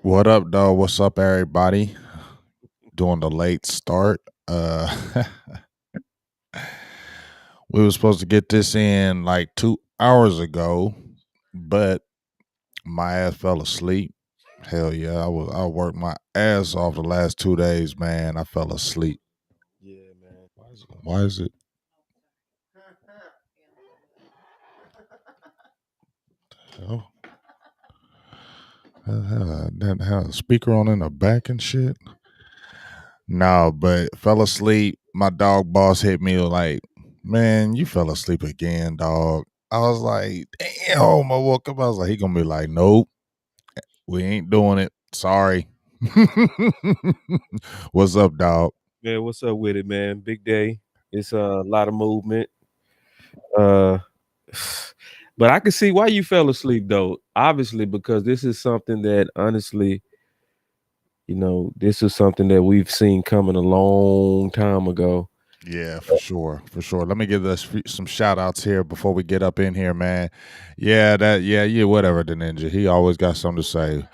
What up, dog? What's up, everybody? Doing the late start. We were supposed to get this in like 2 hours ago, but my ass fell asleep. Hell yeah, I worked my ass off the last 2 days, man. I fell asleep. Yeah, man. Why is it? Oh, that had a speaker on in the back and shit. No, but fell asleep. My dog boss hit me like, man, you fell asleep again, dog. I was like, damn. I woke up. I was like, he gonna be like, nope, we ain't doing it. Sorry. What's up, dog? Man, what's up with it, man? Big day. It's a lot of movement. Uh but I can see why you fell asleep though. Obviously, because this is something that honestly, this is something that we've seen coming a long time ago. Yeah, for sure, for sure. Let me give us some shout outs here before we get up in here, man. Yeah, whatever, the ninja. He always got something to say.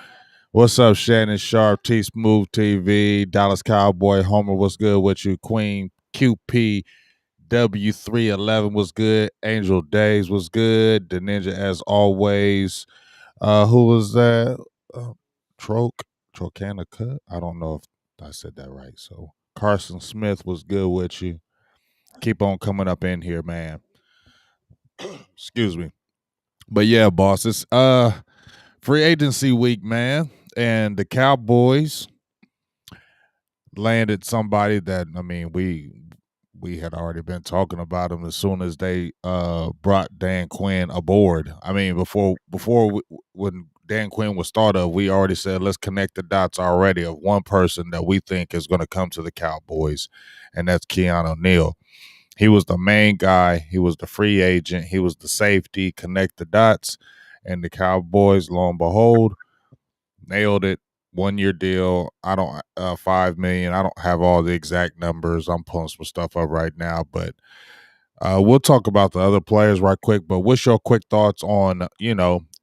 What's up, Shannon Sharp, T Smooth TV, Dallas Cowboy, Homer, what's good with you? Queen QP W311 was good. Angel Days was good. The Ninja as always. Who was that? Uh, Troke Trocana Cut. I don't know if I said that right. So Carson Smith was good with you. Keep on coming up in here, man. Excuse me. But yeah, boss, it's free agency week, man. And the Cowboys landed somebody that we had already been talking about him as soon as they brought Dan Quinn aboard. I mean, when Dan Quinn was started, we already said let's connect the dots already of one person that we think is going to come to the Cowboys, and that's Keanu Neal. He was the main guy. He was the free agent. He was the safety. Connect the dots, and the Cowboys, lo and behold, nailed it. 1 year deal. I don't 5 million. I don't have all the exact numbers. I'm pulling some stuff up right now, but we'll talk about the other players right quick. But what's your quick thoughts on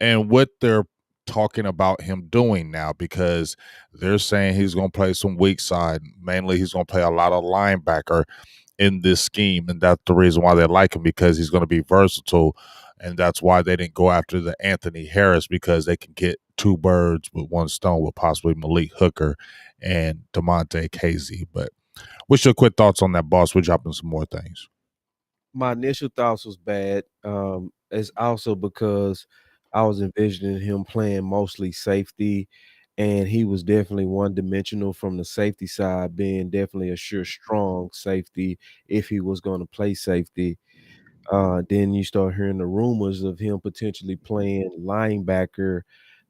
and what they're talking about him doing now? Because they're saying he's going to play some weak side. Mainly, he's going to play a lot of linebacker in this scheme, and that's the reason why they like him because he's going to be versatile, and that's why they didn't go after the Anthony Harris because they can get two birds with one stone with possibly Malik Hooker and Demonte Casey. But what's your quick thoughts on that, boss? We're dropping some more things. My initial thoughts was bad. It's also because I was envisioning him playing mostly safety, and he was definitely one dimensional from the safety side, being definitely a sure strong safety if he was going to play safety. Then you start hearing the rumors of him potentially playing linebacker.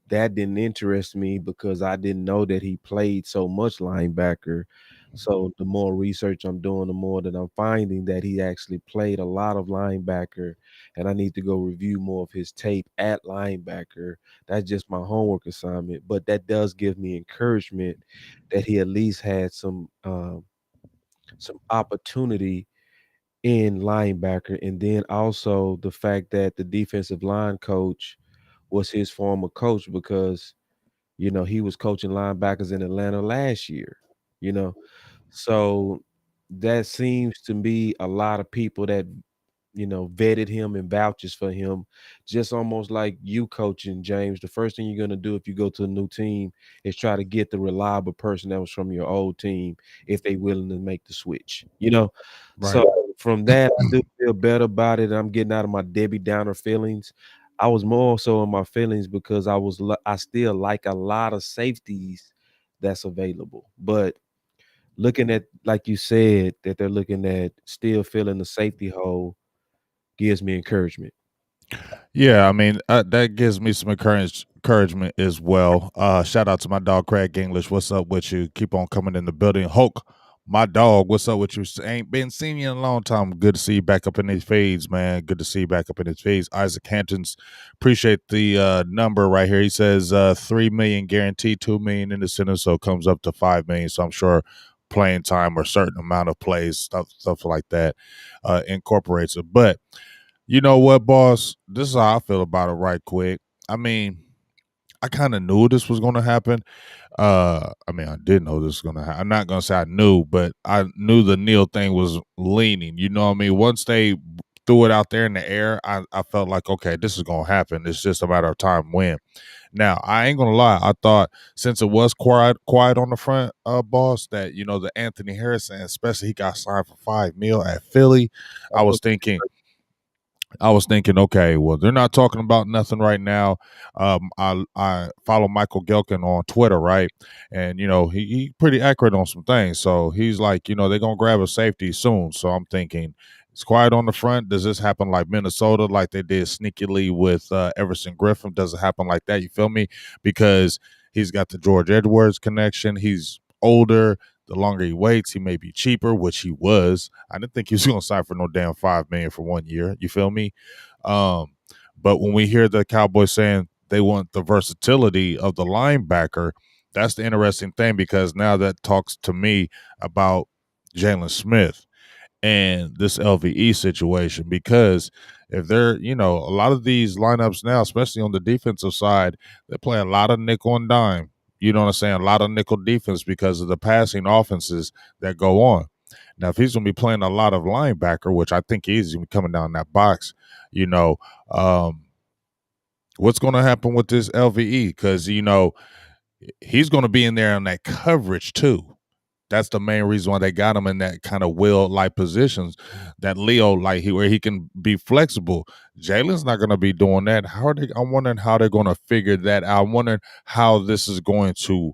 That didn't interest me because I didn't know that he played so much linebacker. So the more research I'm doing, the more that I'm finding that he actually played a lot of linebacker, and I need to go review more of his tape at linebacker. That's just my homework assignment, but that does give me encouragement that he at least had some opportunity in linebacker, and then also the fact that the defensive line coach was his former coach because he was coaching linebackers in Atlanta last year, you know. So that seems to be a lot of people that vetted him and vouches for him, just almost like you coaching, James. The first thing you're gonna do if you go to a new team is try to get the reliable person that was from your old team if they willing to make the switch. Right. So from that, I do feel better about it. I'm getting out of my Debbie Downer feelings. I was more so in my feelings because I still like a lot of safeties that's available, but looking at, like you said, that they're looking at still filling the safety hole gives me encouragement. Yeah, I mean that gives me some encouragement as well. Shout out to my dog Craig English. What's up with you? Keep on coming in the building. Hulk, my dog. What's up with you? Ain't been seeing you in a long time. Good to see you back up in these feeds, man. Good to see you back up in his feeds. Isaac Hankins, appreciate the number right here. He says 3 million guaranteed, 2 million in the center, so it comes up to 5 million. So I'm sure playing time or certain amount of plays, stuff like that, incorporates it. But you know what, boss? This is how I feel about it right quick. I mean, I kind of knew this was going to happen. I mean, I did know this was going to happen. I'm not going to say I knew, but I knew the Neil thing was leaning. You know what I mean? Once they threw it out there in the air, I felt like, okay, this is going to happen. It's just a matter of time when. Now, I ain't gonna lie. I thought since it was quiet on the front, boss, that the Anthony Harrison, especially he got signed for $5 million at Philly. I was thinking, okay, well, they're not talking about nothing right now. I follow Michael Gelkin on Twitter, right? And he pretty accurate on some things. So he's like, they're gonna grab a safety soon. So I'm thinking it's quiet on the front. Does this happen like Minnesota, like they did sneakily with Everson Griffin? Does it happen like that? You feel me? Because he's got the George Edwards connection. He's older. The longer he waits, he may be cheaper, which he was. I didn't think he was going to sign for no damn $5 million for 1 year. You feel me? Um, but when we hear the Cowboys saying they want the versatility of the linebacker, that's the interesting thing because now that talks to me about Jalen Smith and this LVE situation. Because if they're, a lot of these lineups now, especially on the defensive side, they play a lot of nickel and dime. You know what I'm saying? A lot of nickel defense because of the passing offenses that go on. Now, if he's going to be playing a lot of linebacker, which I think he is coming down that box, you know, um, what's going to happen with this LVE? Because, he's going to be in there on that coverage too. That's the main reason why they got him in that kind of will like positions that Leo like where he can be flexible. Jalen's not going to be doing that. How are they? I'm wondering how they're going to figure that out. I'm wondering how this is going to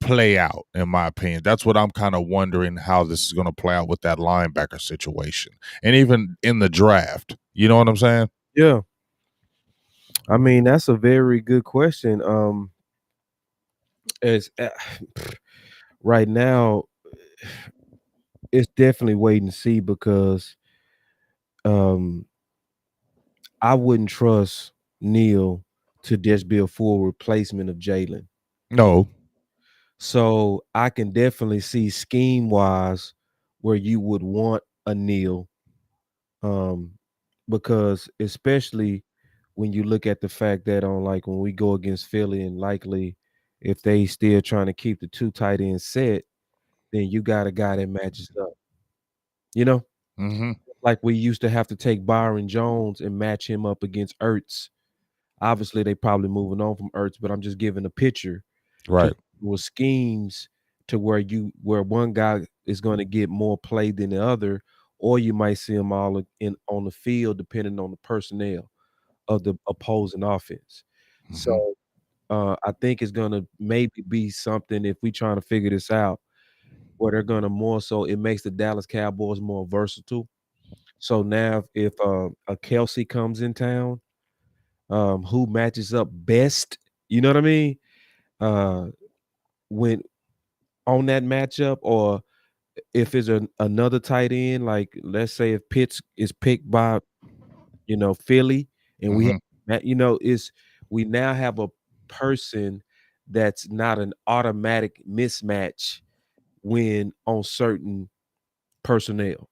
play out. In my opinion, that's what I'm kind of wondering how this is going to play out with that linebacker situation, and even in the draft. You know what I'm saying? Yeah. I mean, that's a very good question. As right now, it's definitely wait and see because um I wouldn't trust Neil to just be a full replacement of Jalen. No. So I can definitely see scheme wise where you would want a Neil, um, because especially when you look at the fact that on like when we go against Philly and likely if they still trying to keep the two tight ends set, then you got a guy that matches up. You know, Mm-hmm. like we used to have to take Byron Jones and match him up against Ertz. Obviously, they probably moving on from Ertz, but I'm just giving a picture to Right. with schemes to where one guy is going to get more play than the other, or you might see them all in on the field depending on the personnel of the opposing offense. Mm-hmm. So I think it's going to maybe be something if we trying to figure this out where they're going to more so it makes the Dallas Cowboys more versatile. So now if a Kelsey comes in town, who matches up best, you know what I mean? Uh, when on that matchup, or if it's another tight end, like let's say if Pitts is picked by Philly, and we have Mm-hmm. is we now have a person that's not an automatic mismatch when on certain personnel.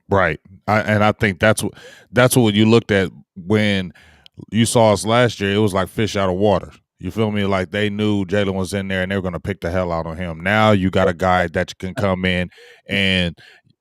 Right. And I think that's what you looked at when you saw us last year. It was like fish out of water. You feel me? Like they knew Jalen was in there and they were going to pick the hell out of him. Now you got a guy that can come in and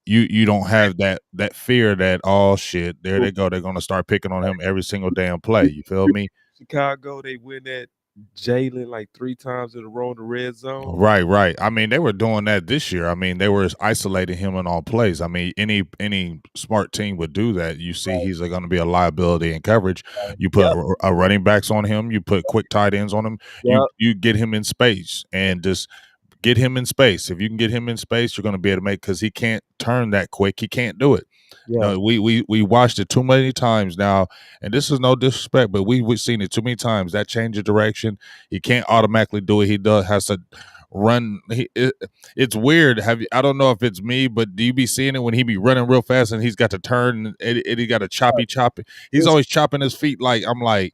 you don't have that fear that oh shit there they go they're going to start picking on him every single damn play. You feel me? Chicago, they win that Jalen like 3 times in a row in the red zone. Right, right. I mean, they were doing that this year. I mean, they were isolating him in all plays. I mean, any smart team would do that. You see, Right, he's going to be a liability in coverage. right. You put Yep, a running backs on him. You put quick tight ends on him. You yep, you get him in space and just get him in space. If you can get him in space, you're going to be able to make because he can't turn that quick. He can't do it. yeah, No, we watched it too many times now, and this is no disrespect, but we've seen it too many times. That change of direction, he can't automatically do it. He does has to run. It's weird. Have you? I don't know if it's me, but do you be seeing it when he be running real fast and he's got to turn and he got to choppy? He's it's always chopping his feet. Like I'm like,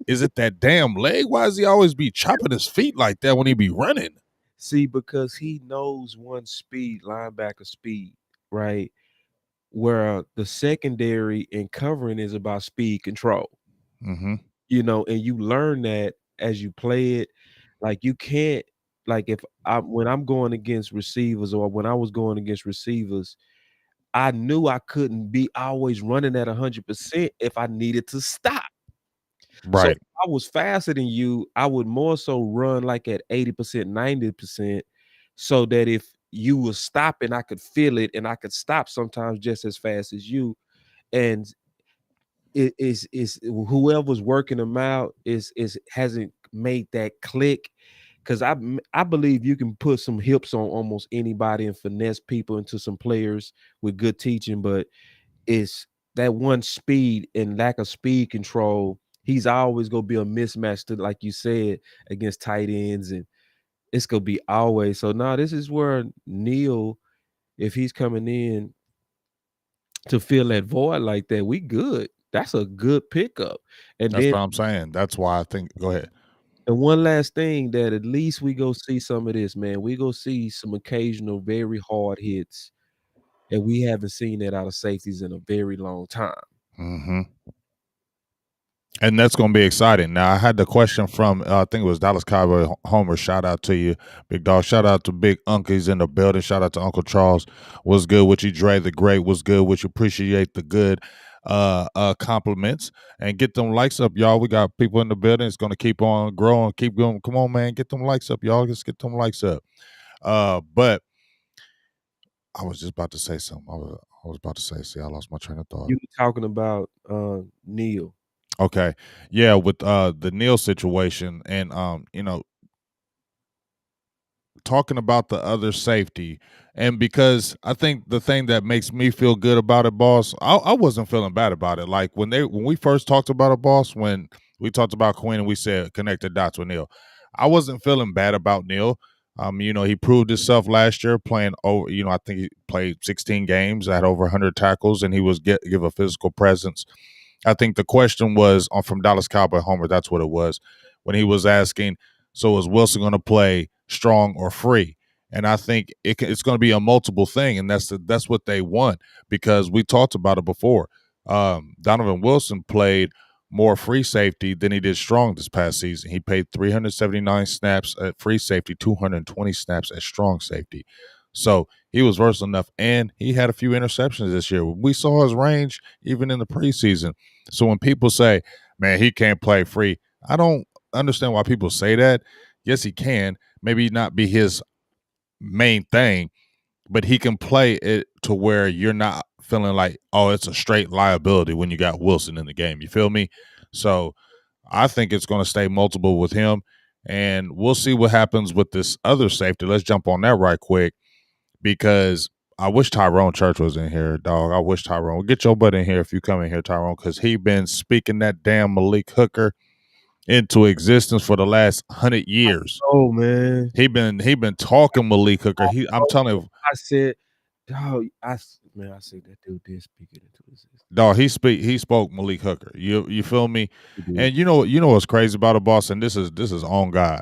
is it that damn leg? Why does he always be chopping his feet like that when he be running? see, because he knows one speed, linebacker speed, right? Where the secondary and covering is about speed control, Mm-hmm. and you learn that as you play it. Like, you can't like, if I when I'm going against receivers or when I was going against receivers, I knew I couldn't be always running at 100% if I needed to stop. So, if Right. I was faster than you, I would more so run, like, at 80%, 90% so that if you were stopping, I could feel it, and I could stop sometimes just as fast as you, and is whoever's working them out is hasn't made that click. 'Cause I believe you can put some hips on almost anybody and finesse people into some players with good teaching, but it's that one speed and lack of speed control. He's always gonna be a mismatch to, like you said, against tight ends, and it's gonna be always. So now this is where Neil, if he's coming in to fill that void like that, we good. That's a good pickup. And That's then what I'm saying. That's why I think. Go ahead. and one last thing that at least we go see some of this, man. We go see some occasional very hard hits, and we haven't seen that out of safeties in a very long time. Mm-hmm. And that's going to be exciting. Now, I had the question from, I think it was Dallas Cowboy Homer. Shout out to you, big dog. Shout out to Big Uncle's in the building. Shout out to Uncle Charles. What's good with you, Dre the Great? What's good with you? Appreciate the good compliments. And get them likes up, y'all. We got people in the building. It's going to keep on growing. Keep going. Come on, man. Get them likes up, y'all. Let's get them likes up. But I was just about to say something. I was about to say, see, I lost my train of thought. You were talking about Neil. Okay. Yeah, with the Neil situation and talking about the other safety, and because I think the thing that makes me feel good about it, boss, I wasn't feeling bad about it. Like when we first talked about it, boss, when we talked about Quinn and we said connect the dots with Neil, I wasn't feeling bad about Neil. He proved himself last year playing over. I think he played 16 games, had over 100 tackles, and he was give a physical presence. I think the question was from Dallas Cowboy Homer. That's what it was when he was asking, so is Wilson going to play strong or free? And I think it's going to be a multiple thing, and that's what they want, because we talked about it before. Donovan Wilson played more free safety than he did strong this past season. He played 379 snaps at free safety, 220 snaps at strong safety. So he was versatile enough, and he had a few interceptions this year. We saw his range even in the preseason. So when people say, man, he can't play free, I don't understand why people say that. Yes, he can. Maybe not be his main thing, but he can play it to where you're not feeling like, oh, it's a straight liability when you got Wilson in the game. You feel me? So I think it's going to stay multiple with him, and we'll see what happens with this other safety. Let's jump on that right quick, because I wish Tyrone Church was in here, dog. I wish Tyrone. Get your butt in here if you come in here, Tyrone, because he been speaking that damn Malik Hooker into existence for the last 100 years. Oh man, He been talking Malik Hooker. I'm telling you, I said, dog, I said that dude did speak it into existence. dog. He spoke Malik Hooker. You feel me? He did. And you know what's crazy about it, boss. And this is on God.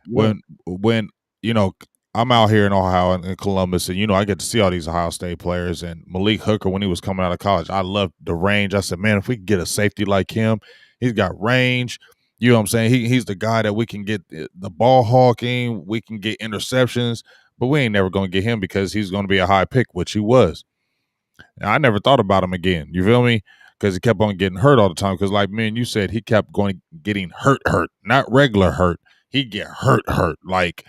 Yeah. When you know I'm out here in Ohio and in Columbus, and I get to see all these Ohio State players. And Malik Hooker, when he was coming out of college, I loved the range. I said, man, if we could get a safety like him, he's got range. You know what I'm saying? He's the guy that we can get the ball hawking, we can get interceptions, but we ain't never gonna get him because he's gonna be a high pick, which he was. And I never thought about him again. You feel me? Because he kept on getting hurt all the time. Because like me and you said, he kept going getting hurt, not regular hurt. He get hurt, like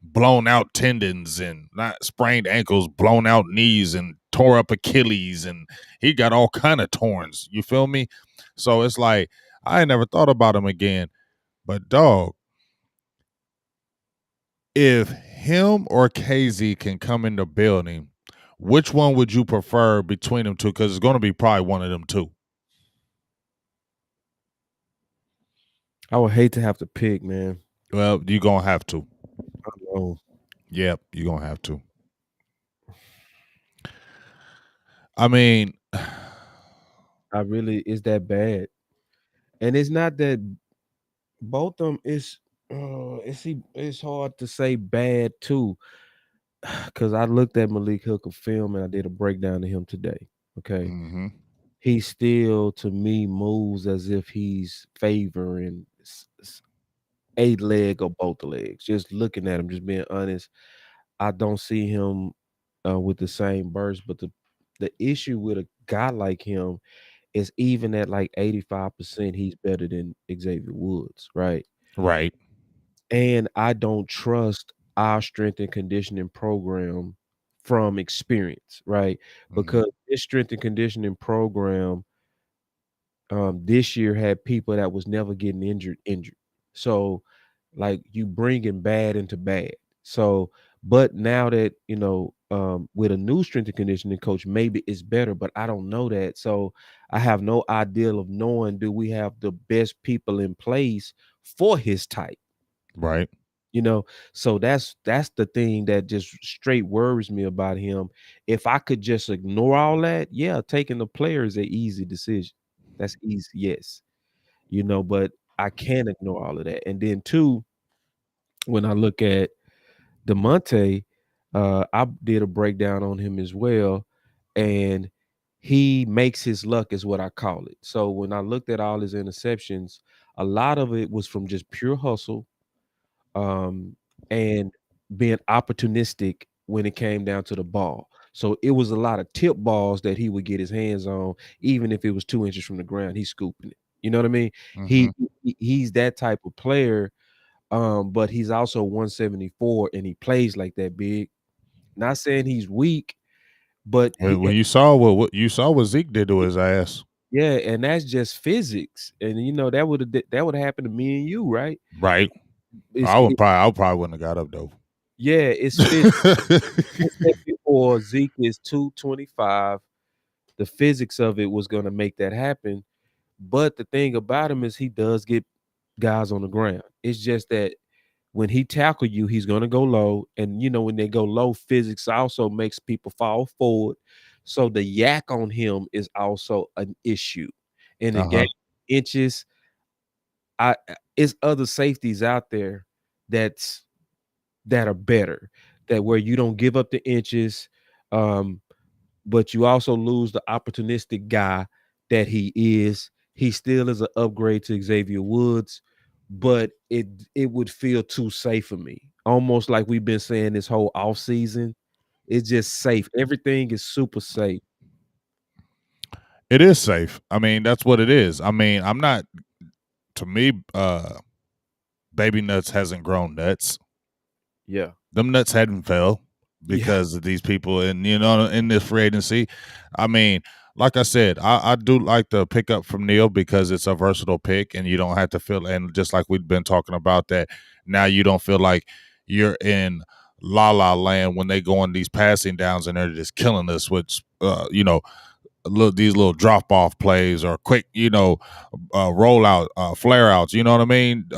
blown out tendons and not sprained ankles, blown out knees and tore up Achilles, and he got all kind of torns. You feel me? So it's like I never thought about him again. But dog, if him or KZ can come in the building, which one would you prefer between them two? Because it's going to be probably one of them two. I would hate to have to pick, man. Well, you're going to have to. I know. Yep, you're going to have to. I mean, I really is that bad. And it's not that both of them is it's hard to say bad too. Cause I looked at Malik Hooker film and I did a breakdown of him today. Okay. mm-hmm. He still to me moves as if he's favoring a leg or both legs. Just looking at him, just being honest, I don't see him with the same burst. But the issue with a guy like him is even at like 85%, he's better than Xavier Woods, right? Right. And I don't trust our strength and conditioning program from experience, right? Mhm. Because this strength and conditioning program this year had people that was never getting injured. So like you bringing bad into bad. So but now that with a new strength and conditioning coach, maybe it's better, but I don't know that. So I have no idea of knowing, do we have the best people in place for his type? Right. You know, so that's the thing that just straight worries me about him. If I could just ignore all that, yeah, taking the player is an easy decision. That's easy, yes. But I can't ignore all of that. And then two, when I look at DeMonte, I did a breakdown on him as well, and he makes his luck is what I call it. So when I looked at all his interceptions, a lot of it was from just pure hustle, um, and being opportunistic when it came down to the ball. So it was a lot of tip balls that he would get his hands on, even if it was 2 inches from the ground, he's scooping it. You know what I mean? He, Mhm. he's that type of player, but he's also 174 and he plays like that big. Not saying he's weak, but When you saw what you saw what Zeke did to his ass. yeah, and that's just physics. And that would happen to me and you, right? Right. It's it, I probably wouldn't have got up though. yeah, it's physics. I said before Zeke is 225. The physics of it was going to make that happen. But the thing about him is he does get guys on the ground. It's just that when he tackle you, he's going to go low. And, when they go low, physics also makes people fall forward. So the yak on him is also an issue. In the game Uh-huh. inches, it's other safeties out there that are better, that where you don't give up the inches. Um, but you also lose the opportunistic guy that he is. He still is an upgrade to Xavier Woods, but it would feel too safe for me. Almost like we've been saying this whole off season. It's just safe. Everything is super safe. It is safe. I mean, that's what it is. I mean, I'm not to me, baby nuts hasn't grown nuts. Yeah. Them nuts hadn't fell Yeah. because of these people and in this free agency. I mean, like I said, I do like the pickup from Neil because it's a versatile pick and you don't have to feel, and just like we've been talking about that, now you don't feel like you're in la la land when they go on these passing downs and they're just killing us with these little drop off plays or quick, rollout, flare outs. You know what I mean?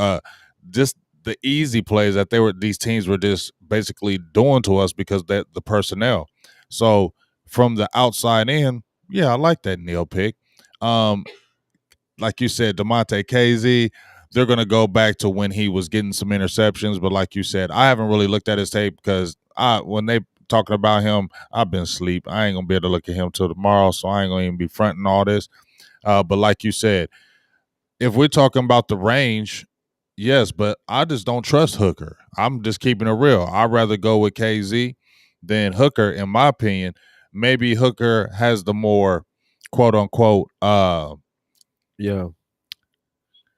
Just the easy plays that these teams were just basically doing to us because that the personnel. So from the outside in, yeah, I like that Neil pick. Um, like you said, DeMonte KZ, they're going to go back to when he was getting some interceptions. But like you said, I haven't really looked at his tape because when they talking about him, I've been asleep. I ain't going to be able to look at him till tomorrow, so I ain't going to even be fronting all this. But like you said, if we're talking about the range, yes, but I just don't trust Hooker. I'm just keeping it real. I'd rather go with KZ than Hooker, in my opinion. Maybe Hooker has the more quote unquote Yeah.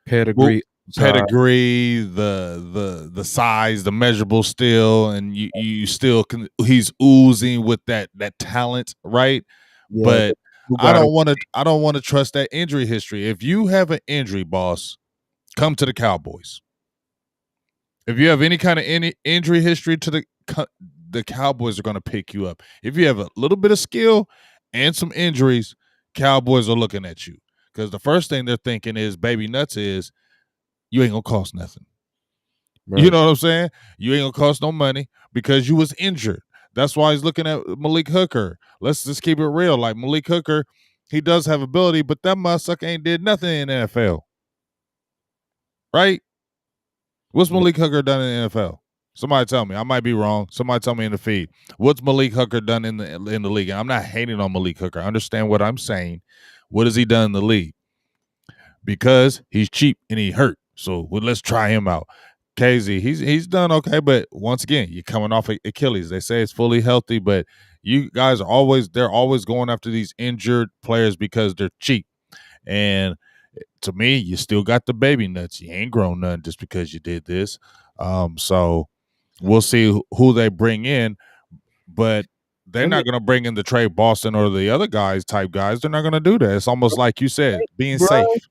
Pedigree side. pedigree, the size, the measurable still, and you still can. He's oozing with that talent, right? Yeah. But You got him. I don't want to trust that injury history. If you have an injury, boss, come to the Cowboys. If you have any kind of any injury history to the Cowboys are going to pick you up. If you have a little bit of skill and some injuries, Cowboys are looking at you because the first thing they're thinking is baby nuts is you ain't gonna cost nothing. You Right. know what I'm saying? You ain't gonna cost no money because you was injured. That's why he's looking at Malik Hooker. Let's just keep it real. Like Malik Hooker, he does have ability, but that motherfucker ain't did nothing in the NFL, right? What's Yeah. Malik Hooker done in the NFL? Somebody tell me. I might be wrong. Somebody tell me in the feed. What's Malik Hooker done in the league? And I'm not hating on Malik Hooker. I understand what I'm saying. What has he done in the league? Because he's cheap and he hurt. So let's try him out. KZ, he's done okay, but once again, you're coming off Achilles. They say it's fully healthy, but you guys are they're always going after these injured players because they're cheap. And to me, you still got the baby nuts. You ain't grown none just because you did this. So we'll see who they bring in, but they're Let me not going to bring in the Trey Boston or the other guys type guys. They're not going to do that. It's almost like you said, being bro. safe.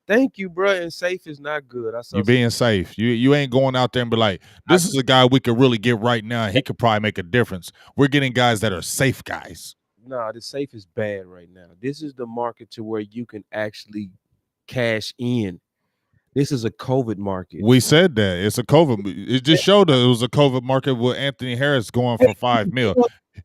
Thank you, bro. And safe is not good. I saw You some. being safe. You ain't going out there and be like, I, this is a guy we could really get right now. And he could probably make a difference. We're getting guys that are safe guys. nah, the safe is bad right now. This is the market to where you can actually cash in. This is a COVID market. We said that it's a COVID. It just showed that it was a COVID market with Anthony Harris going for $5 million.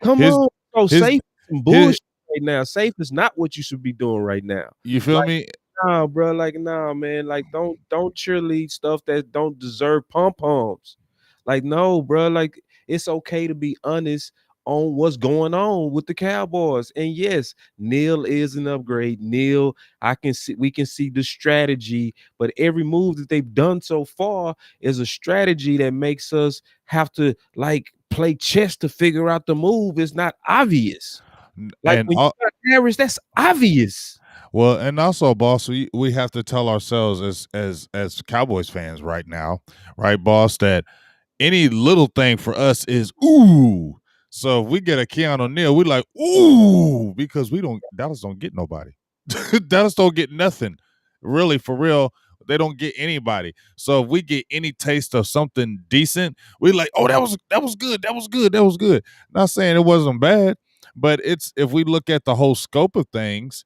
Come His on, bro. his Safe is some his. bullshit right now. Safe is not what you should be doing right now. You feel Like, me? nah, bro. Like, nah, man. Like, don't cheerlead stuff that don't deserve pom poms. Like, no, bro. Like, it's okay to be honest on what's going on with the Cowboys. And yes, Neil is an upgrade. Neil, we can see the strategy, but every move that they've done so far is a strategy that makes us have to like play chess to figure out the move. It's not obvious. Like And when you got Harris, that's obvious. well, and also, boss, we have to tell ourselves as Cowboys fans right now, right, boss, that any little thing for us is ooh. So if we get a Keanu Neal, we like ooh because we don't Dallas don't get nobody. Dallas don't get nothing. Really, for real, they don't get anybody. So if we get any taste of something decent, we like, oh, that was good, that was good, that was good. Not saying it wasn't bad, but it's if we look at the whole scope of things,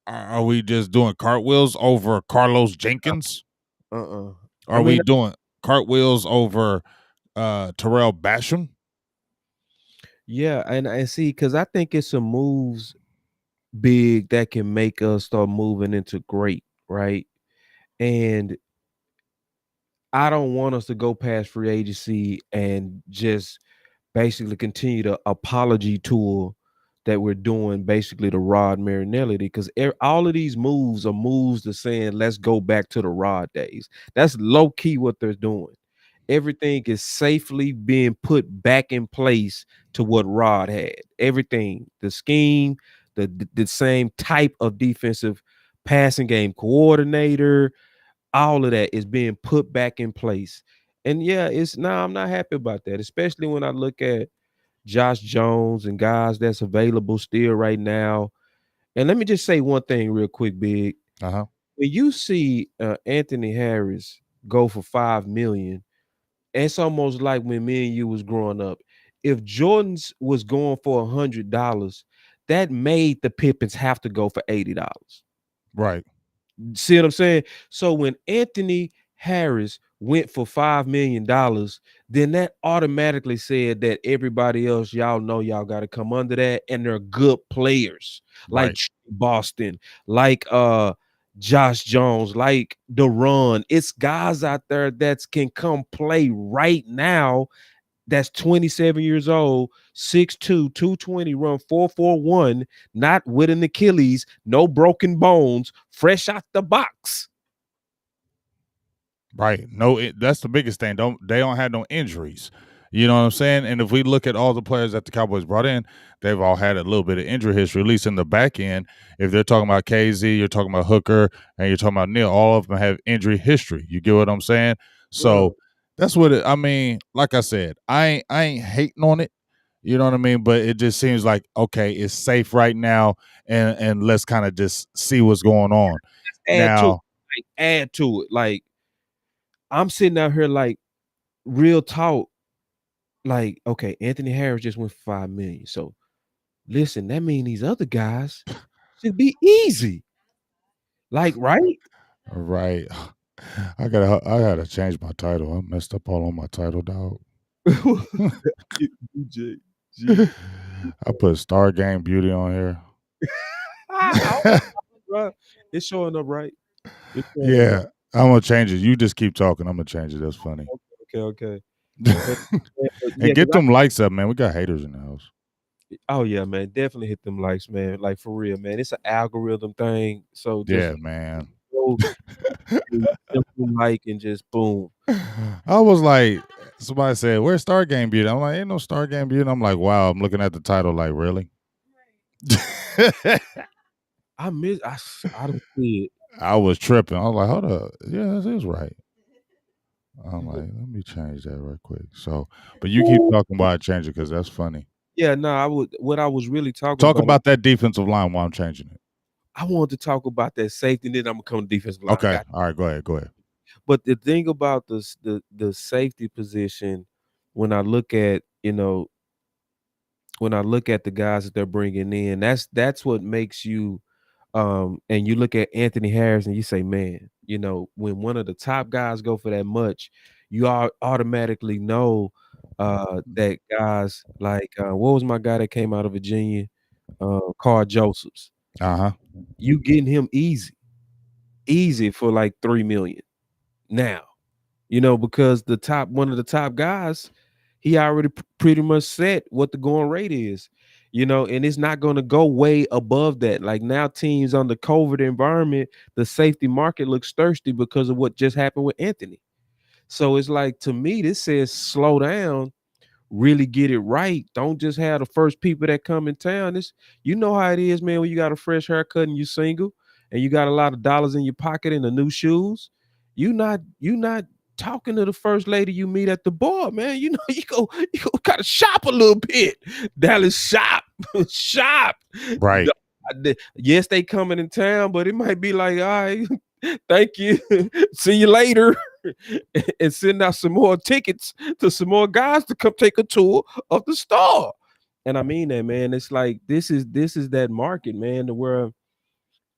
are we just doing cartwheels over Carlos Jenkins? Uh-uh. I Are mean, we doing cartwheels over Terrell Basham? yeah, and I see because I think it's some moves big that can make us start moving into great, right? And I don't want us to go past free agency and just basically continue the apology tour that we're doing basically to Rod Marinelli because all of these moves are moves to saying let's go back to the Rod days. That's low key what they're doing. Everything is safely being put back in place to what Rod had. Everything, the scheme, the same type of defensive passing game coordinator, all of that is being put back in place. And yeah, I'm not happy about that, especially when I look at Josh Jones and guys that's available still right now. And let me just say one thing real quick, Big. Uh-huh. When you see Anthony Harris go for 5 million, it's almost like when me and you was growing up. If Jordan's was going for $100, that made the Pippins have to go for $80. Right. See what I'm saying? So when Anthony Harris went for $5 million, then that automatically said that everybody else, y'all know y'all got to come under that, and they're good players like Right. Boston, like Josh Jones, like Deron. It's guys out there that can come play right now that's 27 years old, 6'2, 220, run 4.41, not with an Achilles, no broken bones, fresh out the box. Right. No, that's the biggest thing. They don't have no injuries. You know what I'm saying? And if we look at all the players that the Cowboys brought in, they've all had a little bit of injury history, at least in the back end. If they're talking about KZ, you're talking about Hooker, and you're talking about Neil, all of them have injury history. You get what I'm saying? So Bro, that's what I mean. Like I said, I ain't hating on it. You know what I mean? But it just seems like okay, it's safe right now, and let's kind of just see what's going on. add to it. Now, Like, add to it. Like, I'm sitting out here like real talk. Like, okay, Anthony Harris just went for 5 million. So listen, that means these other guys should be easy. Like, right? right. I gotta change my title. I messed up all on my title, dog. BGJ. I put Star Game Beauty on here. Bro, it's showing up right. It's showing up right. Yeah, I'm gonna change it. You just keep talking. I'm gonna change it. That's funny. Okay. And, And yeah, get them likes up, man. We got haters in the house. oh yeah, man, definitely hit them likes, man. Like for real, man. It's an algorithm thing. So just Yeah, man. go and simple like and just boom. I was like, somebody said, "Where's Star Game Beauty?" I'm like, "Ain't no Star Game Beauty." I'm like, "Wow." I'm looking at the title, like, really? I don't see it. I was tripping. I was like, "Hold up, yeah, this is right." I'm like, "Let me change that real quick." So, but you keep Ooh. talking while I change it because that's funny. Yeah, no, what I was really talking Talk about is about that defensive line while I'm changing it. I wanted to talk about that safety, and then Imma come to defensive line. I Okay, got all right, go ahead, go ahead. but the thing about the safety position, when I look at, when I look at the guys that they're bringing in, that's what makes you, and you look at Anthony Harris and you say, "Man," when one of the top guys go for that much, you automatically know, that guys like, what was my guy that came out of Virginia? Carl Josephs. Uh huh. You getting him easy for like 3,000,000 now. Because one of the top guys, he already pretty much set what the going rate is, and it's not gonna go way above that. Like now, teams on the COVID environment, the safety market looks thirsty because of what just happened with Anthony. So it's like to me, this says slow down, really get it right. Don't just have the first people that come in town. You know how it is, man, when you got a fresh haircut and you single and you got a lot of dollars in your pocket and the new shoes. You not talking to the first lady you meet at the bar, man. You go kind of shop a little bit. Dallas shop, shop. Right, Yes, they coming in town, but it might be like, all right, thank you. See you later. And send out some more tickets to some more guys to come take a tour of the store. And I mean that, man. It's like this is that market, man, to where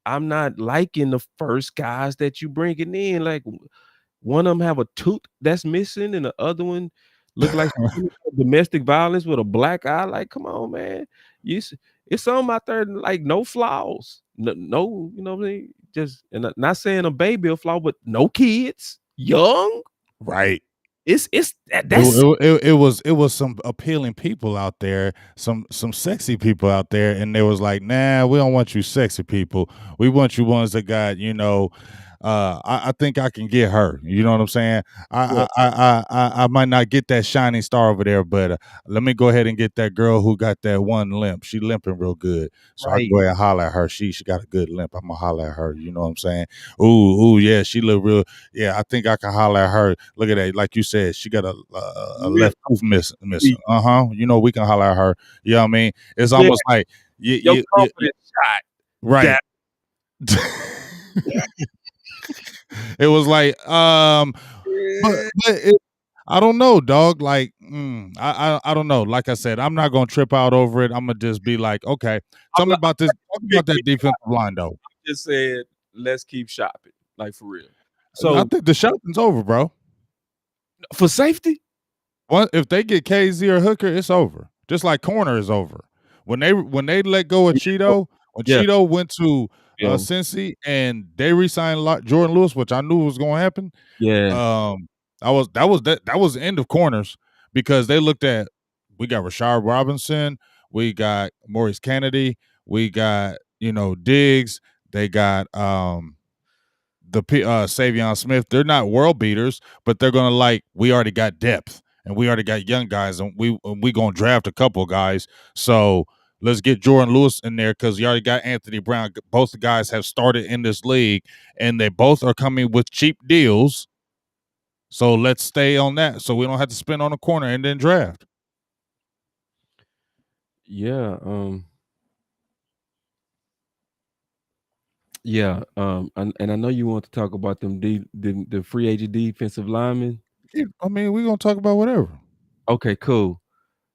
I'm not liking the first guys that you bringing in. Like one of them have a tooth that's missing, and the other one look like domestic violence with a black eye. Like, come on, man. You s It's some out there like no flaws. No, you know what I mean? Just and not saying a baby a flaw, but no kids, young. right. It's It, that's it was some appealing people out there, some sexy people out there, and they was like, nah, we don't want you sexy people. We want you ones that got, I think I can get her. You know what I'm saying? yeah, I might not get that shining star over there, but let me go ahead and get that girl who got that one limp. She limping real good, so I can right. go ahead and holler at her. She got a good limp. I'm gonna holler at her. You know what I'm saying? Ooh, yeah, she look real. Yeah, I think I can holler at her. Look at that, like you said, she got a Lip left tooth missing. You know, we can holler at her. You know what I mean? It's yeah, almost like your you confidence shot. right. That It was like, but I don't know, dog. Like, I don't know. Like I said, I'm not gonna trip out over it. I'm gonna just be like, okay, I'm tell me like, about this. Talk big about that defensive line, though. just said, let's keep shopping, like for real. I So think the shopping's over, bro. for safety, If they get KZ or Hooker, it's over. Just like corner is over. When they let go of yeah, Cheeto, when yeah, Cheeto went to yeah, Cincy and they re-signed Jordan Lewis, which I knew was going to happen. yeah. Um, that was the end of corners because they looked at we got Rashard Robinson, we got Maurice Kennedy, we got Diggs, they got Savion Smith. They're not world beaters, but they're gonna we already got depth and we already got young guys and we gonna draft a couple guys. So let's get Jordan Lewis in there because you already got Anthony Brown. Both guys have started in this league and they both are coming with cheap deals. So let's stay on that so we don't have to spend on a corner and then draft. Yeah, yeah, and I know you want to talk about them the free agent defensive linemen. I mean, we're gonna talk about whatever. Okay, cool.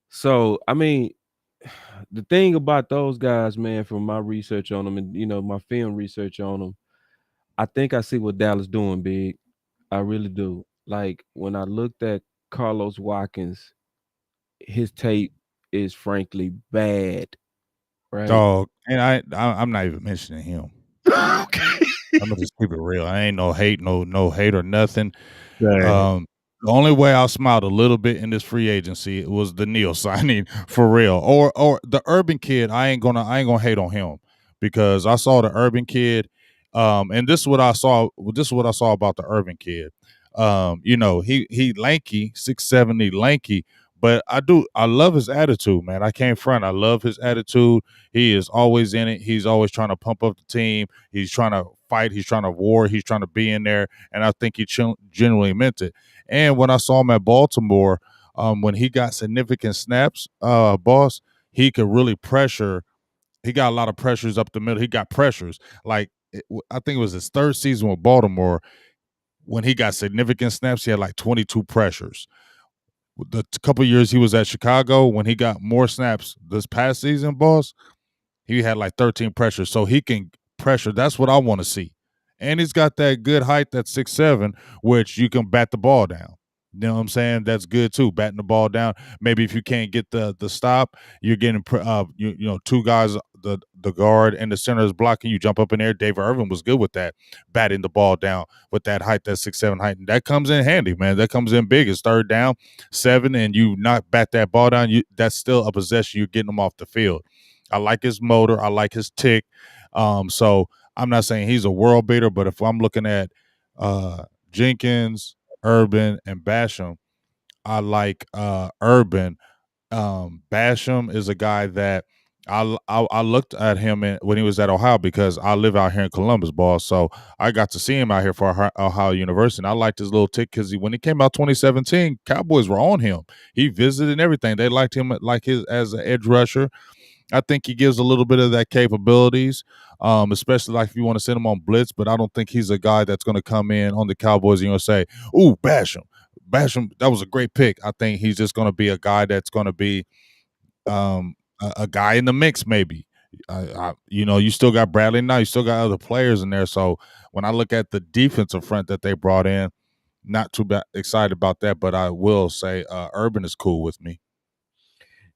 So, I mean, the thing about those guys, man, from my research on them and my film research on them, I think I see what Dallas doing, big. I really do. Like when I looked at Carlos Watkins, his tape is frankly bad, right? Dog, and I'm not even mentioning him. Okay. I'm gonna just keep it real. I ain't no hate, no hate or nothing. Dang. Um, the only way I smiled a little bit in this free agency was the Neil signing for real, or the Urban kid. I ain't gonna hate on him because I saw the Urban kid And this is what I saw. This is what I saw about the Urban kid. He lanky, 670 lanky, but I love his attitude, man. I can't front. I love his attitude. He is always in it. He's always trying to pump up the team. He's trying to fight. He's trying to war. He's trying to be in there, and I think he genuinely meant it. And when I saw him at Baltimore, when he got significant snaps, boss, he could really pressure. He got a lot of pressures up the middle. He got pressures. I think it was his third season with Baltimore. When he got significant snaps, he had like 22 pressures. The couple years he was at Chicago, when he got more snaps this past season, boss, he had like 13 pressures. So he can pressure. That's what I want to see. And he's got that good height, that 6'7", which you can bat the ball down. You know what I'm saying? That's good too, batting the ball down. Maybe if you can't get the stop, you're getting two guys, the guard and the center is blocking. You jump up in there. David Irvin was good with that, batting the ball down with that height, that 6'7" height, and that comes in handy, man. That comes in big. It's third down, 7, and you not bat that ball down. That's still a possession. You're getting them off the field. I like his motor. I like his tick. So I'm not saying he's a world beater, but if I'm looking at Jenkins, Urban, and Basham, I like Urban. Basham is a guy that I looked at him when he was at Ohio because I live out here in Columbus, boss. So I got to see him out here for Ohio University, and I liked his little tick because when he came out 2017, Cowboys were on him. He visited and everything. They liked him like his as an edge rusher. I think he gives a little bit of that capabilities, especially like if you want to send him on blitz. But I don't think he's a guy that's going to come in on the Cowboys and say, "Ooh, bash him." That was a great pick. I think he's just going to be a guy that's going to be a guy in the mix, maybe. You still got Bradley now. You still got other players in there. So when I look at the defensive front that they brought in, not too excited about that. But I will say Urban is cool with me.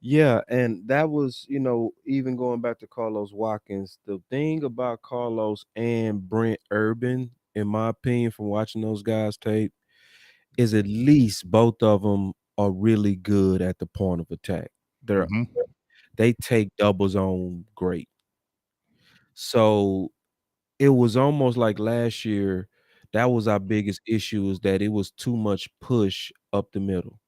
Yeah, and that was, even going back to Carlos Watkins, the thing about Carlos and Brent Urban, in my opinion, from watching those guys tape, is at least both of them are really good at the point of attack. They're Hmm. they take doubles on great. So it was almost like last year, that was our biggest issue is that it was too much push up the middle,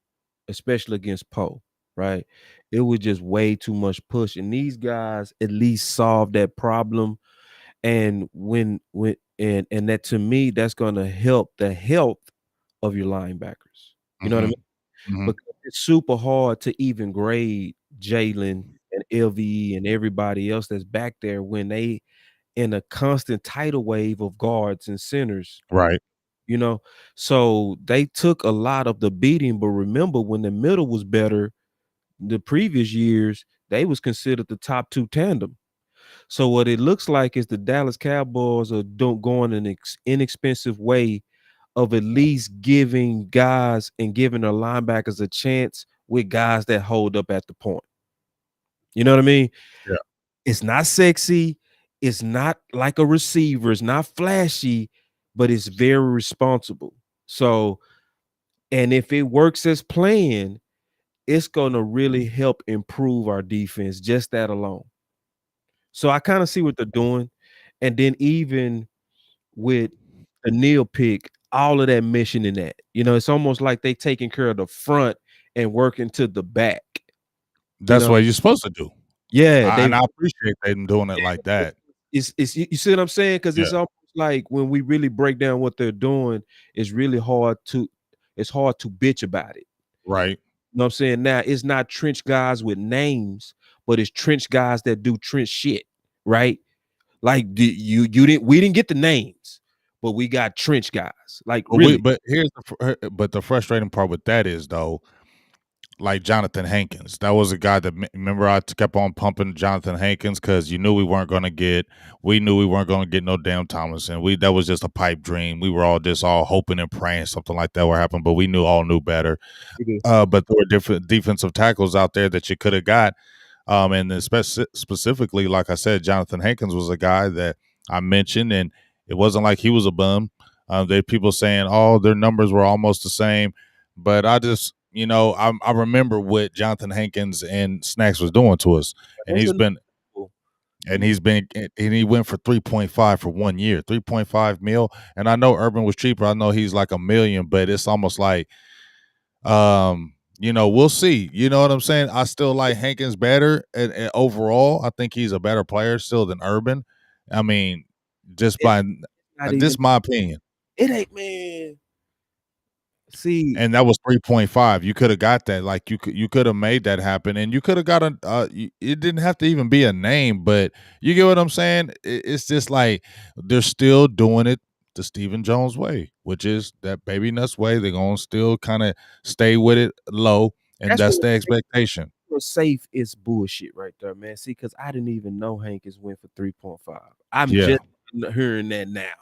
especially against Poe, right? It was just way too much push. And these guys at least solved that problem. And and that to me, that's gonna help the health of your linebackers. You know what I Hmm. mean? Hmm. Because it's super hard to even grade Jalen and LVE and everybody else that's back there when they in a constant tidal wave of guards and centers, Right. you know? So they took a lot of the beating, but remember when the middle was better the previous years, they was considered the top 2 tandem. So what it looks like is the Dallas Cowboys are going an inexpensive way of at least giving guys and giving their linebackers a chance with guys that hold up at the point. You know what I mean? Yeah. It's not sexy. It's not like a receiver. It's not flashy, but it's very responsible. So, and if it works as planned, it's going to really help improve our defense, just that alone. So I kind of see what they're doing. And then even with the Neil pick, all of that mission in that, it's almost like they taking care of the front and working to the back, you That's know? what you're supposed to do. Yeah, And they've I appreciate them doing it like that. it's you see what I'm saying? Because Yeah. it's almost like when we really break down what they're doing, it's really hard to bitch about it. Right. You know what I'm saying? Now it's not trench guys with names, but it's trench guys that do trench shit, right? Like you didn't we didn't get the names, but we got trench guys. Like really. But here's but the frustrating part with that is though, like Jonathan Hankins, that was a guy that remember I kept on pumping Jonathan Hankins because you knew we weren't going to get no damn Tomlinson. That was just a pipe dream. We were all just all hoping and praying something like that would happen, but we knew better. But there were different defensive tackles out there that you could have got. And then specifically, like I said, Jonathan Hankins was a guy that I mentioned, and it wasn't like he was a bum. There people saying, "Oh, their numbers were almost the same," but I just, I remember what Jonathan Hankins and Snacks was doing to us, and he's been, and he went for 3.5 for 1 year, 3.5 mil. And I know Urban was cheaper. I know he's like a million, but it's almost like we'll see. You know what I'm saying? I still like Hankins better, and overall, I think he's a better player still than Urban. I mean, just It's by not this even my opinion. it ain't man. See, And that was 3.5. You could have got that. Like you could have made that happen, and you could have got it didn't have to even be a name, but you get what I'm saying? It's just like they're still doing it the Stephen Jones way, which is that baby nuts way. They're gonna still kind of stay with it low, and that's that's what the expectation. safe is bullshit right there, man. See, because I didn't even know Hankins went for 3.5. I'm Yeah. just hearing that now.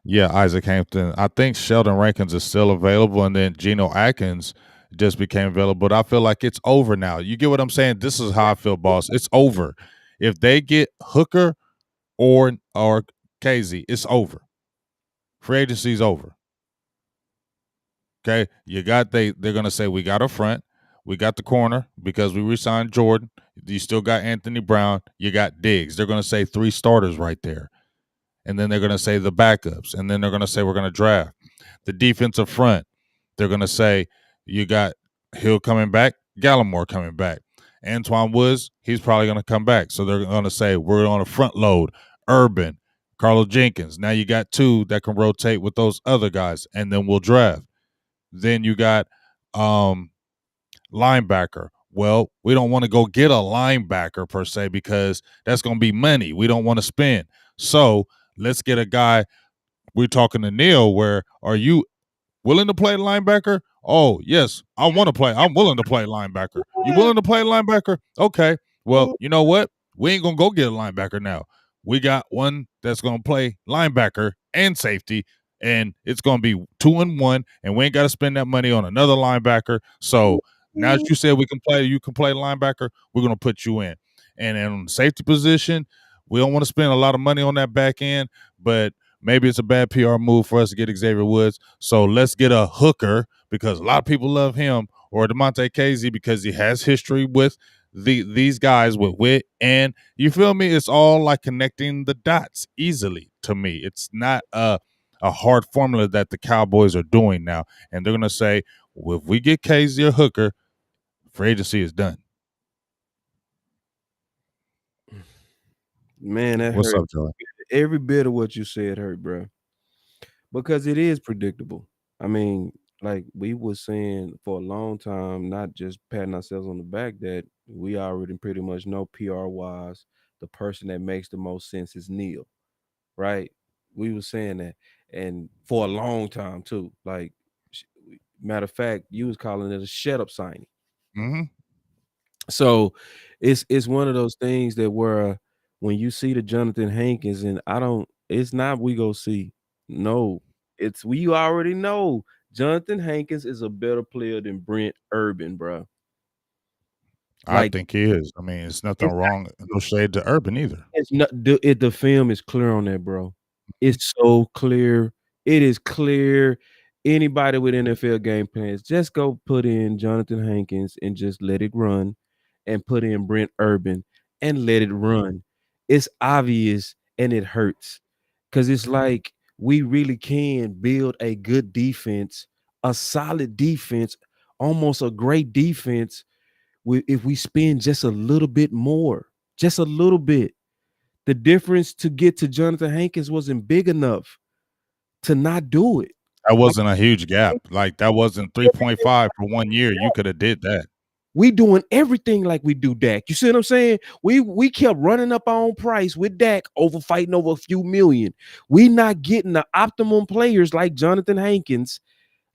Yeah, Isaac Hampton. I think Sheldon Rankins is still available, and then Geno Atkins just became available. But I feel like it's over now. You get what I'm saying? This is how I feel, boss. It's over. If they get Hooker or Casey, it's over. Free agency's over. Okay, they're gonna say we got a front, we got the corner because we re-signed Jordan. You still got Anthony Brown. You got Diggs. They're gonna say 3 starters right there, and then they're gonna say the backups, and then they're gonna say we're gonna draft the defensive front. They're gonna say you got Hill coming back, Gallimore coming back, Antoine Woods. He's probably gonna come back. So they're gonna say we're on a front load. Urban, Carlos Jenkins. Now you got 2 that can rotate with those other guys, and then we'll draft. Then you got linebacker. Well, we don't want to go get a linebacker per se because that's going to be money. We don't want to spend. So let's get a guy. We're talking to Neil. Where are you willing to play linebacker? Oh, yes, I want to play. I'm willing to play linebacker. You willing to play linebacker? Okay. Well, you know what? We ain't gonna go get a linebacker now. We got one that's gonna play linebacker and safety, and it's gonna be 2-1, and we ain't got to spend that money on another linebacker. So now that you said you can play linebacker, we're gonna put you in. And in the safety position, we don't want to spend a lot of money on that back end, but maybe it's a bad PR move for us to get Xavier Woods. So let's get a hooker because a lot of people love him, or Demonte Casey because he has history with these guys with wit. And you feel me? It's all like connecting the dots easily to me. It's not a hard formula that the Cowboys are doing now. And they're gonna say, well, if we get Casey or hooker, free agency is done. Man, that What's hurt. up, Joey? Every bit of what you said hurt, bro. Because it is predictable. I mean, like we were saying for a long time, not just patting ourselves on the back, that we already pretty much know PR wise, the person that makes the most sense is Neil, right? We were saying that, and for a long time too. Like, matter of fact, you was calling it a shut up signing. Mm-hmm. So it's one of those things that where when you see the Jonathan Hankins, and I don't, it's not we go see. No, it's we already know Jonathan Hankins is a better player than Brent Urban, bro. I Like think he is. I mean, it's nothing it's wrong. No shade to Urban either. it's not the film is clear on that, bro. Mhm. It's so clear. It is clear. Anybody with NFL game plans, just go put in Jonathan Hankins and just let it run, and put in Brent Urban and let it run. It's obvious and it hurts because it's like we really can build a good defense, a solid defense, almost a great defense if we spend just a little bit more, just a little bit. The difference to get to Jonathan Hankins wasn't big enough to not do it. That Like, wasn't a huge gap. Like that wasn't 3.5 for 1 year. You could have did that. we doing everything like we do Dak. You see what I'm saying? We kept running up our own price with Dak over fighting over a few million. We not getting the optimum players like Jonathan Hankins,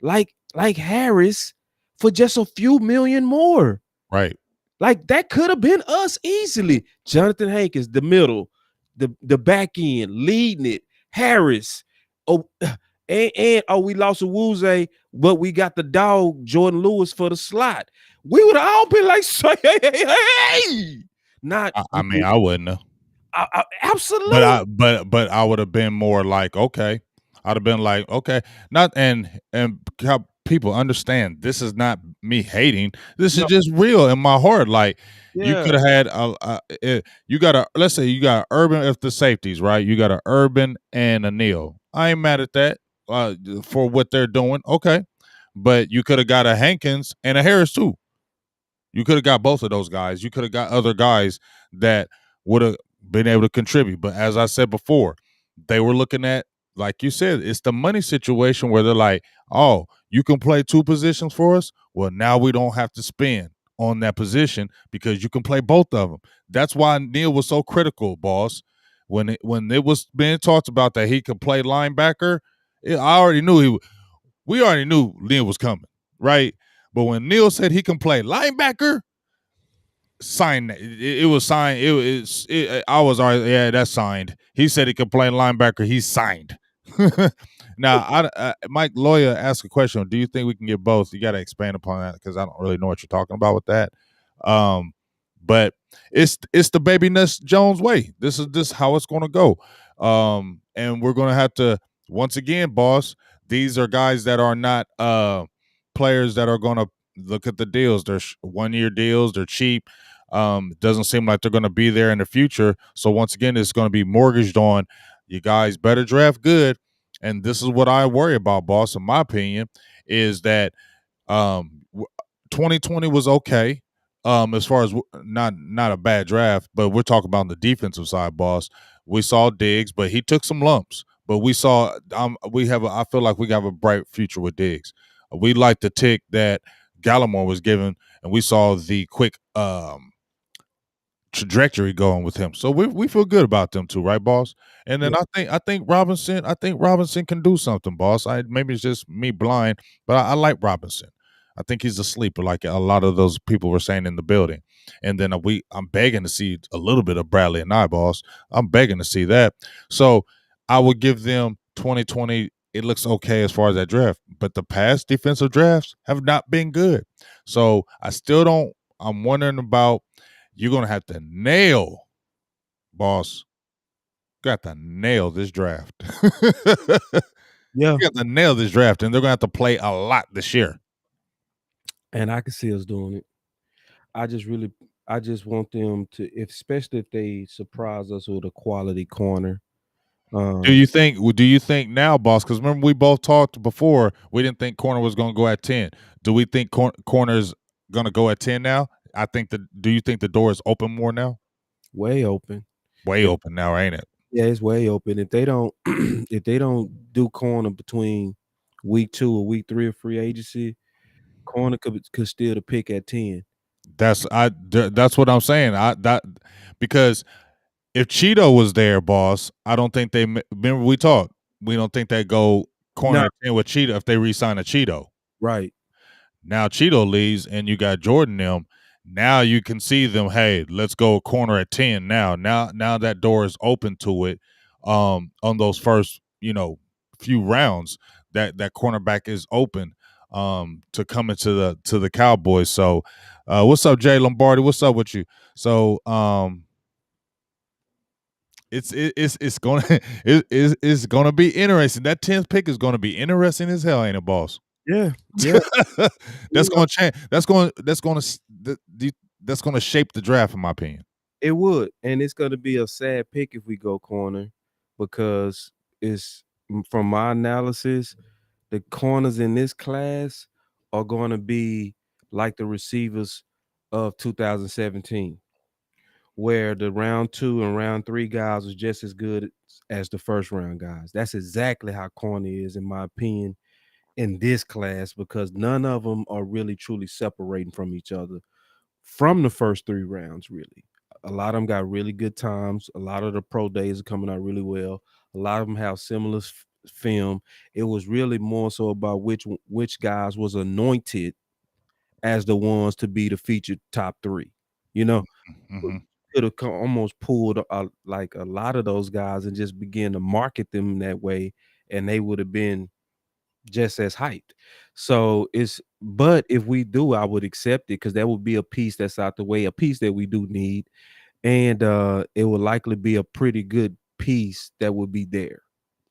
like Harris for just a few million more. Right. Like that could have been us easily. Jonathan Hankins, the middle, the back end, leading it. Harris. Oh, and oh, we lost a Wuze, but we got the dog Jordan Lewis for the slot. We would all been like, hey. Not I mean, I wouldn't have. absolutely. But I would have been more like, okay. I'd have been like, okay. Not and people understand this is not me hating. This is No, just real in my heart. Like you yeah, could have had you got a let's say you got Urban if the safeties, right? You got a Urban and a Neal. I ain't mad at that for what they're doing. Okay. But you could have got a Hankins and a Harris too. You could have got both of those guys. You could have got other guys that would have been able to contribute. But as I said before, they were looking at, like you said, it's the money situation where they're like, oh, you can play two positions for us? Well, now we don't have to spend on that position because you can play both of them. That's why Neil was so critical, boss. When it was being talked about that he could play linebacker, I already knew we already knew Neil was coming, right? But when Neil said he can play linebacker, sign it was signed. I was already, yeah, that's signed. He said he could play linebacker. He's signed. Now, Mike Lawyer asked a question. Do you think we can get both? You got to expand upon that because I don't really know what you're talking about with that. Um, but it's the Baby Nuts Jones way. This how it's going to go. And we're going to have to once again, boss. These are guys that are not players that are going to look at the deals. They're 1-year deals. They're cheap. Doesn't seem like they're going to be there in the future. So once again, it's going to be mortgaged on. You guys better draft good. And this is what I worry about, boss. In my opinion, is that um, 2020 was okay. As far as not a bad draft, but we're talking about on the defensive side, boss. We saw Diggs, but he took some lumps. But we saw I feel like we have a bright future with Diggs. We like the tick that Gallimore was given, and we saw the quick trajectory going with him. So we feel good about them too, right, boss? And then yeah, I think Robinson can do something, boss. Maybe it's just me blind, but I like Robinson. I think he's a sleeper, like a lot of those people were saying in the building. And then I'm begging to see a little bit of Bradley and I, boss. I'm begging to see that. So I would give them 2020. It looks okay as far as that draft, but the past defensive drafts have not been good. So I still don't. I'm wondering about you're gonna have to nail, boss. Got to nail this draft. You yeah. got to nail this draft, and they're gonna have to play a lot this year. And I can see us doing it. I just really I just want them to especially if they surprise us with a quality corner. Do Um, you think? Do you think now, boss? Because remember we both talked before. We didn't think corner was gonna go at 10. Do we think corner is gonna go at 10 now? I think the. Do you think the door is open more now? way open. Way If open now, ain't it? Yeah, it's way open. If they don't if they don't do corner between week 2 or week 3 of free agency, corner could steal the pick at 10. That's what I'm saying. I that because if Cheeto was there, boss, I don't think they remember we talked. We don't think they go corner No, at 10 with Cheeto if they re-sign a Cheeto. right. Now Cheeto leaves and you got Jordan them. Now you can see them, hey, let's go corner at 10 now. Now that door is open to it. On those first, few rounds, that cornerback is open to come into the Cowboys. So what's up, Jay Lombardi? What's up with you? So it's gonna it's gonna be interesting. That 10th pick is gonna be interesting as hell, ain't it, boss? Yeah, yeah, you That's know, gonna change. That's gonna shape the draft, in my opinion. it would, and it's gonna be a sad pick if we go corner because from my analysis, the corners in this class are gonna be like the receivers of 2017. Where the round 2 and round 3 guys was just as good as the first round guys. That's exactly how corner is, in my opinion, in this class because none of them are really truly separating from each other from the first 3 rounds, really. A lot of them got really good times. A lot of the pro days are coming out really well. A lot of them have similar film. It was really more so about which guys was anointed as the ones to be the featured top 3. You know, Mm-hmm. could have almost pulled like a lot of those guys and just begin to market them that way, and they would have been just as hyped. So but if we do, I would accept it because that would be a piece that's out the way, a piece that we do need, and it would likely be a pretty good piece that would be there,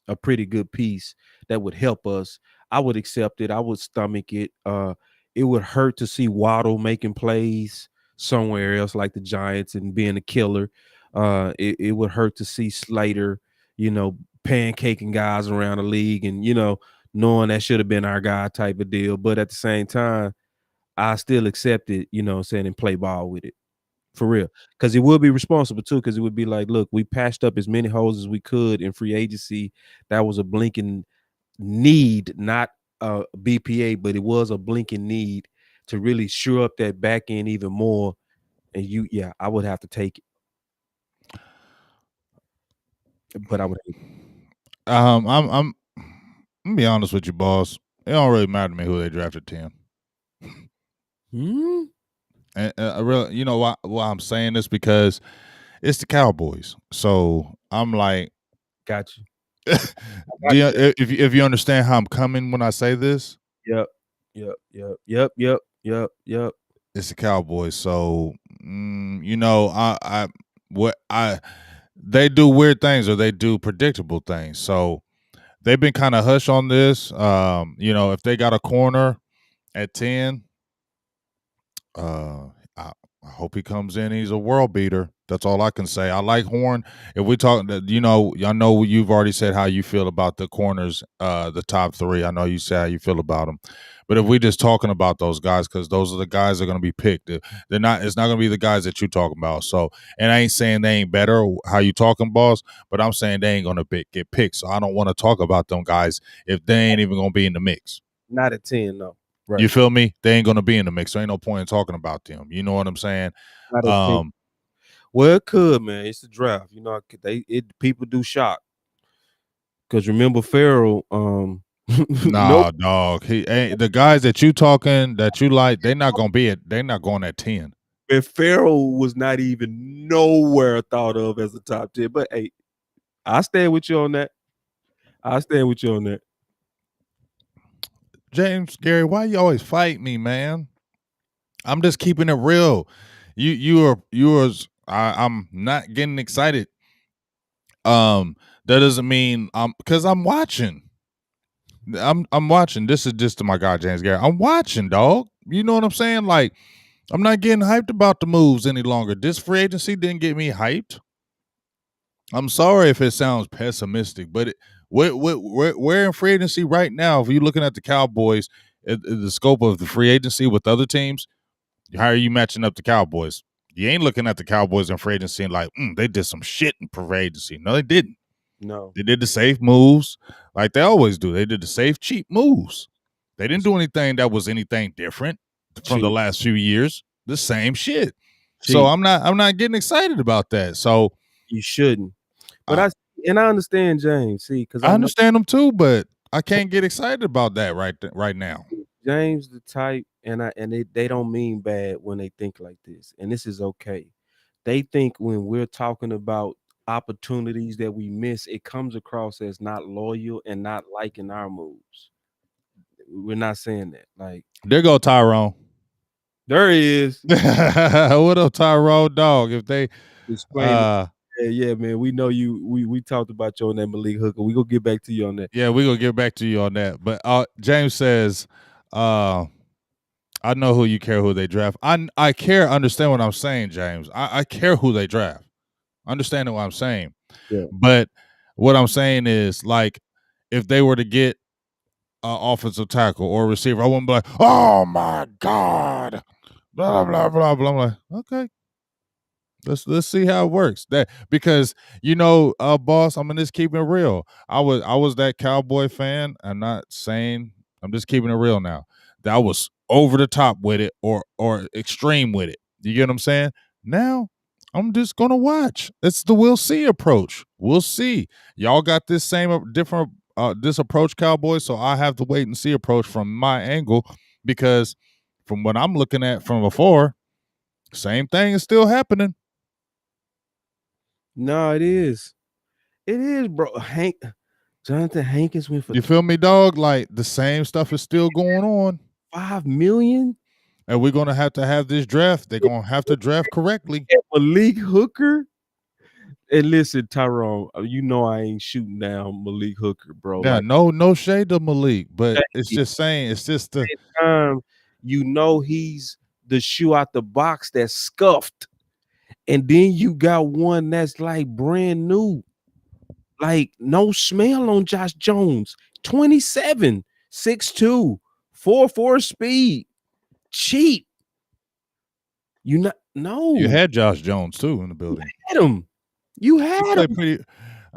a pretty good piece that would help us. I would accept it. I would stomach it. It would hurt to see Waddle making plays somewhere else like the Giants and being a killer. It would hurt to see Slater, pancaking guys around the league and, knowing that should have been our guy type of deal. But at the same time, I still accept it, saying, and play ball with it. For real. Because it would be responsible too, because it would be like, look, we patched up as many holes as we could in free agency. That was a blinking need, not BPA, but it was a blinking need to really shore up that back end even more. And I would have to take it, but I would hate I'm gonna be honest with you, boss. It don't really matter to me who they drafted 10. Hmm? And I really, you know why I'm saying this, because it's the Cowboys. So I'm like, Got you. do you, Got you. if you understand how I'm coming when I say this, Yep. Yep. Yep. Yep. Yep. Yep. Yep. it's the Cowboys. So I what I they do weird things or they do predictable things. So they've been kind of hush on this. If they got a corner at 10, I hope he comes in. He's a world beater. That's all I can say. I like Horn. If we talk, I know you've already said how you feel about the corners, the top three. I know you say how you feel about them. But if we just talking about those guys, because those are the guys that are going to be picked. They're not. It's not going to be the guys that you talking about. So, and I ain't saying they ain't better. How you talking, boss? But I'm saying they ain't going to get picked. So I don't want to talk about them guys if they ain't even going to be in the mix. Not at 10, no. You Right. feel me? They ain't going to be in the mix. So ain't no point in talking about them. You know what I'm saying? Not at 10. Um, Well, it could, man. It's the draft. People do shock. Because remember Farrell, nope. Nah, dog. He ain't the guys that you talking that you like. They're not gonna be at. They're not going at 10. And Farrell was not even nowhere thought of as a top 10. But hey, I stand with you on that. I stand with you on that. James, Gary, why you always fight me, man? I'm just keeping it real. I'm not getting excited. That doesn't mean because I'm watching. I'm watching. This is just to my guy James Gary. I'm watching, dog. You know what I'm saying? Like, I'm not getting hyped about the moves any longer. This free agency didn't get me hyped. I'm sorry if it sounds pessimistic, but we're in free agency right now. If you're looking at the Cowboys, the scope of the free agency with other teams, how are you matching up the Cowboys? You ain't looking at the Cowboys in free agency and like, they did some shit in free agency. No, they didn't. No. They did the safe moves like they always do. They did the safe, cheap moves. They didn't do anything that was anything different from the Cheap. last few years. The same shit. So Cheap. I'm not getting excited about that. So You shouldn't. But I, I understand James. See, because I I know understand them too, but I can't get excited about that right now. James the type, and they don't mean bad when they think like this, and this is okay. They think when we're talking about opportunities that we miss, it comes across as not loyal and not liking our moves. We're not saying that. Like, There go Tyrone. there he is. What up, Tyrone dog? If they Explain it. uh Yeah, man. We know you. We talked about you on that Malik Hooker. We gonna get back to you on that. yeah, we gonna get back to you on that. But James says, I know who you care who they draft. I care, understand what I'm saying, James. I care who they draft. Understanding what I'm saying. Yeah. But what I'm saying is, like, if they were to get an offensive tackle or receiver, I wouldn't be like, oh my God. Blah blah blah blah. I'm like, okay, let's see how it works. That because boss, I'm gonna just keep it real. I was that Cowboy fan. I'm not saying I'm just keeping it real now. That was over the top with it or extreme with it. You get what I'm saying? Now I'm just gonna watch. It's the we'll see approach. We'll see. Y'all got this same different this approach, Cowboys. So I have to wait and see approach from my angle because from what I'm looking at from before, same thing is still happening. No, it is. It is, bro. Jonathan Hankins went for You feel me, dog? Like the same stuff is still going on. 5 million. And we're gonna have to have this draft. They're gonna have to draft correctly. And Malik Hooker. And listen, Tyrone, you know I ain't shooting down Malik Hooker, bro. Yeah, Like, no shade to Malik, but at it's the just saying, it's just the same time, you know he's the shoe out the box that's scuffed, and then you got one that's like brand new, like no smell on Josh Jones. 27, 6'2", 4.4 speed, cheap. You not you no, had Josh Jones too in the you building. had him. You He had played him pretty,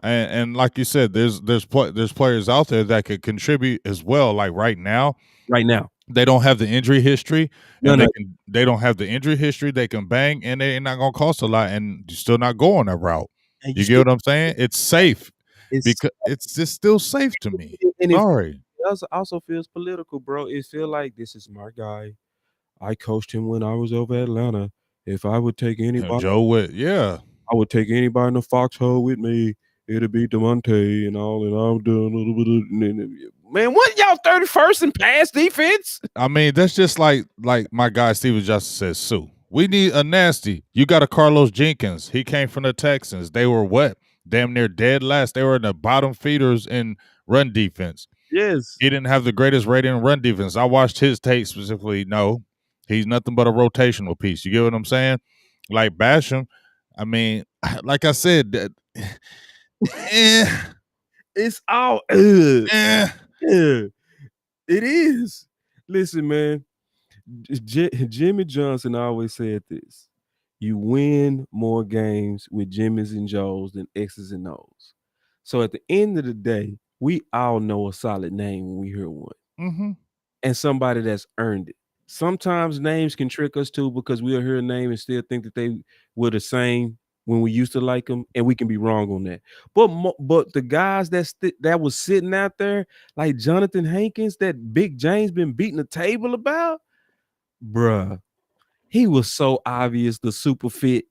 and like you said, there's players out there that could contribute as well. Like right now, right now. they don't have the injury history, and None of they don't have the injury history. They can bang, and they're not gonna cost a lot, and you're still not going that route. and you You get still what I'm saying? It's safe it's because it's just still safe to me. and it Sorry, also feels political, bro. It feel like this is my guy. I coached him when I was over Atlanta. If I would take anybody, Joe Witt, yeah. I would take anybody in the foxhole with me. It'd be Demonte and all, and I'm doing a little bit of man. What y'all 31st in pass defense? I mean, that's just like my guy Steven Justice says, Sue. We need a nasty. You got a Carlos Jenkins. He came from the Texans. They were what? Damn near dead last. They were in the bottom feeders in run defense. Yes, He didn't have the greatest rating in run defense. I watched his tape specifically. No, he's nothing but a rotational piece. You get what I'm saying? Like Basham, I mean, like I said, that, eh, it's all. eh. It is. Listen, man. Jimmy Johnson always said this: you win more games with Jimmys and Joes than X's and O's. So at the end of the day, we all know a solid name when we hear one, Mm-hmm. and somebody that's earned it. Sometimes names can trick us too because we'll hear a name and still think that they were the same when we used to like them, and we can be wrong on that. But the guys that was sitting out there like Jonathan Hankins, that Big James been beating the table about, bruh. He was so obvious, the super fit.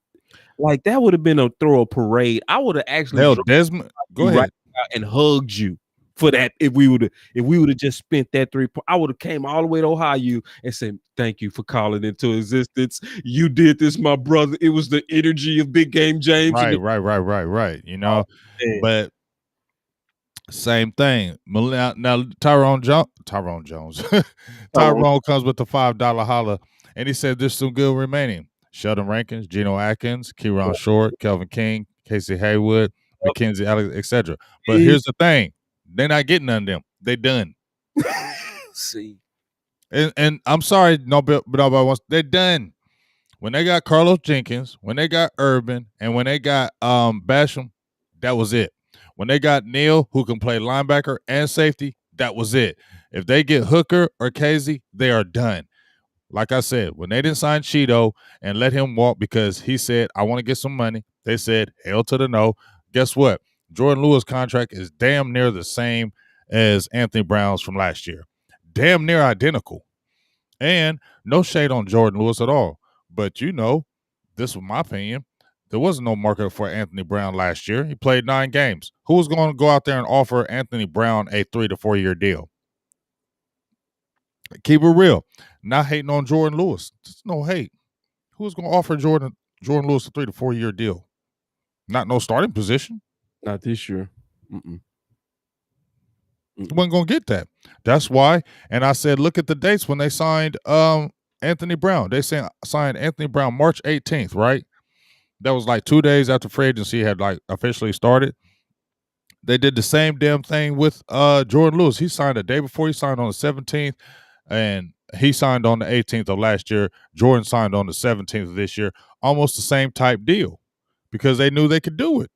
Like that would have been a throw a parade. I would have actually Hell, dropped Desmond, go you right ahead. now and hugged you for that. If we would have just spent that 3 point, I would have came all the way to Ohio and said, "Thank you for calling into existence. You did this, my brother. It was the energy of Big Game James and Right. You oh know, man, but same thing. Now Tyrone Jones, Tyrone, Tyrone comes with the $5 holla, and he said there's some good remaining. Sheldon Rankins, Geno Atkins, Kieran Short, Kelvin King, Casey Haywood, Mackenzie Alex, etc. But here's the thing: they're not getting none of them. They done. see, And I'm sorry, nobody wants. They're done. When they got Carlos Jenkins, when they got Urban, and when they got Basham, that was it. When they got Neal, who can play linebacker and safety, that was it. If they get Hooker or Casey, they are done. Like I said, when they didn't sign Cheeto and let him walk because he said, I want to get some money, they said, hell to the no. Guess what? Jordan Lewis' contract is damn near the same as Anthony Brown's from last year. Damn near identical. And no shade on Jordan Lewis at all. But this was my opinion. There was no market for Anthony Brown last year. He played 9 games. Who was going to go out there and offer Anthony Brown a 3 to 4 year deal? Keep it real. Not hating on Jordan Lewis. Just no hate. Who's going to offer Jordan Lewis a 3 to 4 year deal? Not no starting position. not this year. Mm-mm. He wasn't going to get that. That's why. And I said, look at the dates when they signed Anthony Brown. They signed Anthony Brown March 18th, right? That was like 2 days after free agency had like officially started. They did the same damn thing with Jordan Lewis. He signed a day before. He signed on the 17th, and he signed on the 18th of last year. Jordan signed on the 17th of this year. Almost the same type deal because they knew they could do it.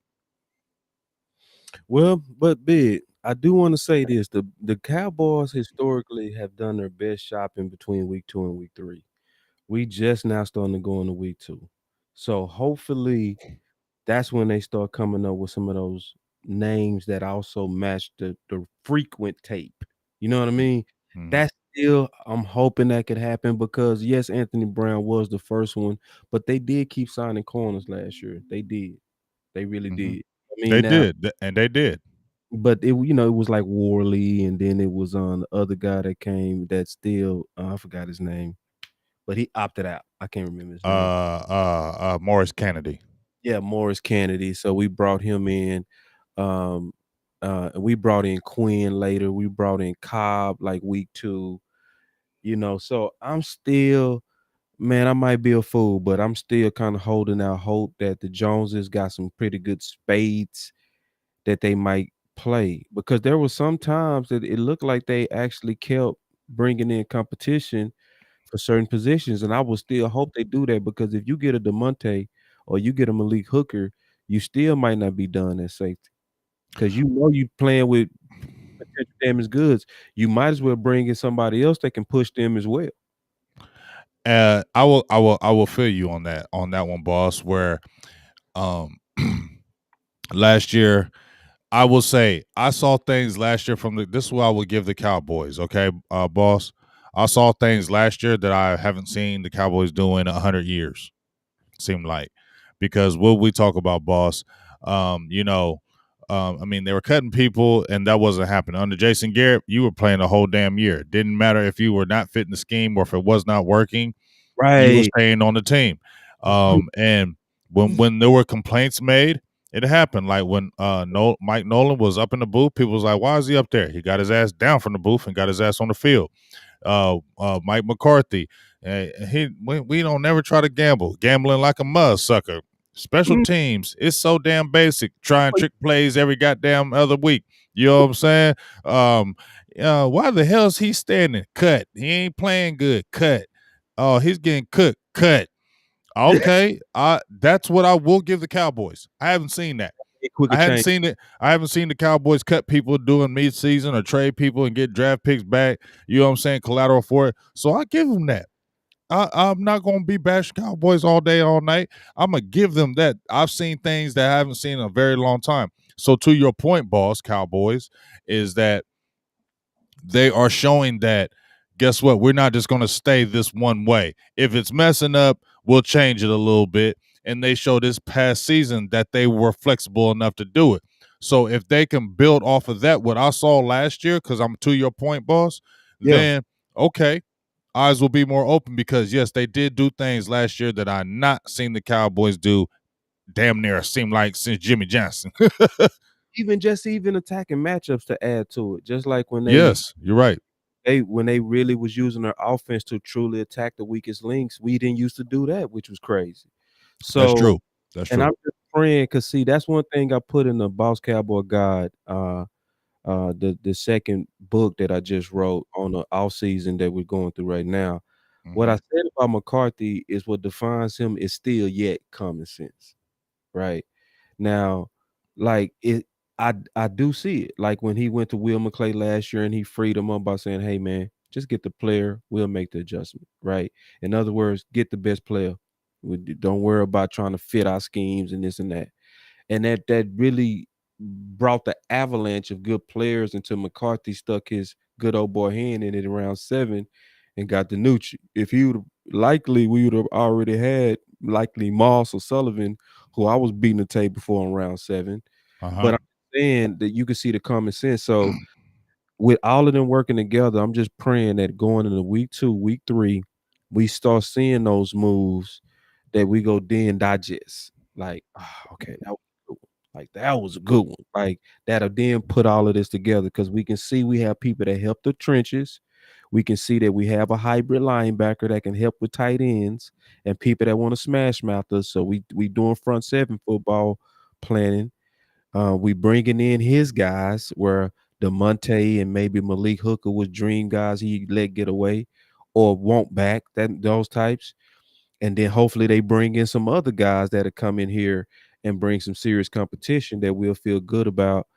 Well, but big, I do want to say this: the Cowboys historically have done their best shopping between week 2 and week 3. We just now starting to go into week 2, so hopefully that's when they start coming up with some of those names that also match the frequent tape. You know what I mean? Mm-hmm. That's still I'm hoping that could happen because yes, Anthony Brown was the first one, but they did keep signing corners last year. They did. They really Mm-hmm. did. I mean They now, did, and they did. but it it was like Worley, and then it was on the other guy that came that still I forgot his name, but he opted out. I can't remember his name. Morris Kennedy. Yeah, Morris Kennedy. So we brought him in. Um, we brought in Quinn later. We brought in Cobb like week 2. So I'm still, man, I might be a fool, but I'm still kind of holding out hope that the Joneses got some pretty good spades that they might play, because there were some times that it looked like they actually kept bringing in competition for certain positions, and I will still hope they do that, because if you get a DeMonte or you get a Malik Hooker, you still might not be done at safety, because you playing with potential damaged goods. You might as well bring in somebody else that can push them as well. I will feel you on that one, boss. Where um last year, I will say I saw things last year from the. This is what I would give the Cowboys. Okay, boss. I saw things last year that I haven't seen the Cowboys do in 100 years. Seemed like, because what we talk about, boss. Um, you know, I mean, they were cutting people, and that wasn't happening under Jason Garrett. You were playing the whole damn year. Didn't matter if you were not fitting the scheme or if it was not working. You were Right. staying on the team. And when there were complaints made, it happened. Like when Mike Nolan was up in the booth, people was like, "Why is he up there?" He got his ass down from the booth and got his ass on the field. Mike McCarthy, we don't never try to gambling like a mud sucker. Special Mm. teams, it's so damn basic. Trying trick plays every goddamn other week. You know what I'm saying? Um, why the hell is he standing? Cut. He ain't playing good. Cut. Oh, he's getting cooked. Cut. Okay. That's what I will give the Cowboys. I haven't seen that. Quicker I hadn't change. seen it. I haven't seen the Cowboys cut people doing mid-season or trade people and get draft picks back. You know what I'm saying? Collateral for it. So I give them that. I'm not going to be bash Cowboys all day, all night. I'm going to give them that. I've seen things that I haven't seen in a very long time. So to your point, boss, Cowboys, is that they are showing that, guess what? We're not just going to stay this one way. If it's messing up, we'll change it a little bit. And they showed this past season that they were flexible enough to do it. So if they can build off of that, what I saw last year, because I'm to your point, boss, Yeah. then okay, eyes will be more open, because yes, they did do things last year that I not seen the Cowboys do damn near seem like since Jimmy Johnson. Even attacking matchups to add to it, just like when Yes, you're right. they really was using their offense to truly attack the weakest links. We didn't used to do that, which was crazy. That's So, true. That's and I'm true. just praying, because see, that's one thing I put in the Boss Cowboy Guide, the second book that I just wrote on the off season that we're going through right now. What I Hmm. said about McCarthy is what defines him is still yet common sense, right? Now, like I do see it. Like when he went to Will McClay last year and he freed him up by saying, "Hey man, just get the player, we'll make the adjustment." Right? In other words, get the best player. Don't worry about trying to fit our schemes and this and that. And that really brought the avalanche of good players until McCarthy stuck his good old boy hand in it around 7 and got the Nucci. If he would likely we would have already had likely Moss or Sullivan, who I was beating the table for in round 7. But Uh-huh. I'm saying that you can see the common sense. So with all of them working together, I'm just praying that going into week 2, week 3, we start seeing those moves that we go then digest. Like, okay, that was a good one. Like that was a good one. Like that'll then put all of this together, because we can see we have people that help the trenches. We can see that we have a hybrid linebacker that can help with tight ends and people that want to smash mouth us. So we doing front 7 football planning. We bringing in his guys where DeMonte and maybe Malik Hooker was dream guys he let get away or want back, that those types. And then hopefully they bring in some other guys that'll come in here and bring some serious competition that we'll feel good about,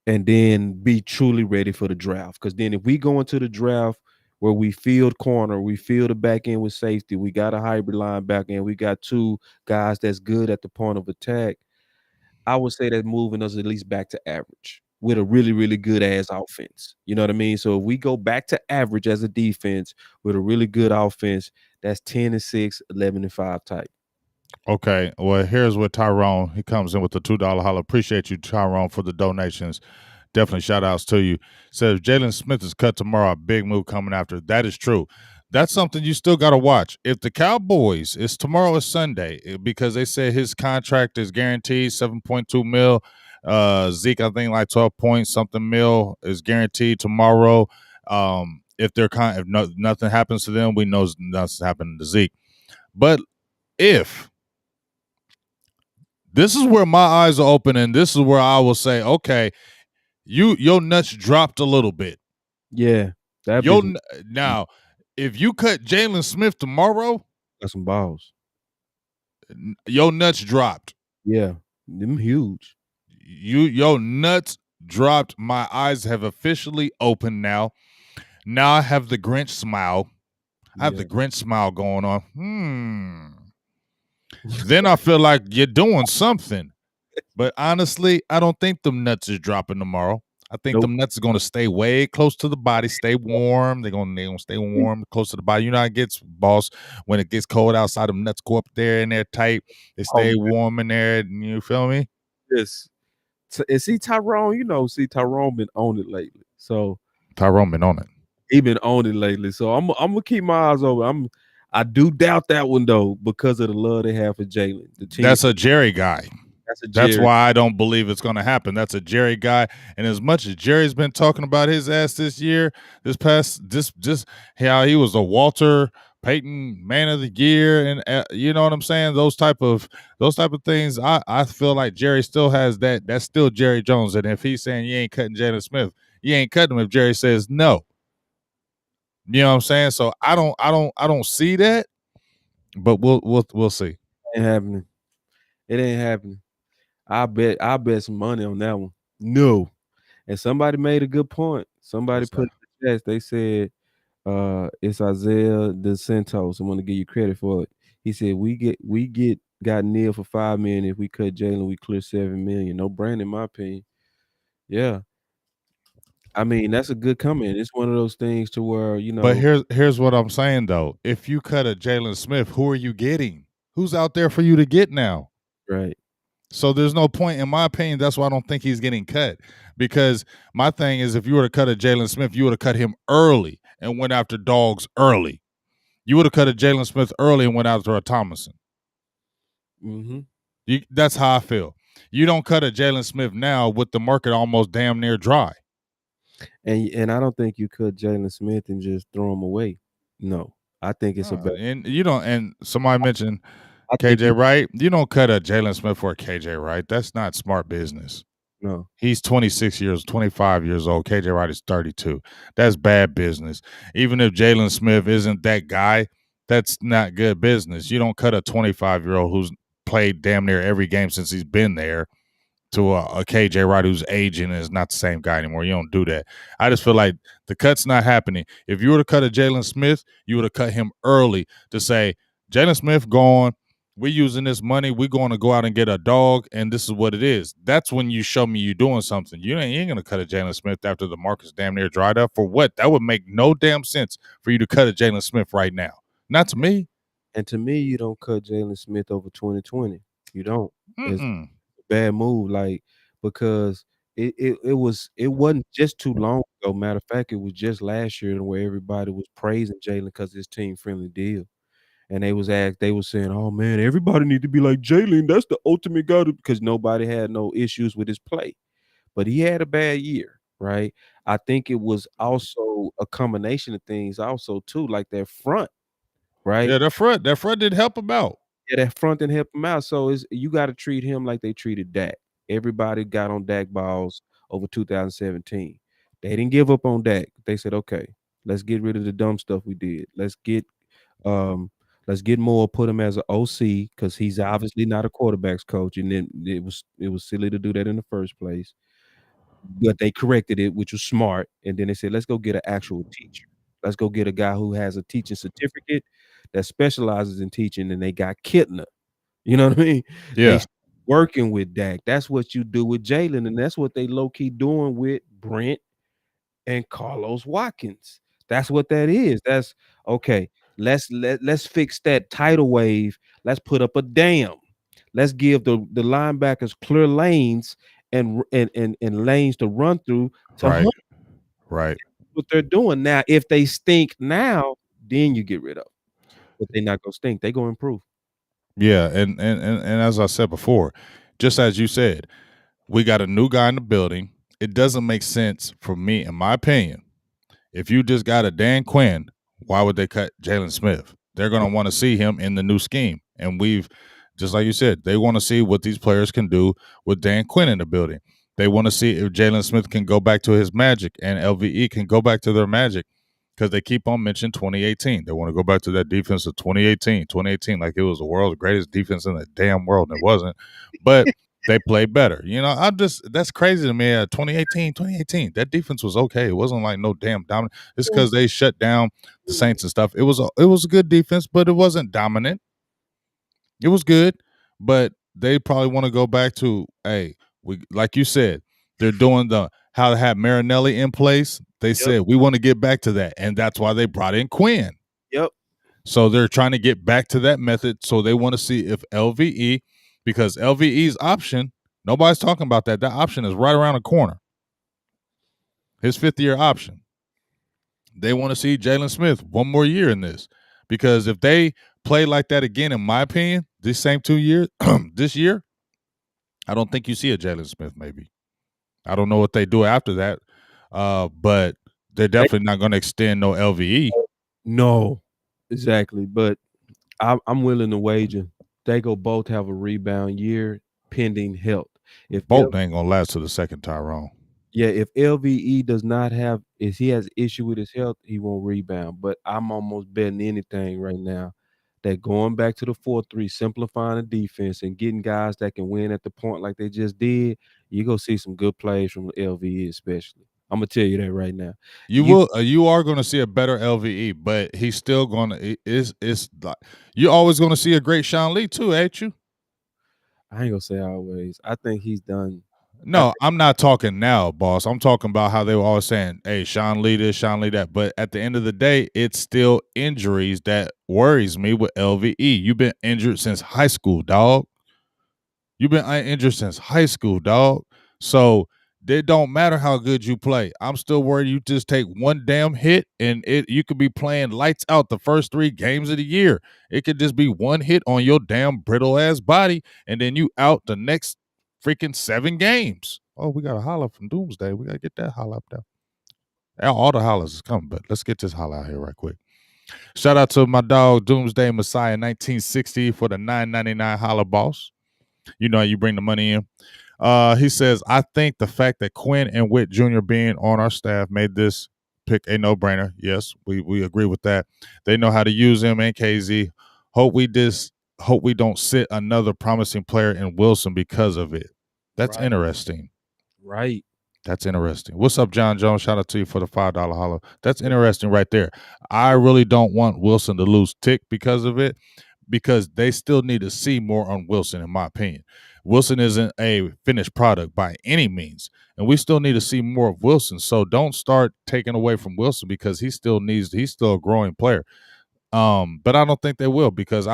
and then be truly ready for the draft. Because then if we go into the draft where we field corner, we field the back end with safety, we got a hybrid linebacker, and we got 2 guys that's good at the point of attack, I would say that's moving us at least back to average with a really, really good ass offense. You know what I mean? So if we go back to average as a defense with a really good offense, that's 10-6, 11-5 type. Okay. Well, here's what Tyrone, he comes in with the $2 holler. Appreciate you, Tyrone, for the donations. Definitely shout outs to you. Says Jalen Smith is cut tomorrow. A big move coming after. That is true. that's something you still got to watch. If the Cowboys, it's tomorrow is Sunday because they said his contract is guaranteed 7.2 mil. Zeke, I think like 12 point something mil is guaranteed tomorrow. If they're if nothing happens to them, we know nothing's happening to Zeke. But if this is where my eyes are open, and this is where I will say, okay, your nuts dropped a little bit. Yeah, that'd Yo, be now, if you cut Jalen Smith tomorrow, got some balls. your nuts dropped. Yeah, them huge. Your nuts dropped. My eyes have officially opened now. Now I have the Grinch smile. I have Yeah. the Grinch smile going on. Then I feel like you're doing something. But honestly, I don't think them nuts is dropping tomorrow. I think Nope. them nuts are going to stay way close to the body, stay warm. They're gonna stay warm, close to the body. You know how it gets, boss. When it gets cold outside, them nuts go up there and they're tight. They Oh, stay warm in there. You feel me? yes. And see Tyrone, see Tyrone been on it lately. So Tyrone been on it. he been on it lately. So I'm gonna keep my eyes open. I do doubt that one though because of the love they have for Jalen. The team. That's a Jerry guy. That's a That's Jerry. why I don't believe it's going to happen. That's a Jerry guy. And as much as Jerry's been talking about his ass this year, just how he was a Walter Payton Man of the Year, and you know what I'm saying. Those type of things. I feel like Jerry still has that. That's still Jerry Jones. And if he's saying you ain't cutting Jalen Smith, you ain't cutting him. If Jerry says no, you know what I'm saying. So I don't see that. But we'll see. Ain't happening. It ain't happening. I bet some money on that one. No. And somebody made a good point. Somebody What's put that? in the chat, they said, it's Isaiah DeSantos. I want to give you credit for it. He said, got Neil for 5 million. If we cut Jalen, we clear 7 million. No brain in my opinion. Yeah. I mean, that's a good comment. It's one of those things to where, But here's what I'm saying though. If you cut a Jalen Smith, who are you getting? Who's out there for you to get now? right. So there's no point, in my opinion. That's why I don't think he's getting cut. Because my thing is, if you were to cut a Jalen Smith, you would have cut him early and went after dogs early. You would have cut a Jalen Smith early and went after a Thomason. Mm-hmm. That's how I feel. You don't cut a Jalen Smith now with the market almost damn near dry. And I don't think you cut Jalen Smith and just throw him away. No. I think it's a better. And you don't. And somebody mentioned I think KJ Wright. You don't cut a Jalen Smith for a KJ Wright. That's not smart business. no. He's 25 years old. KJ Wright is 32. That's bad business. Even if Jalen Smith isn't that guy, that's not good business. You don't cut a 25-year-old who's played damn near every game since he's been there to a KJ Wright who's aging and is not the same guy anymore. You don't do that. I just feel like the cut's not happening. If you were to cut a Jalen Smith, you would have cut him early to say, Jalen Smith gone. We're using this money. We're going to go out and get a dog, and this is what it is. That's when you show me you doing something. You ain't going to cut a Jalen Smith after the market's damn near dried up. For what? That would make no damn sense for you to cut a Jalen Smith right now. Not to me. And to me, you don't cut Jalen Smith over 2020. You don't. It's Mm-mm. a bad move, because it wasn't just too long ago. Matter of fact, it was just last year where everybody was praising Jalen because his team friendly deal. And they was saying, "Oh man, everybody need to be like Jalen. That's the ultimate guy," because nobody had no issues with his play. But he had a bad year, right? I think it was also a combination of things also too, like that front, right? Yeah, that front didn't help him out. Yeah, that front didn't help him out. So you gotta treat him like they treated Dak. Everybody got on Dak balls over 2017. They didn't give up on Dak. They said, "Okay, let's get rid of the dumb stuff we did. Um let's get Moore, put him as an OC because he's obviously not a quarterback's coach." And then it was silly to do that in the first place. But they corrected it, which was smart. And then they said, let's go get an actual teacher. Let's go get a guy who has a teaching certificate that specializes in teaching. And they got Kittner. You know what I mean? They Yeah. working with Dak. That's what you do with Jalen, and that's what they low key doing with Brent and Carlos Watkins. That's what that is. That's okay. Let's fix that tidal wave. Let's put up a dam. Let's give the linebackers clear lanes and lanes to run through to Right. hunt Right. what they're doing. Now, if they stink now, then you get rid of 'em. But they not gonna stink. They gonna improve. Yeah, and as I said before, just as you said, we got a new guy in the building. It doesn't make sense for me, in my opinion. If you just got a Dan Quinn, why would they cut Jalen Smith? They're going to want to see him in the new scheme. And we've, just like you said, they want to see what these players can do with Dan Quinn in the building. They want to see if Jalen Smith can go back to his magic and LVE can go back to their magic because they keep on mentioning 2018. They want to go back to that defense of 2018, like it was the world's greatest defense in the damn world, and it wasn't. But they played better. That's crazy to me. 2018, that defense was okay. It wasn't like no damn dominant. It's because they shut down the Saints and stuff. It was a good defense, but it wasn't dominant. It was good, but they probably want to go back to, hey, we, like you said, they're doing how to have Marinelli in place. They Yep. said we want to get back to that, and that's why they brought in Quinn. Yep. So they're trying to get back to that method. So they want to see if LVE, because LVE's option, nobody's talking about that. That option is right around the corner. His 5th-year option. They want to see Jalen Smith one more year in this. Because if they play like that again, in my opinion, these same 2 years, this year, I don't think you see a Jalen Smith maybe. I don't know what they do after that. But they're definitely not going to extend no LVE. No, exactly. But I'm willing to wager they go both have a rebound year pending health. If Both ain't going to last to the second Tyrone. if LVE does not have if he has issue with his health, he won't rebound. But I'm almost betting anything right now that going back to the 4-3, simplifying the defense and getting guys that can win at the point like they just did, you're gonna see some good plays from LVE especially. I'm gonna tell you that right now. You are going to see a better LVE, but he's still going to it's like you're always going to see a great Sean Lee too, ain't you? I ain't gonna say always. I think he's done. No, I'm not talking now, boss. I'm talking about how they were always saying, "Hey, Sean Lee this, Sean Lee that." But at the end of the day, it's still injuries that worries me with LVE. You've been injured since high school, dog. You've been injured since high school, dog. So it don't matter how good you play. I'm still worried you just take one damn hit and you could be playing lights out the first 3 games of the year. It could just be one hit on your damn brittle ass body, and then you out the next freaking 7 games. Oh, we got a holler from Doomsday. We gotta get that holler up there. All the hollers is coming, but let's get this holler out here right quick. Shout out to my dog Doomsday Messiah 1960 for the $9.99 holler boss. You know how you bring the money in. He says, I think the fact that Quinn and Witt Jr. being on our staff made this pick a no-brainer. Yes, we agree with that. They know how to use him and KZ. Hope we don't sit another promising player in Wilson because of it. That's Right. interesting. Right. That's interesting. What's up, John Jones? Shout out to you for the $5 hollow. That's interesting right there. I really don't want Wilson to lose tick because of it, because they still need to see more on Wilson, in my opinion. Wilson isn't a finished product by any means, and we still need to see more of Wilson. So don't start taking away from Wilson because he's still a growing player. But I don't think they will, because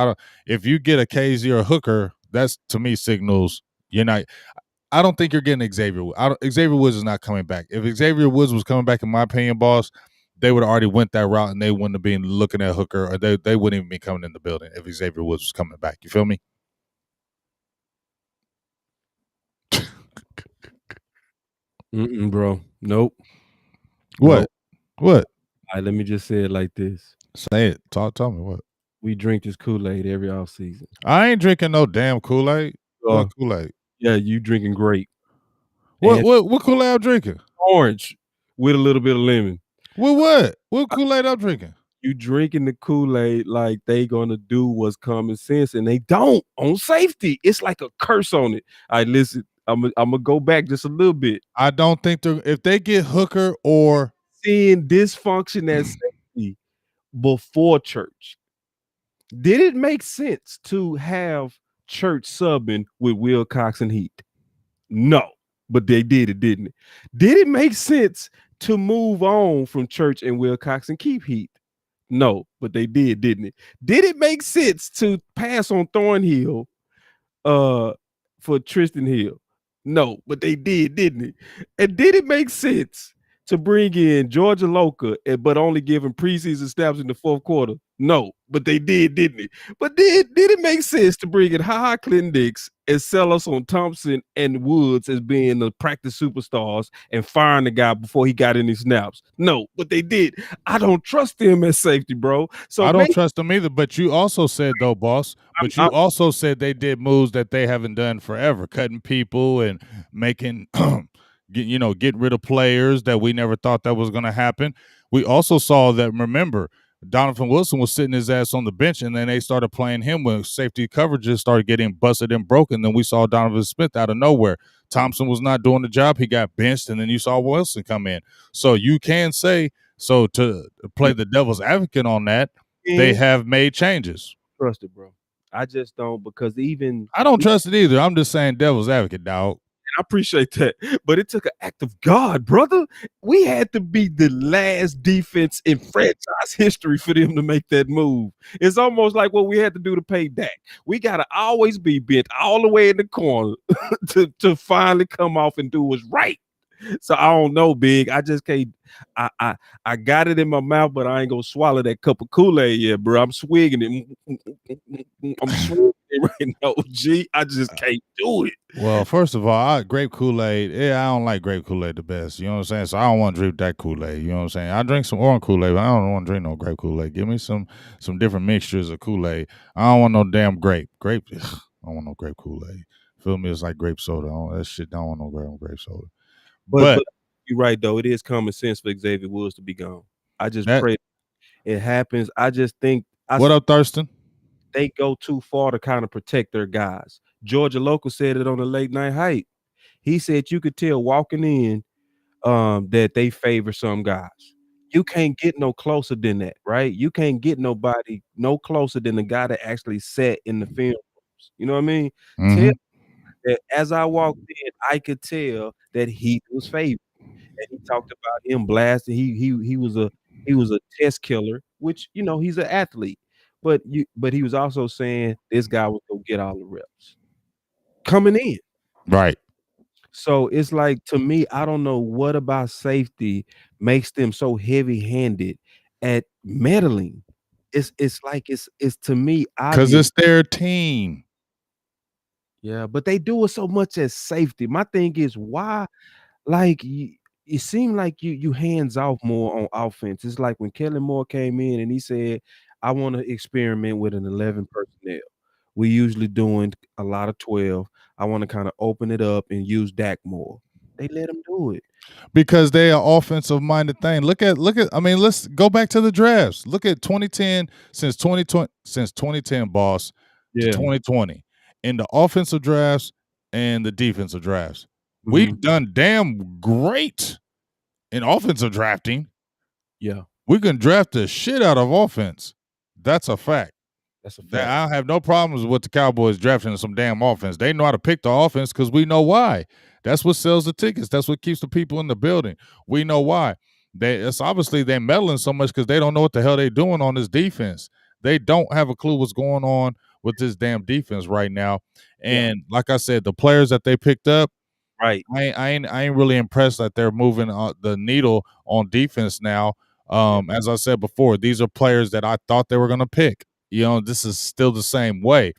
if you get a KZ or a Hooker, that's to me signals you're not. I don't think you're getting Xavier. Xavier Woods is not coming back. If Xavier Woods was coming back, in my opinion, boss, they would have already went that route and they wouldn't have been looking at Hooker, or they wouldn't even be coming in the building if Xavier Woods was coming back. You feel me? Bro. Nope. What? Nope. What? Let me just say it like this. Say it. Tell me what. We drink this Kool-Aid every off season. I ain't drinking no damn Kool-Aid. What Kool-Aid? Yeah, you drinking grape. What Kool-Aid I'm drinking? Orange with a little bit of lemon. What? What Kool-Aid I'm drinking? You drinking the Kool-Aid like they gonna do what's common sense, and they don't on safety. It's like a curse on it. I listen. I'm gonna go back just a little bit. I don't think if they get Hooker or seeing dysfunction at safety before church, did it make sense to have church subbing with Wilcox and Heat? No, but they did it, didn't it? Did it make sense to move on from church and Wilcox and keep Heat? No, but they did, didn't it? Did it make sense to pass on Thornhill for Tristan Hill? No, but they did, didn't it? And did it make sense to bring in Georgia Loca, but only give him preseason snaps in the fourth quarter? No, but they did, didn't it? But did it make sense to bring in Ha Clinton Dix and sell us on Thompson and Woods as being the practice superstars and firing the guy before he got any snaps? No, but they did. I don't trust them as safety, bro. So I don't maybe trust them either. But you also said though, boss. But I'm you also said they did moves that they haven't done forever, cutting people and making, getting rid of players that we never thought that was going to happen. We also saw that. Remember, Donovan Wilson was sitting his ass on the bench, and then they started playing him when safety coverages started getting busted and broken. Then we saw Donovan Smith out of nowhere. Thompson was not doing the job; he got benched, and then you saw Wilson come in. So you can say so to play the devil's advocate on that. They have made changes. trust it, bro. I just don't because even I don't trust it either. I'm just saying devil's advocate, dog. I appreciate that, but it took an act of God, brother. We had to be the last defense in franchise history for them to make that move. It's almost like what we had to do to pay Dak. We gotta always be bent all the way in the corner to finally come off and do what's right. So I don't know, big. I just can't. I got it in my mouth, but I ain't gonna swallow that cup of Kool-Aid yet, bro. I'm swigging it. I'm swigging it right now. G, I just can't do it. Well, first of all, grape Kool-Aid. Yeah, I don't like grape Kool-Aid the best. You know what I'm saying? So I don't want to drink that Kool-Aid. You know what I'm saying? I drink some orange Kool-Aid, but I don't want to drink no grape Kool-Aid. Give me some different mixtures of Kool-Aid. I don't want no damn grape. Grape. I don't want no grape Kool-Aid. Feel me? It's like grape soda. That shit. Don't want no grape soda. But you're right though. It is common sense for Xavier Woods to be gone. I just pray it happens. I just think what up, Thurston? They go too far to kind of protect their guys. Georgia Local said it on the late night hype. He said you could tell walking in that they favor some guys. You can't get no closer than that, right? You can't get nobody no closer than the guy that actually sat in the film rooms. You know what I mean? Tell that as I walked in, I could tell that he was favored. And he talked about him blasting. He was a test killer, which he's an athlete. But he was also saying this guy was gonna get all the reps coming in. Right. So it's like to me, I don't know what about safety makes them so heavy-handed at meddling. It's like it's to me Because obvious. it's their team. Yeah, but they do it so much as safety. My thing is why, like it seemed like you hands off more on offense. It's like when Kellen Moore came in and he said, "I want to experiment with an 11 personnel. We usually doing a lot of 12. I want to kind of open it up and use Dak more." They let him do it. Because they are offensive minded thing. Look at I mean, let's go back to the drafts. Look at 2010 since 2010 boss to 2020 in the offensive drafts and the defensive drafts. We've done damn great in offensive drafting. Yeah. We can draft the shit out of offense. That's a fact. That's a fact. I don't have no problems with the Cowboys drafting some damn offense. They know how to pick the offense because we know why. That's what sells the tickets. That's what keeps the people in the building. We know why. It's obviously they're meddling so much because they don't know what the hell they're doing on this defense. They don't have a clue what's going on with this damn defense right now. And like I said, the players that they picked up, right? I ain't really impressed that they're moving the needle on defense now. As I said before, these are players that I thought they were going to pick. You know, this is still the same way.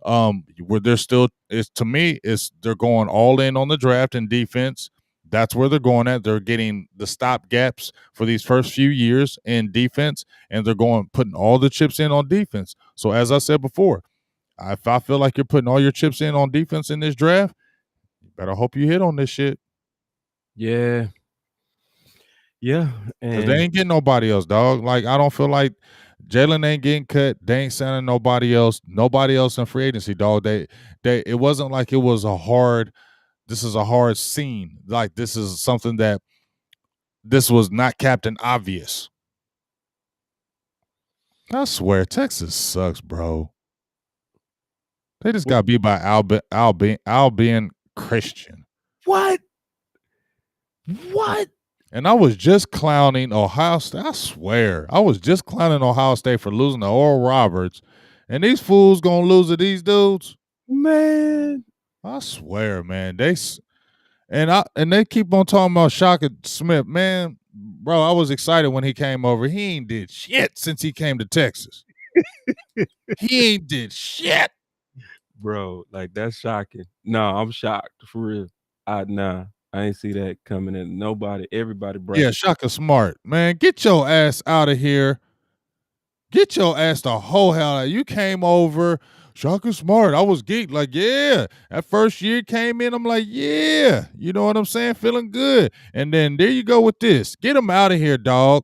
Where they're still to me, they're going all in on the draft and defense. That's where they're going at. They're getting the stop gaps for these first few years in defense, and they're putting all the chips in on defense. So as I said before, if I feel like you're putting all your chips in on defense in this draft, you better hope you hit on this shit. Yeah. Yeah, because they ain't getting nobody else, dog. Like I don't feel like Jalen ain't getting cut. They ain't signing nobody else. Nobody else in free agency, dog. It wasn't like it was a hard. This is a hard scene. Like this is something that this was not Captain Obvious. I swear, Texas sucks, bro. They just got beat by Albion Christian. What? What? And I was just clowning Ohio State. I swear, I was just clowning Ohio State for losing to Oral Roberts, and these fools gonna lose to these dudes. Man, I swear, man. And they keep on talking about Shaka Smith, man. Bro, I was excited when he came over. He ain't did shit since he came to Texas. He ain't did shit. Bro, like, that's shocking. No, I'm shocked for real. Nah, I ain't see that coming in. Nobody, everybody Yeah, bragging. Shaka Smart, man. Get your ass out of here. Get your ass the whole hell out. You came over, Shaka Smart. I was geeked. Like, yeah. That first year came in, I'm like, yeah. You know what I'm saying? Feeling good. And then there you go with this. Get him out of here, dog.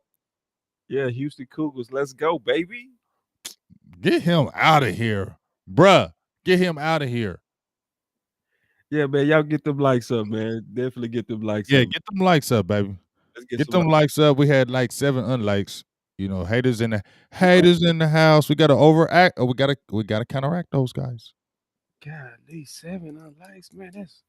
Yeah, Houston Cougars, let's go, baby. Get him out of here. Bruh. Get him out of here. Yeah, man, y'all get them likes up, man. Definitely get them likes Yeah, up. get them likes up, baby. Let's get Get some them likes. likes up. We had like 7 unlikes. You know, haters in the You know, house. We gotta overact. We gotta counteract those guys. God, these 7 unlikes, man. That's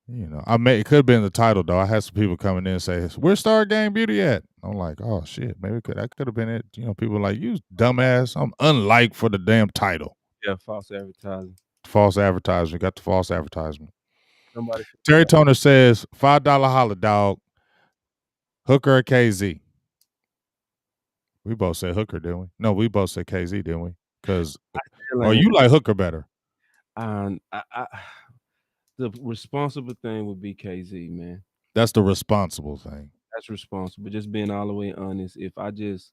You know, it could have been the title though. I had some people coming in and say, "Where's Star Game Beauty at?" I'm like, "Oh shit, maybe that could have been it." You know, people like, "You dumbass." I'm unlike for the damn title. yeah, false advertising. False advertisement. Got the false advertisement. Somebody Terry Toner says $5 holla dog. Hooker or KZ? We both said Hooker, didn't we? No, we both said KZ, didn't we? Because still oh, ain't. you like Hooker better. I the responsible thing would be KZ, man. That's the responsible thing. That's responsible. Just being all the way honest. If I just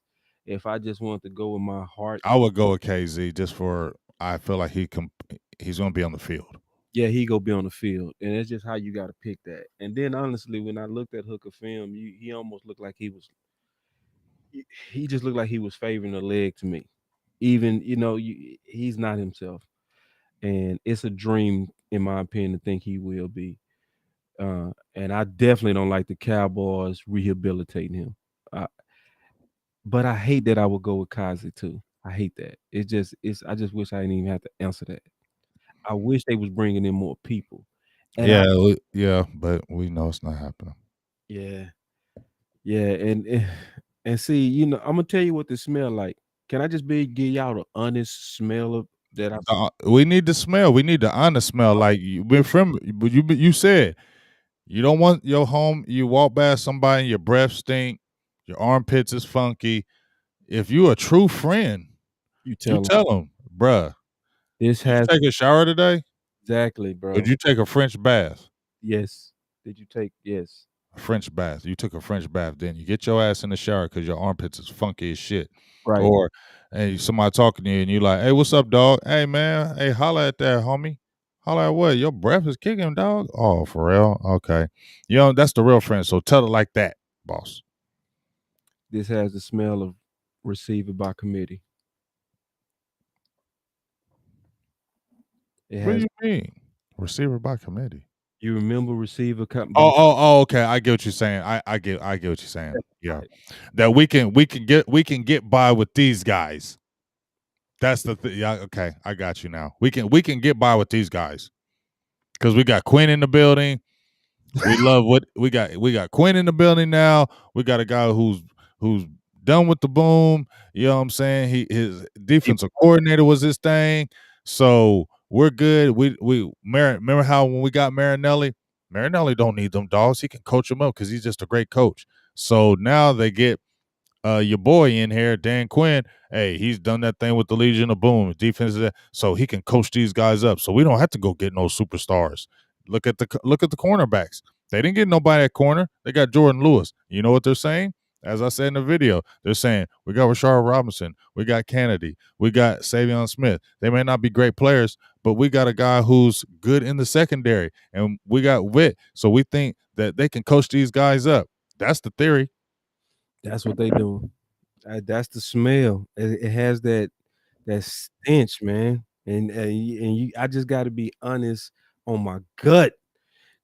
want to go with my heart, I would go with KZ just for I feel like he's gonna be on the field. yeah, he go be on the field, and it's just how you got to pick that. And then honestly, when I looked at Hooker film, he almost looked like he just looked like he was favoring the leg to me. Even he's not himself, and it's a dream in my opinion to think he will be. And I definitely don't like the Cowboys rehabilitating him. Uh, but I hate that I would go with Kazi too. I hate that. I just wish I didn't even have to answer that. I wish they was bringing in more people. And I Yeah, but we know it's not happening. yeah, yeah, and see, I'm gonna tell you what this smell like. Can I just give y'all the honest smell of that I We need the smell. We need the honest smell. Like you been from, but you said you don't want your home. You walk past somebody, and your breath stink, your armpits is funky. If you a true friend, you you tell them tell them, bruh, this did you has take a shower today? exactly, Or bro. did you take a French bath? Yes. Did you take yes. A French bath. You took a French bath, then you get your ass in the shower because your armpits is funky as shit. Right. Or hey, somebody talking to you and you like, hey, what's up, dog? Hey man, hey, holla at that, homie. Holla at what? Your breath is kicking, dog. Oh, for real? Okay. You know, that's the real friend. So tell it like that, boss. This has the smell of receiver by committee. It What do has you mean? Receiver by committee. you remember receiver by Oh, okay. I get what you're saying. I get what you're saying. Yeah. right. That we can get by with these guys. That's the thing. Yeah, okay. I got you now. We can get by with these guys. Because we got Quinn in the building. We love what we got Quinn in the building now. We got a guy who's done with the boom. You know what I'm saying? His defensive coordinator was his thing. So we're good. Remember how when we got Marinelli don't need them dogs. He can coach them up because he's just a great coach. So now they get your boy in here, Dan Quinn. Hey, he's done that thing with the Legion of Boom defense, so he can coach these guys up. So we don't have to go get no superstars. Look at the cornerbacks. They didn't get nobody at corner. They got Jordan Lewis. You know what they're saying? As I said in the video, they're saying we got Rashard Robinson, we got Kennedy, we got Savion Smith. They may not be great players, but we got a guy who's good in the secondary, and we got Witt. So we think that they can coach these guys up. That's the theory. That's what they do. That's the smell. It has that stench, man. And I just got to be honest on my gut.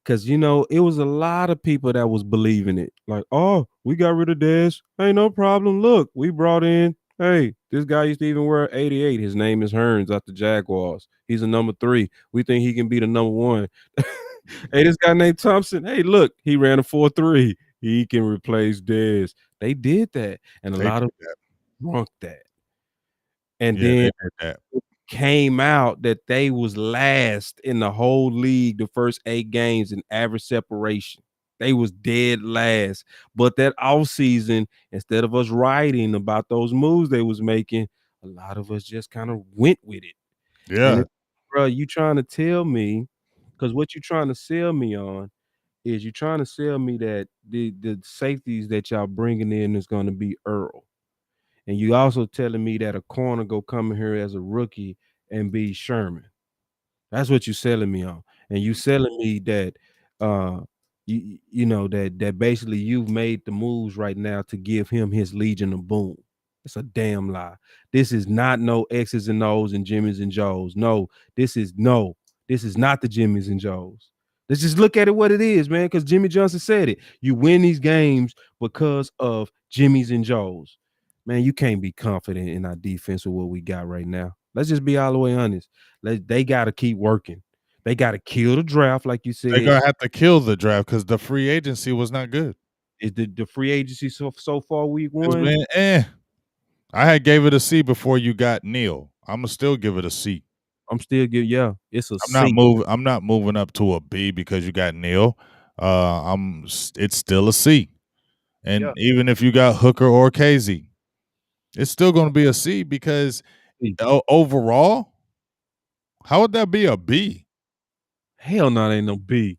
Cause it was a lot of people that was believing it. Like, oh, we got rid of Dez. Hey, no problem. Look, we brought in. Hey, this guy used to even wear 88. His name is Hearns out the Jaguars. He's a number 3. We think he can be the number 1. Hey, this guy named Thompson. Hey, look, he ran a 4.3. He can replace Dez. They did that, and a They lot did of that. drunk that. And Yeah, they then did that. came out that they was last in the whole league the first 8 games in average separation. They was dead last. But that offseason, instead of us writing about those moves they was making, a lot of us just kind of went with it. And Yeah, it, bro, you trying to tell me, because what you trying to sell me on is you trying to sell me that the safeties that y'all bringing in is going to be Earl. And you also telling me that a corner go come in here as a rookie and be Sherman. That's what you selling me on. And you selling me that uh you know that basically you've made the moves right now to give him his Legion of Boom. It's a damn lie. This is not no X's and O's and Jimmys and Joes. No, this is not the Jimmys and Joes. Let's just look at it what it is, man. Because Jimmy Johnson said it. You win these games because of Jimmys and Joes. Man, you can't be confident in our defense with what we got right now. Let's just be all the way honest. They got to keep working. They got to kill the draft, like you they're said. gonna have to kill the draft because the free agency was not good. Is the free agency so far week It's one? been I had gave it a C before you got Neil. I'ma still give it a C. I'm still good. Yeah, it's a I'm not C. moving. I'm not moving up to a B because you got Neil. It's still a C. Yeah, And even if you got Hooker or KZ, it's still going to be a C because C. overall, how would that be a B? Hell no, ain't no B.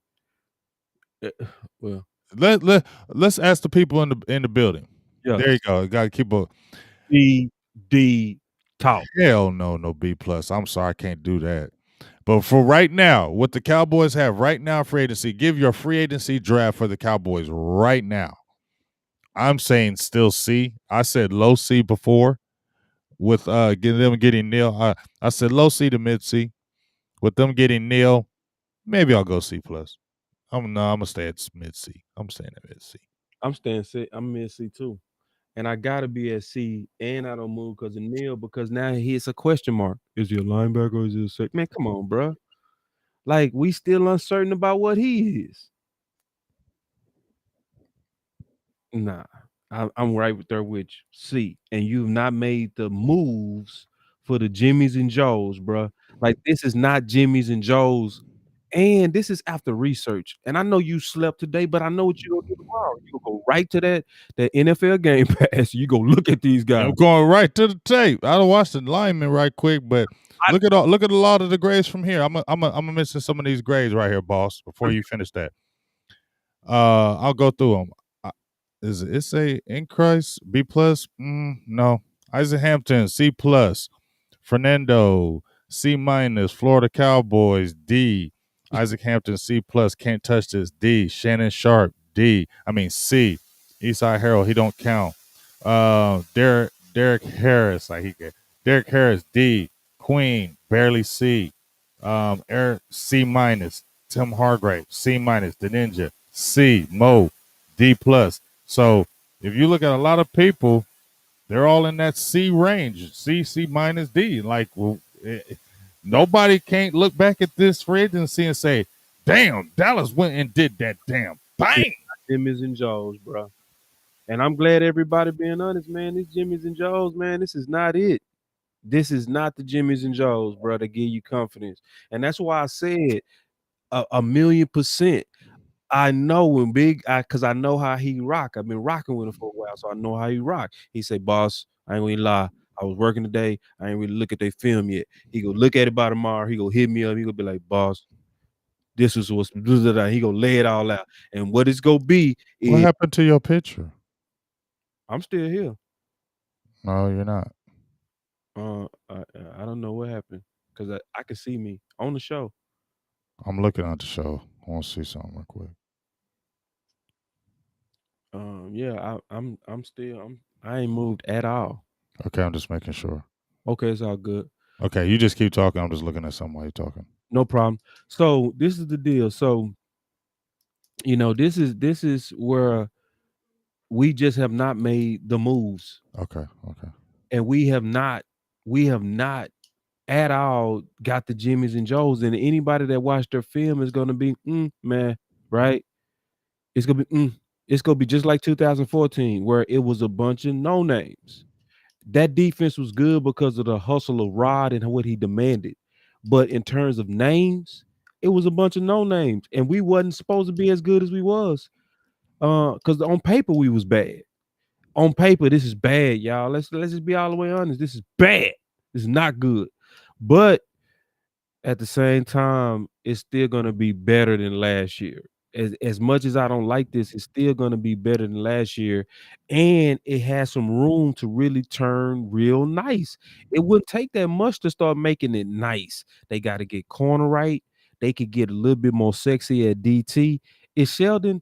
Well, Let's ask the people in the building. yeah, There you go. You got to keep a B D talk. hell no B plus. I'm sorry, I can't do that. But for right now, what the Cowboys have right now, free agency, give your free agency draft for the Cowboys right now. I'm saying still C. I said low C before with getting Neil. I said low C to mid C. With them getting Neil, maybe I'll go C plus. I'm gonna stay at mid C. I'm staying at mid C. I'm staying C. I'm mid C too, and I gotta be at C, and I don't move because of Neil because now he's a question mark. Is he a linebacker or is he a safety? Man, come on, bro. Like we still uncertain about what he is. Nah, I'm right there with you. C, and you've not made the moves for the Jimmys and Joes, bruh. Like this is not Jimmys and Joes, and this is after research. And I know you slept today, but I know what you gonna do tomorrow. You gonna go right to that NFL Game Pass. You go look at these And guys. I'm going right to the tape. I don't watch the lineman right quick, but I, look at a lot of the grades from here. I'm missing some of these grades right here, boss. Before you finish that, I'll go through them. Is it say increase B plus? No. Isaac Hampton C plus. Fernando C minus. Florida Cowboys D. Isaac Hampton C plus. Can't touch this D. Shannon Sharp D. I mean C. Eastside Harold he don't count. Derek Harris like he get Derek Harris D. Queen barely C. Eric C minus. Tim Hargrave C minus. The Ninja C. Mo D plus. So if you look at a lot of people, they're all in that C range, C minus D. Like, well, nobody can't look back at this free agency and say, "Damn, Dallas went and did that." Damn, bang. Jimmys and Joes, bruh. And I'm glad everybody being honest, man. This Jimmys and Joes, man, this is not it. This is not the Jimmys and Joes, bro, to give you confidence. And that's why I said a million percent. I know when because I know how he rock. I've been rocking with him for a while, so I know how he rock. He say, "Boss, I ain't gonna lie. I was working today. I ain't really look at their film yet." He go look at it by tomorrow. He go hit me up. He gonna be like, "Boss, this is what's." He gonna lay it all out. And what it's gonna be What is happened to your picture? I'm still here. No, you're not. I don't know what happened because I can see me on the show. I'm looking at the show. I want to see something real quick. Yeah, I'm still I ain't moved at all. Okay, I'm just making sure. Okay, it's all good. Okay, you just keep talking. I'm just looking at something while you're talking. No problem. So this is the deal. So this is where we just have not made the moves, Okay, okay. and we have not at all got the Jimmys and Joes. And anybody that watched their film is gonna be man, right? It's gonna be it's gonna be just like 2014, where it was a bunch of no names. That defense was good because of the hustle of Rod and what he demanded. But in terms of names, it was a bunch of no names, and we wasn't supposed to be as good as we was. Because on paper we was bad. On paper, this is bad, y'all. Let's just be all the way honest. This is bad. This is not good. But at the same time, it's still gonna be better than last year. As much as I don't like this, it's still gonna be better than last year, and it has some room to really turn real nice. It wouldn't take that much to start making it nice. They got to get corner right. They could get a little bit more sexy at DT. Is Sheldon?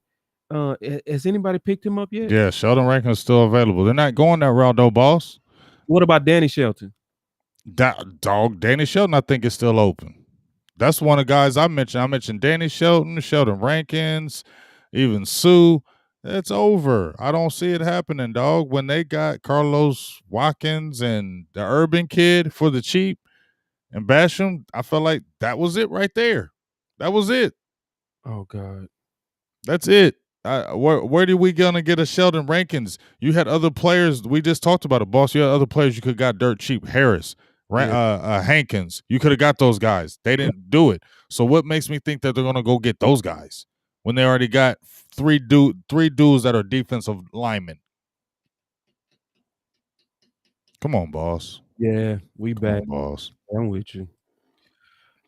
Has anybody picked him up yet? Yeah, Sheldon Rankins still available. They're not going that route though, boss. What about Danny Shelton? Dog, Danny Shelton, I think is still open. That's one of the guys I mentioned. I mentioned Danny Shelton, Sheldon Rankins, even Sue. It's over. I don't see it happening, dog. When they got Carlos Watkins and the Urban Kid for the cheap and Basham, I felt like that was it right there. That was it. Oh God. That's it. Where did we gonna get a Sheldon Rankins? You had other players. We just talked about it, boss. You had other players you could have got dirt cheap. Harris, Hankins. You could have got those guys. They didn't do it. So what makes me think that they're gonna go get those guys when they already got three dudes that are defensive linemen? Come on, boss. Yeah, we Come back. on, boss. I'm with you.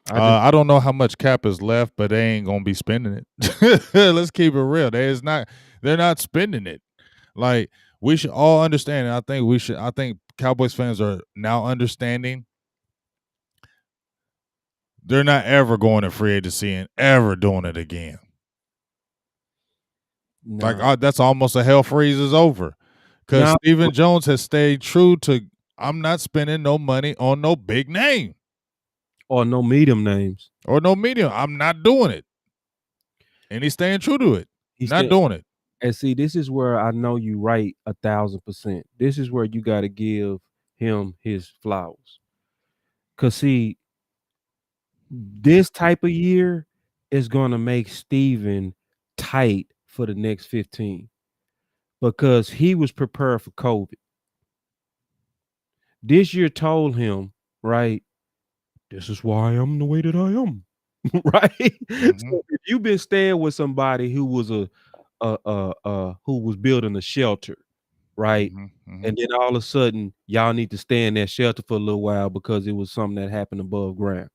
I don't know how much cap is left, but they ain't gonna be spending it. Let's keep it real. They're not spending it. Like, we should all understand. And I think Cowboys fans are now understanding they're not ever going to free agency and ever doing it again. Like, that's almost a hell freeze is over. Because Stephen Jones has stayed true to, I'm not spending no money on no big name. Or no medium names. Or no medium. I'm not doing it. And he's staying true to it. He's not doing it. And see, this is where I know you right 1,000%. This is where you got to give him his flowers. Cause see, this type of year is gonna make Steven tight for the next 15 because he was prepared for COVID. This year told him, right, this is why I am the way that I am. Right? So if you've been staying with somebody who was who was building a shelter, right? And then all of a sudden, y'all need to stay in that shelter for a little while because it was something that happened above ground.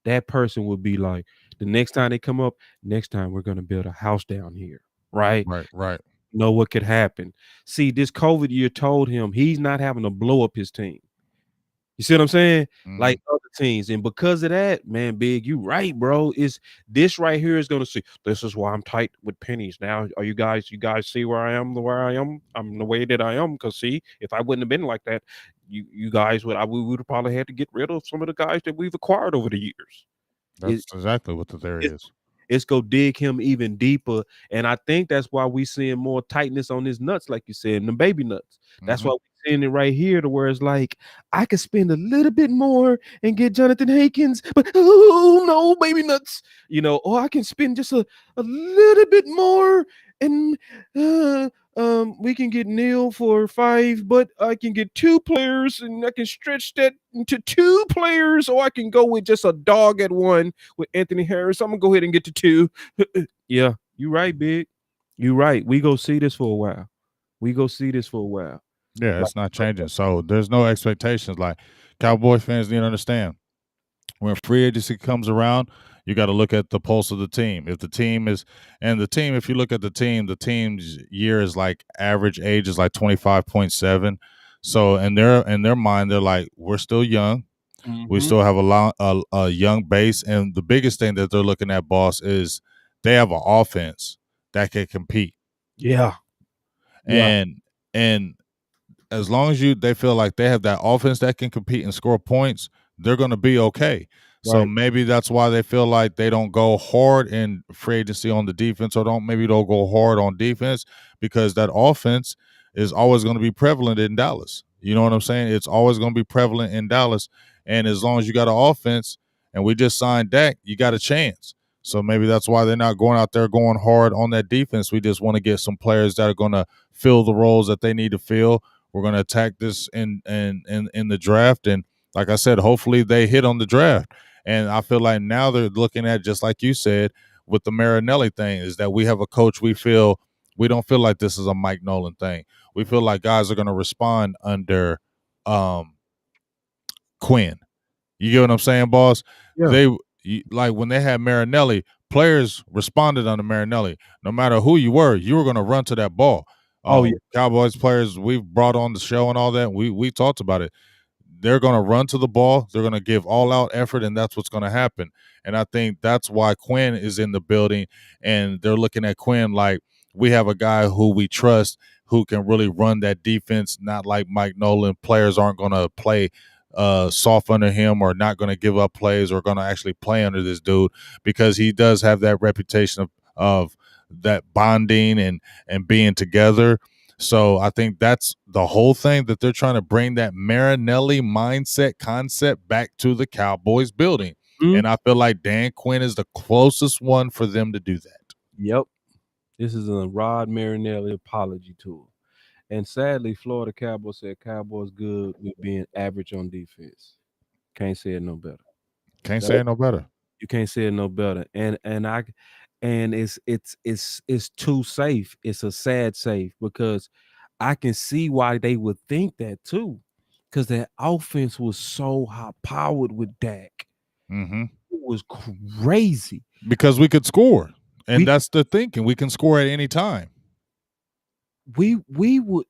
That person would be like, the next time they come up, next time we're gonna build a house down here, right? Right. Know what could happen. See, this COVID year told him he's not having to blow up his team. You see what I'm saying? Like other teams. And because of that, man, Big, you right, bro. Is this right here is gonna see. This is why I'm tight with pennies. Now, are you guys see where I am, I'm the way that I am. Cause see, if I wouldn't have been like that, you guys we would have probably had to get rid of some of the guys that we've acquired over the years. That's exactly what the theory is. It's go dig him even deeper. And I think that's why we seeing more tightness on his nuts, like you said, and the baby nuts. That's why we're seeing it right here to where it's like, I could spend a little bit more and get Jonathan Hankins, but oh no, baby nuts. Or I can spend just a little bit more and we can get Neil for 5, but I can get 2 players and I can stretch that into 2 players, or I can go with just a dog at 1 with Anthony Harris. I'm gonna go ahead and get to 2. Yeah, you right, Big. You right. We go see this for a while. Yeah, it's not changing. So there's no expectations. Like, Cowboy fans need to understand, when free agency comes around, you got to look at the pulse of the team. If you look at the team's year is like average age is like 25.7. So in their mind, they're like, we're still young. We still have a young base. And the biggest thing that they're looking at, boss, is they have an offense that can compete. Yeah. And as long as they feel like they have that offense that can compete and score points, they're going to be okay. So maybe that's why they feel like they don't go hard in free agency on the defense, or don't go hard on defense, because that offense is always going to be prevalent in Dallas. You know what I'm saying? It's always going to be prevalent in Dallas. And as long as you got an offense, and we just signed Dak, you got a chance. So maybe that's why they're not going out there going hard on that defense. We just want to get some players that are going to fill the roles that they need to fill, We're gonna attack this in the draft, and like I said, hopefully they hit on the draft. And I feel like now they're looking at, just like you said with the Marinelli thing, is that we have a coach we don't feel like this is a Mike Nolan thing. We feel like guys are going to respond under um, Quinn. You get what I'm saying, boss? Yeah. They like when they had Marinelli, players responded under Marinelli. No matter who you were going to run to that ball. Oh, yeah. Cowboys players we've brought on the show and all that. We talked about it. They're going to run to the ball. They're going to give all out effort, and that's what's going to happen. And I think that's why Quinn is in the building, and they're looking at Quinn like we have a guy who we trust, who can really run that defense, not like Mike Nolan. Players aren't going to play soft under him or not going to give up plays or going to actually play under this dude, because he does have that reputation of that bonding and being together. So I think that's the whole thing, that they're trying to bring that Marinelli mindset concept back to the Cowboys building. Mhm. And I feel like Dan Quinn is the closest one for them to do that. Yep. This is a Rod Marinelli apology tour. And sadly, Florida Cowboys said Cowboys good with being average on defense. Can't say it no better. Can't say it no better. You can't say it no better. And it's too safe. It's a sad safe, because I can see why they would think that too. Because that offense was so high powered with Dak. Mm-hmm. It was crazy. Because we could score. And We that's the thinking. We can score at any time. we would.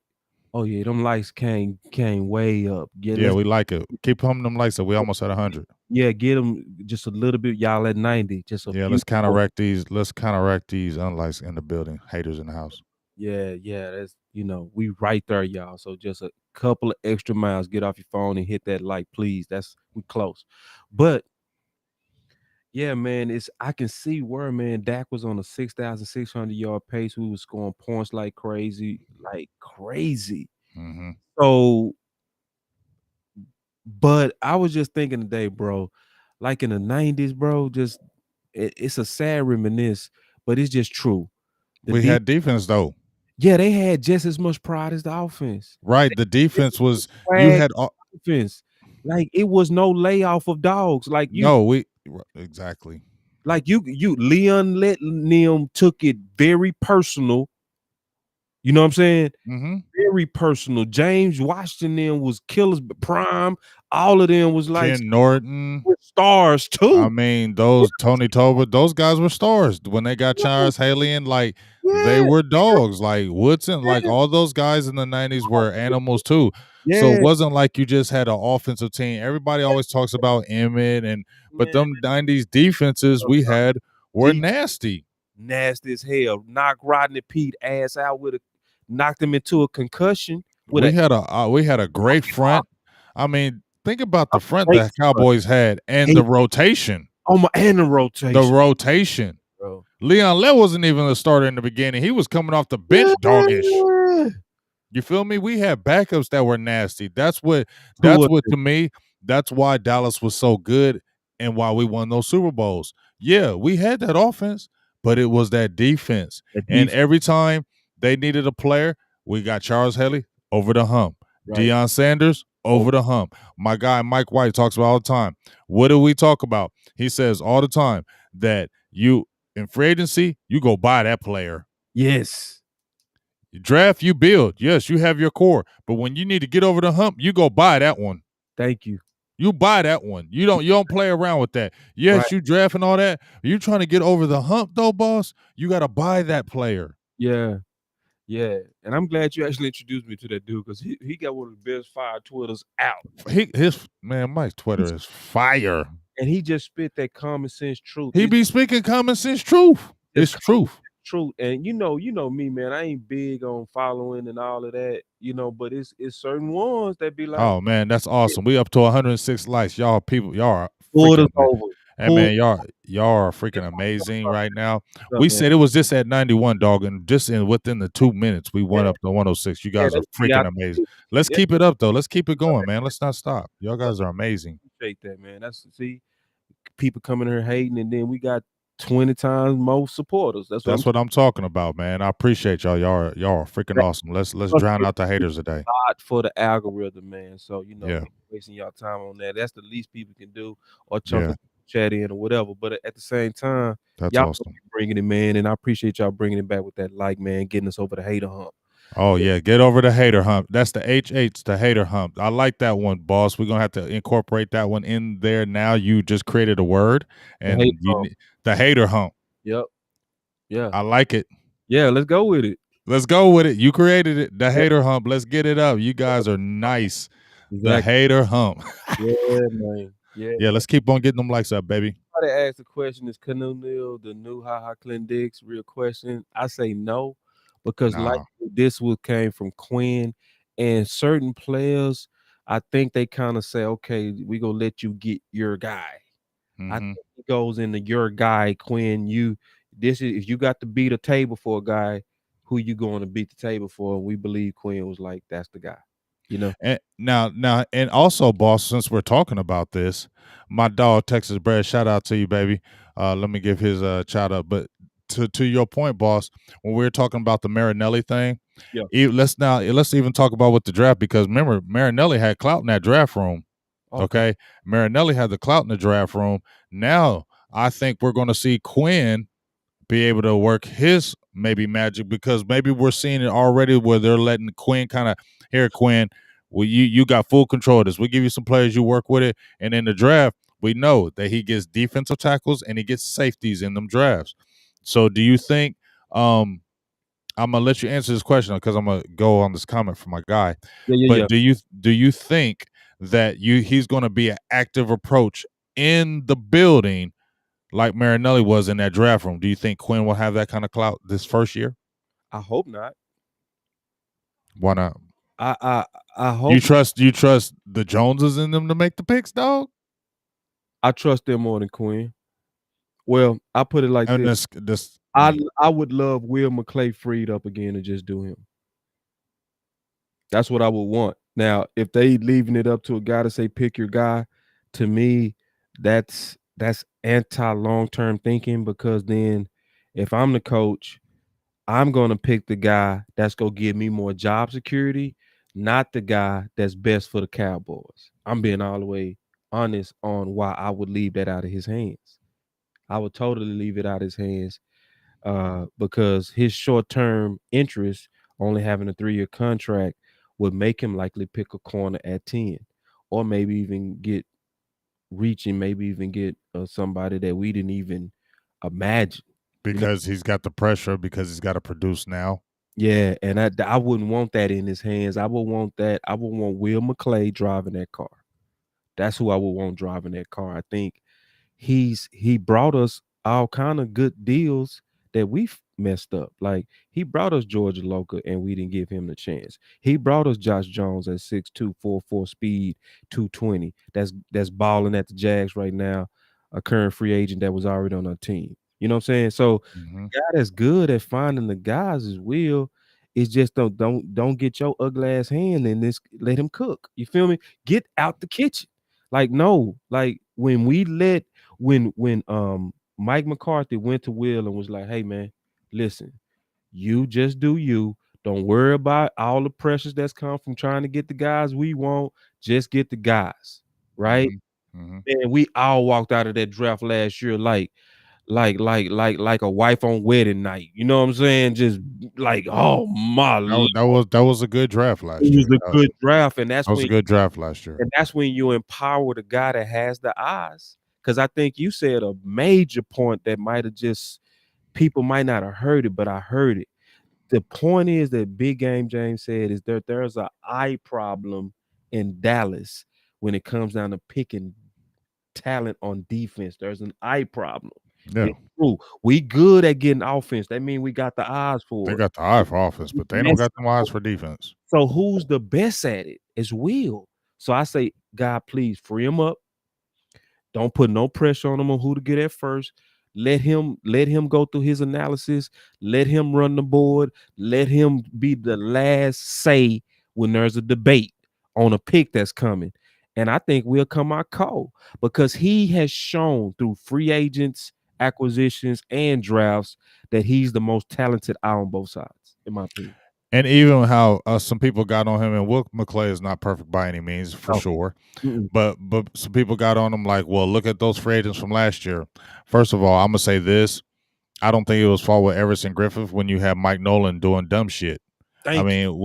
Oh yeah, them lights came way up. Yeah, we like it. Keep pumping them lights up. We almost at 100. Yeah, get them just a little bit. Y'all at 90. Just a Yeah, few let's more. counteract these. Let's counteract these unlights in the building. Haters in the house. Yeah, that's we right there, y'all. So just a couple of extra miles. Get off your phone and hit that light, please. We close. But yeah, man, I can see where, man, Dak was on a 6,600-yard pace. We was scoring points like crazy, like crazy. Mm-hmm. So, but I was just thinking today, bro, like in the 90s, bro, just it's a sad reminisce, but it's just true. We had defense though. Yeah, they had just as much pride as the offense. Right. The defense was you Swag had offense. Like it was no layoff of dogs. Exactly. Like you Leon let them took it very personal. You know what I'm saying? Mm-hmm. Very personal. James Washington them was killers, prime. All of them was like Ken Norton. stars too. I mean, those Tony Toba, those guys were stars when they got Charles Haley in. Like they were dogs. Like Woodson, like all those guys in the 90s were animals too. So it wasn't like you just had an offensive team. Everybody always talks about Emmett but them 90s defenses we had were nasty. Nasty as hell. Knock Rodney Pete ass out knocked him into a concussion. We had a great front. I mean, think about the front that Cowboys had and the rotation. And the rotation. The rotation. Bro. Leon Lett wasn't even a starter in the beginning. He was coming off the bench doggish. You feel me? We had backups that were nasty. That's what to me, that's why Dallas was so good and why we won those Super Bowls. Yeah, we had that offense, but it was that defense. And every time they needed a player, we got Charles Haley over the hump. Right. Deion Sanders over the hump. My guy Mike White talks about all the time. What do we talk about? He says all the time that you in free agency, you go buy that player. Yes. You draft, you build. Yes, you have your core. But when you need to get over the hump, you go buy that one. Thank you. You buy that one. You don't play around with that. Yes, you draft and all that. You trying to get over the hump though, boss. You got to buy that player. Yeah. Yeah. And I'm glad you actually introduced me to that dude, because he got one of the best fire Twitters out. Mike's Twitter is fire. And he just spit that common sense truth. He be speaking common sense truth. It's truth. Truth. And you know me, man. I ain't big on following and all of that, but it's certain ones that be like, oh man, that's awesome. We up to 106 likes. Y'all are freaking and man, y'all are freaking amazing right now. We said it was just at 91, dog, and just within the 2 minutes we went up to 106. You guys are freaking amazing. Let's keep it up though. Let's keep it going, man. Let's not stop. Y'all guys are amazing. Appreciate that, man. People coming here hating, and then we got 20 times more supporters. That's what I'm That's what I'm talking about, man. I appreciate y'all. Y'all are freaking saying. awesome. Let's drown out the haters today. God for the algorithm, man. So, Yeah, wasting y'all time on that. That's the least people can do, or chunk yeah, a chat in or whatever. But at the same time, that's y'all awesome. bringing it, man. And I appreciate y'all bringing it back with that like, man, getting us over the hater hump. Oh yeah, get over the hater hump. That's the HH, the hater hump. I like that one, boss. We're gonna have to incorporate that one in there now. You just created a word, The hater and hump. the hater hump. Yep. Yeah. I like it. Yeah. Let's go with it. Let's go with it. You created it. The Yeah. hater hump. Let's get it up. You guys are nice. The Exactly. hater hump. Yeah, man. Yeah, Yeah, man. let's keep on getting them likes up, baby. Somebody asked the question, is Canoe Neal the new Ha Ha Clinton Dix? Real question. I say no, because like Nah. this one came from Quinn, and certain players, I think they kind of say, okay, we gonna let you get your guy. I Mm-hmm. think it goes into your guy, Quinn. This is, if you got to beat a table for a guy, who you going to beat the table for? And we believe Quinn was like, that's the guy. You know? And now, and also, boss, since we're talking about this, my dog Texas Bread, shout out to you, baby. Let me give his shout out. But to your point, boss, when we were talking about the Marinelli thing, Yeah. let's even talk about with the draft, because remember, Marinelli had clout in that draft room. Okay. Okay, Marinelli had the clout in the draft room. Now I think we're going to see Quinn be able to work his maybe magic, because maybe we're seeing it already where they're letting Quinn kind of, here, Quinn, well, you got full control of this. We give you some players, you work with it, and in the draft, we know that he gets defensive tackles and he gets safeties in them drafts. So, do you think? I'm gonna let you answer this question because I'm gonna go on this comment from my guy. Yeah, yeah, But yeah. do you think that he's going to be an active approach in the building like Marinelli was in that draft room? Do you think Quinn will have that kind of clout this first year? I hope not. Why not? I I I You hope trust the Joneses in them to make the picks, dog? I trust them more than Quinn. Well, I put it like And this. this I I would love Will McClay freed up again and just do him. That's what I would want. Now, if they leaving it up to a guy to say pick your guy, to me, that's anti long-term thinking, because then if I'm the coach, I'm gonna pick the guy that's gonna give me more job security, not the guy that's best for the Cowboys. I'm being all the way honest on why I would leave that out of his hands. I would totally leave it out of his hands, because his short-term interest, only having a 3-year contract, would make him likely pick a corner at 10, or maybe even get reaching, maybe even get somebody that we didn't even imagine. You know? because he's got the pressure, because he's got to produce now. Yeah, and I wouldn't want that in his hands. I would want that. I would want Will McClay driving that car. That's who I would want driving that car. I think he brought us all kind of good deals that we've messed up. Like, he brought us Georgia Loca and we didn't give him the chance. He brought us Josh Jones at 6'2", 4'4" speed, 220. That's balling at the Jags right now, a current free agent that was already on our team. You know what I'm saying? So Mm-hmm. guy that's good at finding the guys is Will. It's just don't get your ugly ass hand in this. Let him cook. You feel me? Get out the kitchen. Like, no, like when we let when Mike McCarthy went to Will and was like, hey man, listen, you just do you. Don't worry about all the pressures that's come from trying to get the guys we want. Just get the guys, right? Mm-hmm. Mm-hmm. And we all walked out of that draft last year like a wife on wedding night. You know what I'm saying? Just like, oh my Lord, That was a good draft last it was year. a good draft. And That was a good draft last year. that's when you empower the guy that has the eyes. Because I think you said a major point that might have just, people might not have heard it, but I heard it. The point is that Big Game James said is that there's an eye problem in Dallas when it comes down to picking talent on defense. There's an eye problem. Yeah, It's true. We good at getting offense. That means we got the eyes they for it. got the eye for offense, but they don't Mess got them eyes for defense. So who's the best at it? It's Will. So I say, God, please free him up. Don't put no pressure on him on who to get at first. Let him go through his analysis. Let him run the board. Let him be the last say when there's a debate on a pick that's coming. And I think we'll come out cold because he has shown through free agents acquisitions and drafts that he's the most talented out on both sides, in my opinion. And even how some people got on him, and Will McClay is not perfect by any means, for No. sure. Mm-mm. But some people got on him like, well, look at those free agents from last year. First of all, I'm gonna say this: I don't think it was fault with Everson Griffith when you have Mike Nolan doing dumb shit. I Thank you. mean,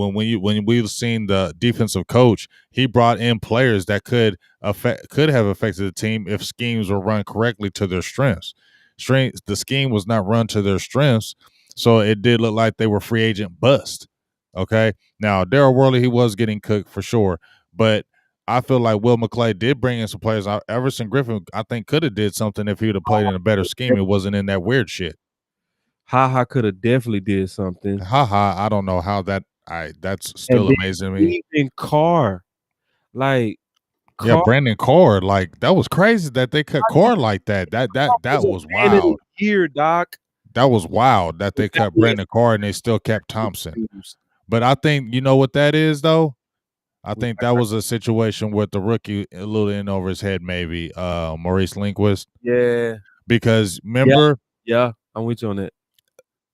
when we've seen the defensive coach, he brought in players that could have affected the team if schemes were run correctly to their strengths. The scheme was not run to their strengths, so it did look like they were free agent bust. Okay, now Daryl Worley, he was getting cooked for sure, but I feel like Will McClay did bring in some players. Everson Griffin, I think, could have did something if he would have played in a better scheme. It wasn't in that weird shit. Haha could have definitely did something. Haha, I don't know how that's And still then amazing to me. even Carr, like Yeah, Carr Brandon Cord, like that was crazy that they cut Cord like that. was That a was man of the wild. year, doc. That was wild that they That cut was Brandon Cord and they still kept Thompson. confused. But I think you know what that is though. I think that was a situation with the rookie a little in over his head, maybe Maurice Lindquist, Yeah. because Yeah. remember Yeah. I'm with you on that.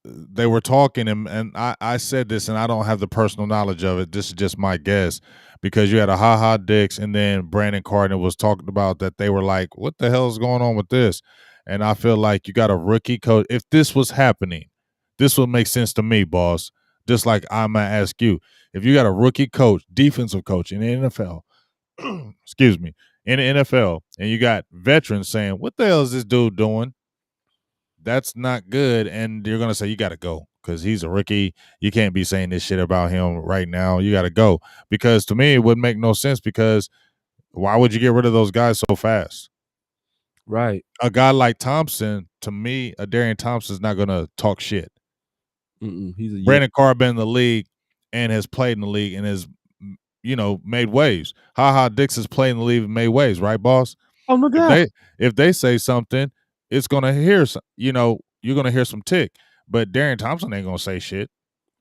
they were talking and I said this and I don't have the personal knowledge of it. This is just my guess because you had a Ha Dix and then Brandon Cardinal was talking about that they were like, what the hell is going on with this? And I feel like you got a rookie coach. If this was happening, this would make sense to me, boss. Just like I'm gonna ask you, if you got a rookie coach, defensive coach in the NFL, excuse me, in the NFL, and you got veterans saying, what the hell is this dude doing? That's not good. And you're gonna say you gotta go because he's a rookie. You can't be saying this shit about him right now. You gotta go. Because to me, it would make no sense because why would you get rid of those guys so fast? Right. A guy like Thompson, to me, a Darian Thompson is not gonna talk shit. He's a yeah. Brandon Carr been in the league and has played in the league and has made waves. Dix has played in the league and made waves, right, boss? Oh, no If doubt. they say something, it's gonna hear you're gonna hear some tick. But Darian Thompson ain't gonna say shit.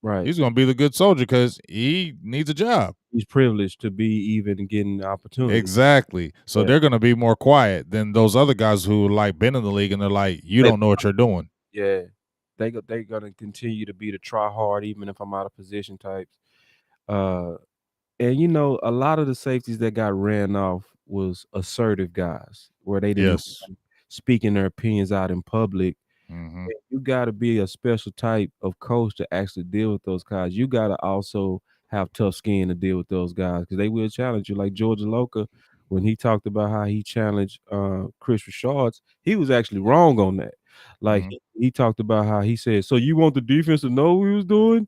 Right. He's gonna be the good soldier because he needs a job. He's privileged to be even getting the opportunity. Exactly. So Yeah. they're gonna be more quiet than those other guys who like been in the league and they're like, you They don't know what you're doing. yeah. They're gonna continue to be the try hard even if I'm out of position types. Uh And a lot of the safeties that got ran off was assertive guys where they didn't Yes. mind speaking their opinions out in public. Mm-hmm. And you got to be a special type of coach to actually deal with those guys. You got to also have tough skin to deal with those guys because they will challenge you. Like Georgia Loca, when he talked about how he challenged Chris Richards, he was actually wrong on that. Like Mm-hmm. he talked about how he said, "So you want the defense to know what he was doing?"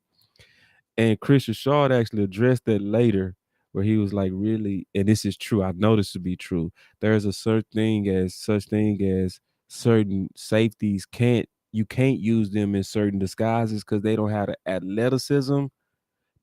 And Chris Richard actually addressed that later, where he was like, "Really," and this is true. I know this to be true. There's a such thing as certain safeties you can't use them in certain disguises because they don't have the athleticism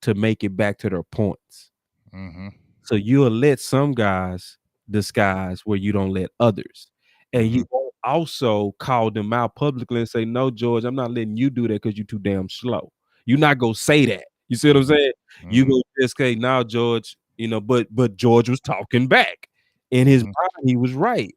to make it back to their points. Mm-hmm. So you'll let some guys disguise where you don't let others. And Mm-hmm. you won't also call them out publicly and say, "No, George, I'm not letting you do that because you're too damn slow." You're not gonna say that. You see what I'm saying? You Mm-hmm. go just say, "Now, George," but George was talking back. In his Mm-hmm. mind, he was right.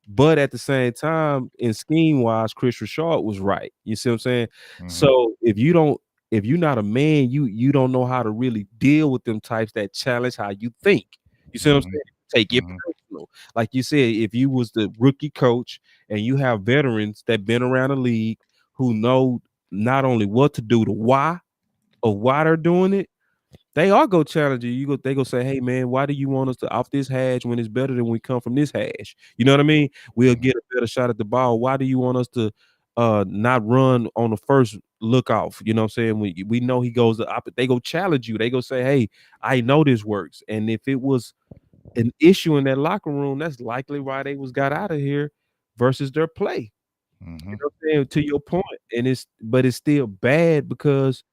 But at the same time, in scheme wise, Chris Richard was right. You see what I'm saying? Mm-hmm. So if you're not a man, you don't know how to really deal with them types that challenge how you think. You see what I'm Mm-hmm. saying? Take it Mm-hmm. personal. Like you said, if you was the rookie coach and you have veterans that been around the league who know not only what to do, the why of why they're doing it, they are go challenge you. They go say, "Hey man, why do you want us to off this hash when it's better than we come from this hash?" You know what I mean? We'll Mm-hmm. get a better shot at the ball. Why do you want us to not run on the first look off? You know what I'm saying? We know he goes the opposite. They go challenge you. They go say, "Hey, I know this works." And if it was an issue in that locker room, that's likely why they was got out of here versus their play. Mm-hmm. You know what I'm saying? To your point. And it's still bad because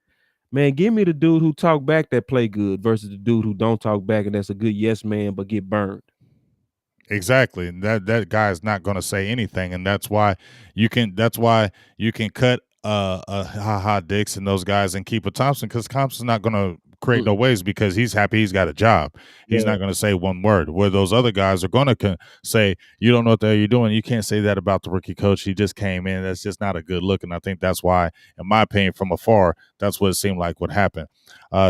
man, give me the dude who talk back that play good versus the dude who don't talk back and that's a good yes man but get burned. Exactly. And that guy is not going to say anything, and that's why you can cut Dix and those guys and keep a Thompson because Thompson's not going to create no waves because he's happy he's got a job. He's Yeah. not going to say one word. Where those other guys are going to say, you don't know what the hell you're doing. You can't say that about the rookie coach. He just came in. That's just not a good look. And I think that's why, in my opinion, from afar, that's what it seemed like would happen.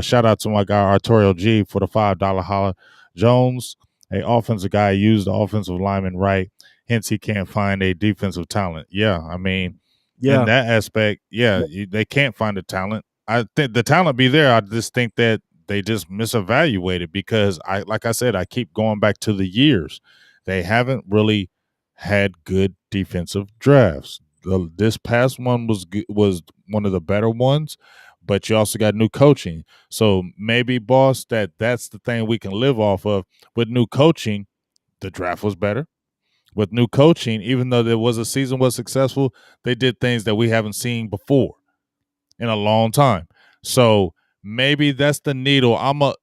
Shout out to my guy, Arturo G, for the $5 holler. Jones, a offensive guy, used the offensive lineman right. Hence, he can't find a defensive talent. Yeah, I mean, in Yeah. that aspect, yeah, they can't find the talent. I think the talent be there. I just think that they just misevaluated because like I said, I keep going back to the years. They haven't really had good defensive drafts. This past one was one of the better ones, but you also got new coaching. So maybe, boss, that's the thing we can live off of. With new coaching, the draft was better. With new coaching, even though there was a season was successful, they did things that we haven't seen before in a long time. So maybe that's the needle.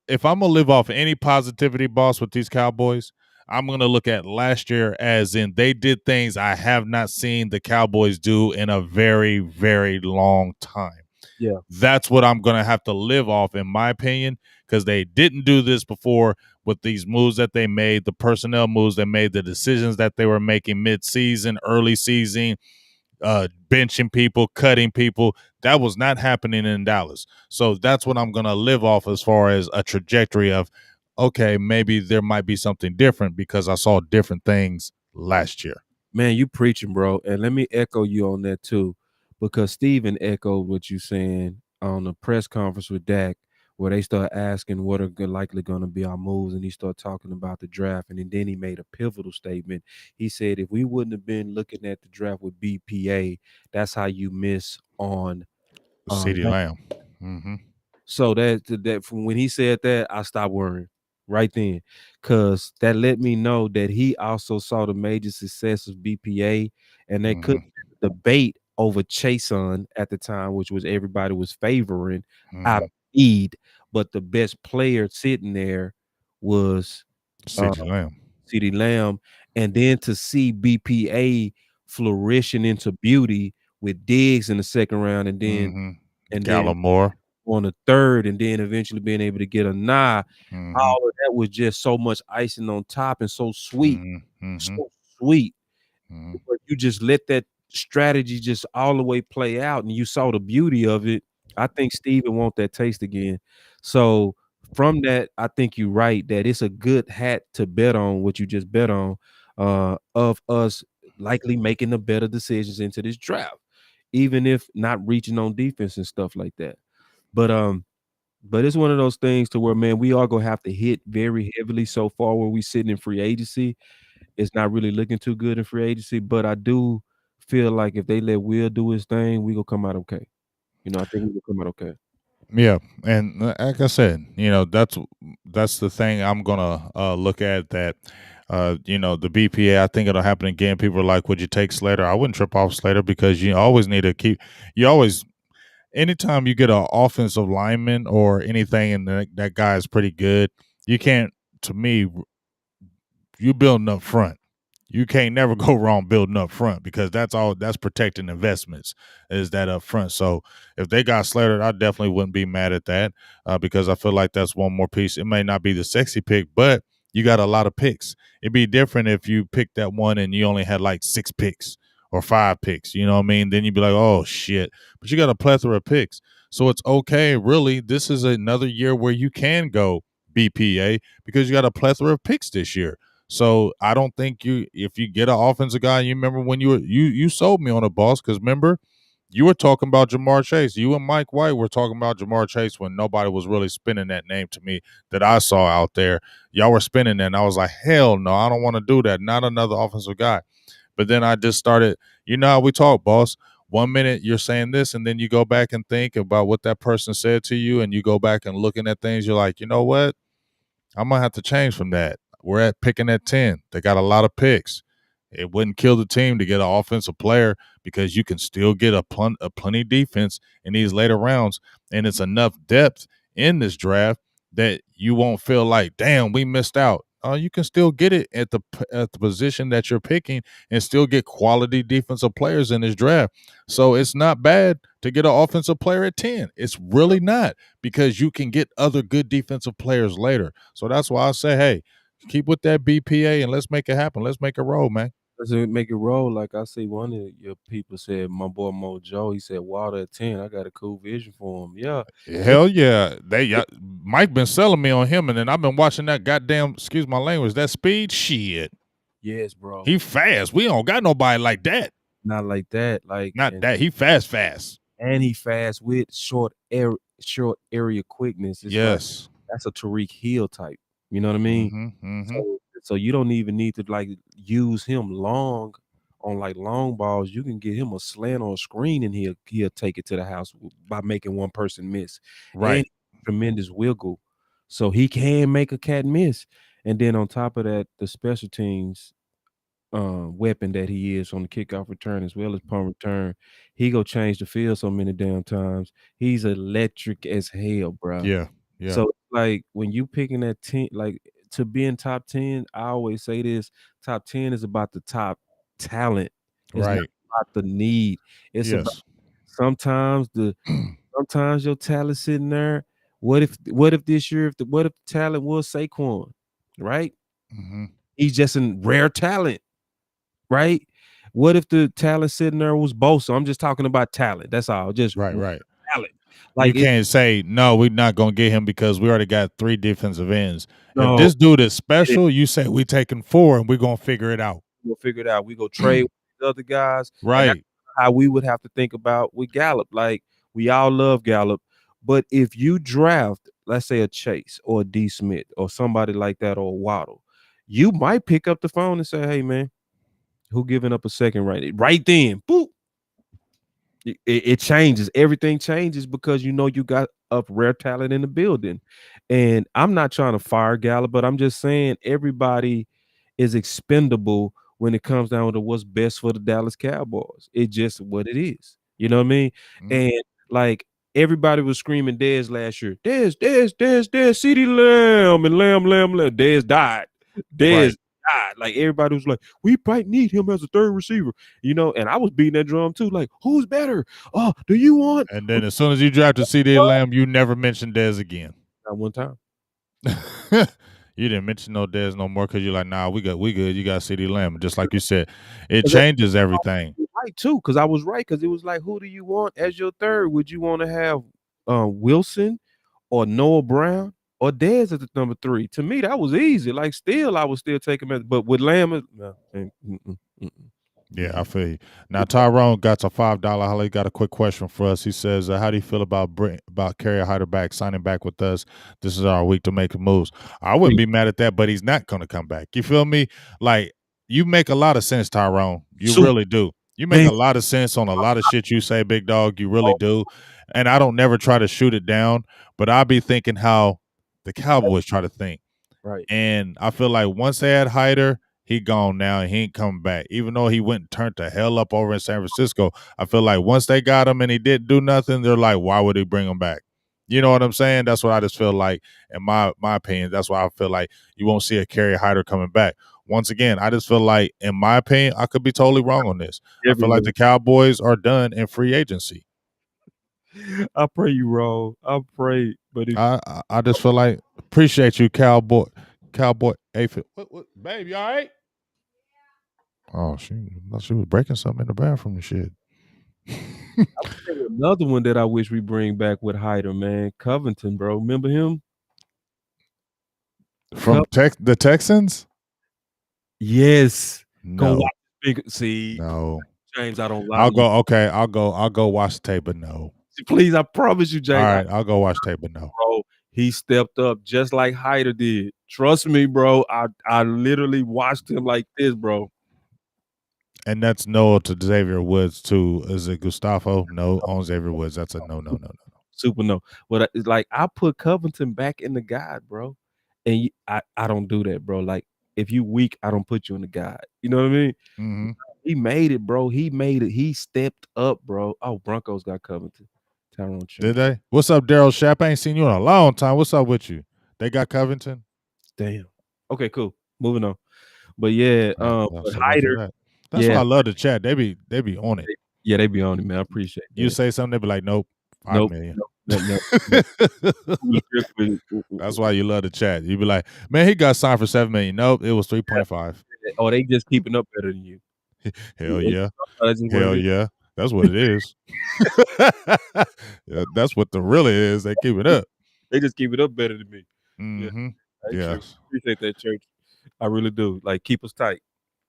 If I'm gonna live off any positivity, boss, with these Cowboys, I'm gonna look at last year as in they did things I have not seen the Cowboys do in a very, very long time. Yeah. That's what I'm gonna have to live off, in my opinion, because they didn't do this before with these moves that they made, the personnel moves they made, the decisions that they were making mid-season, early season, benching people, cutting people. That was not happening in Dallas. So that's what I'm going to live off as far as a trajectory of, okay, maybe there might be something different because I saw different things last year. Man, you preaching, bro. And let me echo you on that too, because Steven echoed what you saying on the press conference with Dak, where they start asking what are likely going to be our moves, and he started talking about the draft, and then he made a pivotal statement. He said, if we wouldn't have been looking at the draft with BPA, that's how you miss on CeeDee Lamb. Lamb. Mm-hmm. So that from when he said that, I stopped worrying right then, because that let me know that he also saw the major success of BPA, and they could Mm-hmm. debate over Chason at the time, which was everybody was favoring out Mm-hmm. of need, but the best player sitting there was uh, CeeDee Lamb. CeeDee Lamb, and then to see BPA flourishing into beauty with Diggs in the second round, Mm-hmm. and then Gallimore. on the third, and then eventually being able to get a nine. Mm-hmm. All of that was just so much icing on top and Mm-hmm. so sweet. Mm-hmm. But you just let that strategy just all the way play out, and you saw the beauty of it. I think Steven want that taste again. So from that, I think you're right that it's a good hat to bet on what you just bet on, of us likely making the better decisions into this draft, even if not reaching on defense and stuff like that. But it's one of those things to where, man, we are gonna have to hit very heavily so far where we sitting in free agency. It's not really looking too good in free agency, but I do feel like if they let Will do his thing, we gonna come out okay. I think we gonna come out okay. Yeah, and like I said, that's the thing I'm gonna look at. That the BPA. I think it'll happen again. People are like, "Would you take Slater?" I wouldn't trip off Slater because you always need to keep. You always, anytime you get an offensive lineman or anything, and that guy is pretty good, you can't. To me, you building up front. You can't never go wrong building up front because that's protecting investments is that up front. So if they got Slater, I definitely wouldn't be mad at that because I feel like that's one more piece. It may not be the sexy pick, but you got a lot of picks. It'd be different if you picked that one and you only had like 6 picks or 5 picks. You know what I mean? Then you'd be like, oh shit. But you got a plethora of picks. So it's okay, really. This is another year where you can go BPA because you got a plethora of picks this year. So I don't think if you get an offensive guy, you remember when you sold me on a boss because remember you were talking about Jamar Chase. You and Mike White were talking about Jamar Chase when nobody was really spinning that name to me that I saw out there. Y'all were spinning that, and I was like, hell no, I don't want to do that. Not another offensive guy. But then I just started. You know how we talk, boss. 1 minute you're saying this, and then you go back and think about what that person said to you, and you go back and looking at things. You're like, you know what? I'm gonna have to change from that. We're at picking at 10. They got a lot of picks. It wouldn't kill the team to get an offensive player because you can still get a plenty defense in these later rounds, and it's enough depth in this draft that you won't feel like, damn, we missed out. you can still get it at the position that you're picking and still get quality defensive players in this draft. So it's not bad to get an offensive player at 10. It's really not, because you can get other good defensive players later. So that's why I say, hey, keep with that BPA and let's make it happen. Let's make it roll, man. Let's make it roll. Like I see one of your people said, my boy Mojo, he said Water at 10. I got a cool vision for him. Yeah. Hell yeah. Mike been selling me on him, and then I've been watching that goddamn, excuse my language, that speed shit. Yes, bro. He fast. We don't got nobody like that. Not like that. Like Not that. He fast. and he fast with short area quickness. It's like Yes. that's a Tariq Hill type. You know what I mean? So you don't even need to like use him long on like long balls. You can get him a slant on a screen and he'll take it to the house by making one person miss. Right. And tremendous wiggle. So he can make a cat miss. And then on top of that, the special teams weapon that he is on the kickoff return as well as punt return. He go change the field so many damn times. He's electric as hell, bro. Yeah. Yeah. So like when you picking that 10, like to be in top 10, I always say this: top 10 is about the top talent. It's not Right. about the need. It's about Yes. sometimes sometimes your talent sitting there. What if this year what if the talent was Saquon, right? hmm He's just a rare talent. Right? What if the talent sitting there was Bosa? I'm just talking about talent. That's all. Just Right. talent. You Like it can't say no, we're not gonna get him because we already got 3 defensive ends. If no, this dude is get it. special, you say we taking 4 and we're gonna figure it out. We'll figure it out. We go trade with the other guys, and that's Right. how we would have to think about with Gallup. Like we all love Gallup, but if you draft, let's say a Chase or a D Smith or somebody like that or a Waddle, you might pick up the phone and say, "Hey, man, who giving up a second right then?" Boop. It changes. Everything changes because you know you got up rare talent in the building. And I'm not trying to fire Gallup, but I'm just saying everybody is expendable when it comes down to what's best for the Dallas Cowboys. It's just what it is. You know what I mean? Mhm. And like everybody was screaming Dez last year. Dez, CeeDee Lamb and Lamb. Dez died. Dez Right. died. Like everybody was like, we might need him as a third receiver, you know. And I was beating that drum too. Like, who's better? Oh, do you want And then as soon as you drafted CD Lamb, you never mentioned Dez again. not one time? You didn't mention no Dez no more because you're like, nah, we good. You got CD Lamb. Just like you said, it 'Cause changes everything. right too, because I was right. Because it was like, who do you want as your third? Would you want to have Wilson or Noah Brown or Dez as the number three? To me, that was easy. Like, still, I would still take him as, but with Lamb, no, Yeah, I feel you. Now Tyrone got a $5 holler. He got a quick question for us. He says, "How do you feel about Carrier Hyder back signing back with us? This is our week to make moves." I wouldn't be mad at that, but he's not going to come back. You feel me? Like you make a lot of sense, Tyrone. You super really do. You make man. a lot of sense on a lot of shit you say, big dog. You really do. And I don't never try to shoot it down, but I be thinking how the Cowboys try to think. Right. And I feel like once they had Hyder, he gone now and he ain't coming back. Even though he went and turned the hell up over in San Francisco, I feel like once they got him and he didn't do nothing, they're like, why would he bring him back? You know what I'm saying? That's what I just feel like, in my opinion. That's why I feel like you won't see a Kerry Hyder coming back. Once again, I just feel like, in my opinion, I could be totally wrong on this. I feel like Everywhere. the Cowboys are done in free agency. I pray you wrong. I pray, but if I just feel like, appreciate you, Cowboy Aphid. What, babe, you all right? Oh, she was breaking something in the bathroom and shit. another one that I wish we bring back with Hyder, man, Covington, bro. Remember him? From the Texans? Yes. Go No, watch see, no. James, I don't lie I'll to you. go. Okay, I'll go watch the tape, but no. Please, I promise you, All James, right, I'll go watch the tape, but no. bro, he stepped up just like Hyder did. Trust me, bro. I literally watched him like this, bro. And that's no to Xavier Woods too. Is it Gustavo? No, on Xavier Woods. That's a no. Super no. But it's like I put Covington back in the guide, bro. And I don't do that, bro. Like if you weak, I don't put you in the guide. You know what I mean? Mm-hmm. He made it, bro. He made it. He stepped up, bro. Oh, Broncos got Covington. Tyrone Did Church. they? What's up, Daryl Shapp? I ain't seen you in a long time. What's up with you? They got Covington. Damn. Okay, cool. Moving on. But yeah, but So that's Hyder, that. That's why yeah, I love the chat. They be on it. yeah, they be on it, man. I appreciate You that. say something, they be like, nope, five Nope, million. nope, nope, nope, nope. Real quick, That's why you love the chat. You be like, man, he got signed for 7 million. Nope, it was yeah, 3.5. oh, they just keeping up better than you. Hell yeah. That's just what it Hell is. yeah. That's what it is. Yeah, that's what the really is. They keep it up. They just keep it up better than me. Yeah, Mm-hmm. hey, true. Yes. Appreciate that, church. I really do. Like, keep us tight.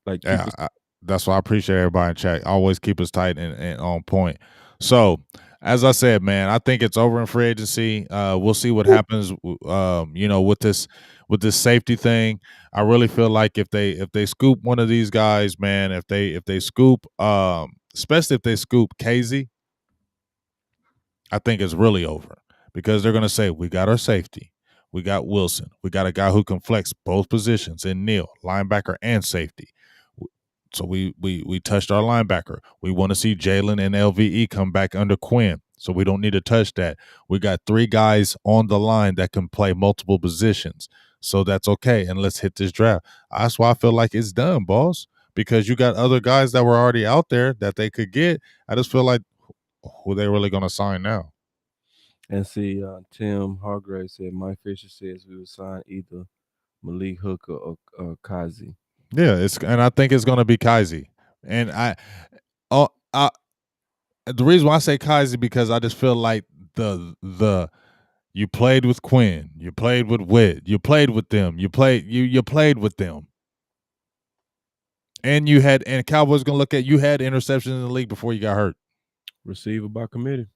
Like, keep Yeah, us. that's why I appreciate everybody in chat. Always keep us tight and on point. So, as I said, man, I think it's over in free agency. We'll see what happens. With this safety thing. I really feel like if they scoop one of these guys, man, if they scoop, especially if they scoop Casey, I think it's really over because they're going to say, we got our safety. We got Wilson. We got a guy who can flex both positions in Neal, linebacker and safety. So we touched our linebacker. We want to see Jalen and LVE come back under Quinn. So we don't need to touch that. We got 3 guys on the line that can play multiple positions. So that's okay. And let's hit this draft. That's why I feel like it's done, boss. Because you got other guys that were already out there that they could get. I just feel like who they really going to sign now? And see, Tim Hargrave said, Mike Fisher says we would sign either Malik Hooker or Kazi. Yeah, and I think it's going to be Kazi. And the reason why I say Kazi because I just feel like the you played with Quinn, you played with Witt, you played with them, you played with them, and Cowboys gonna look at you had interceptions in the league before you got hurt. Receiver by committee.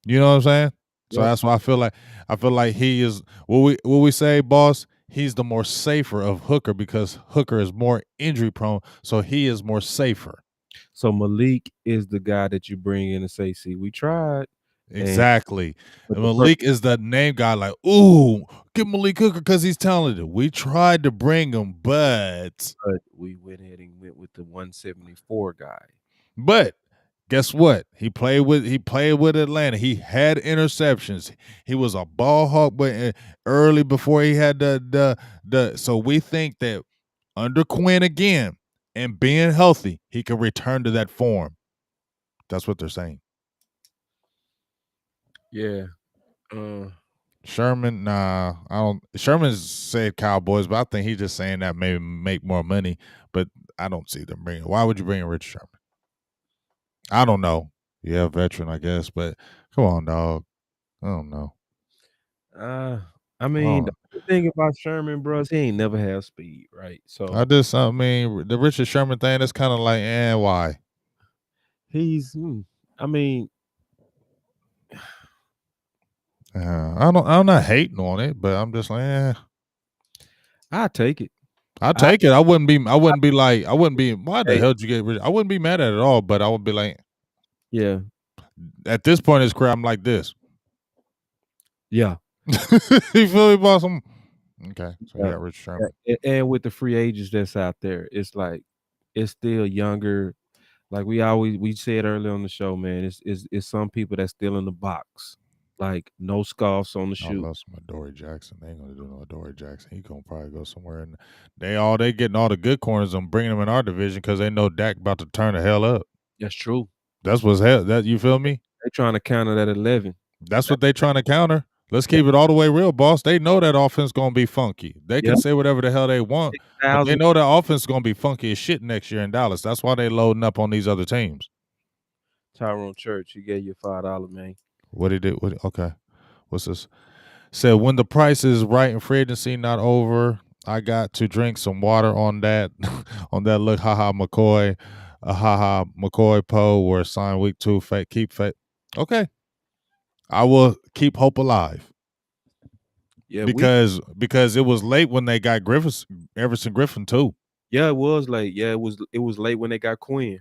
You know what I'm saying? So Yep. that's why I feel like he is what we say, boss. He's the more safer of Hooker because Hooker is more injury prone, so he is more safer. So Malik is the guy that you bring in and say, "See, we tried." Exactly. But And the Malik is the name guy, like, ooh, get Malik Hooker because he's talented. We tried to bring him, but we went ahead and went with the 174 guy. guess what? He played with Atlanta. He had interceptions. He was a ball hawk, but early before he had the. So we think that under Quinn again and being healthy, he can return to that form. That's what they're saying. Yeah. Sherman, nah, I don't. Sherman said Cowboys, but I think he's just saying that maybe make more money. But I don't see them bringing. Why would you bring Rich Sherman? I don't know. Yeah, veteran, I guess, but come on, dog. I don't know. I mean, Oh, the thing about Sherman, bro, is he ain't never had speed, right? So I mean, the Richard Sherman thing. That's kind of like, why? he's, I mean, I'm not hating on it, but I'm just like, I take it. I'll I take it. I wouldn't be like, I wouldn't be. Why the hey, hell did you get Rich? I wouldn't be mad at it at all, but I would be like, yeah, at this point in his career, I'm like this. yeah. You feel me, boss? Okay, so you Yeah. got Rich Sherman. And with the free agents that's out there, it's like it's still younger. Like we said earlier on the show, man. It's some people that's still in the box, like no scarves on the I shoe. love some Adoree Jackson. They ain't gonna do no Adoree Jackson. He gonna probably go somewhere, and they getting all the good corners and bringing them in our division because they know Dak about to turn the hell up. That's true. That's what's hell. That you feel me? They trying to counter that 11. That's what they trying to counter. Let's That keep it all the way real, boss. They know that offense gonna be funky. They can Yep, say whatever the hell they want, but they 6,000 know that offense is gonna be funky as shit next year in Dallas. That's why they loading up on these other teams. Tyrone Church. He gave you $5, man. What he did? Okay, what's this? Said when the price is right and free agency not over, I got to drink some water on that on that look haha McCoy, haha McCoy Poe were signed week 2. Fake keep fake. Okay. I will keep hope alive. Yeah, Because it was late when they got Everson Griffin too. yeah, it was late. Yeah, it was late when they got Quinn.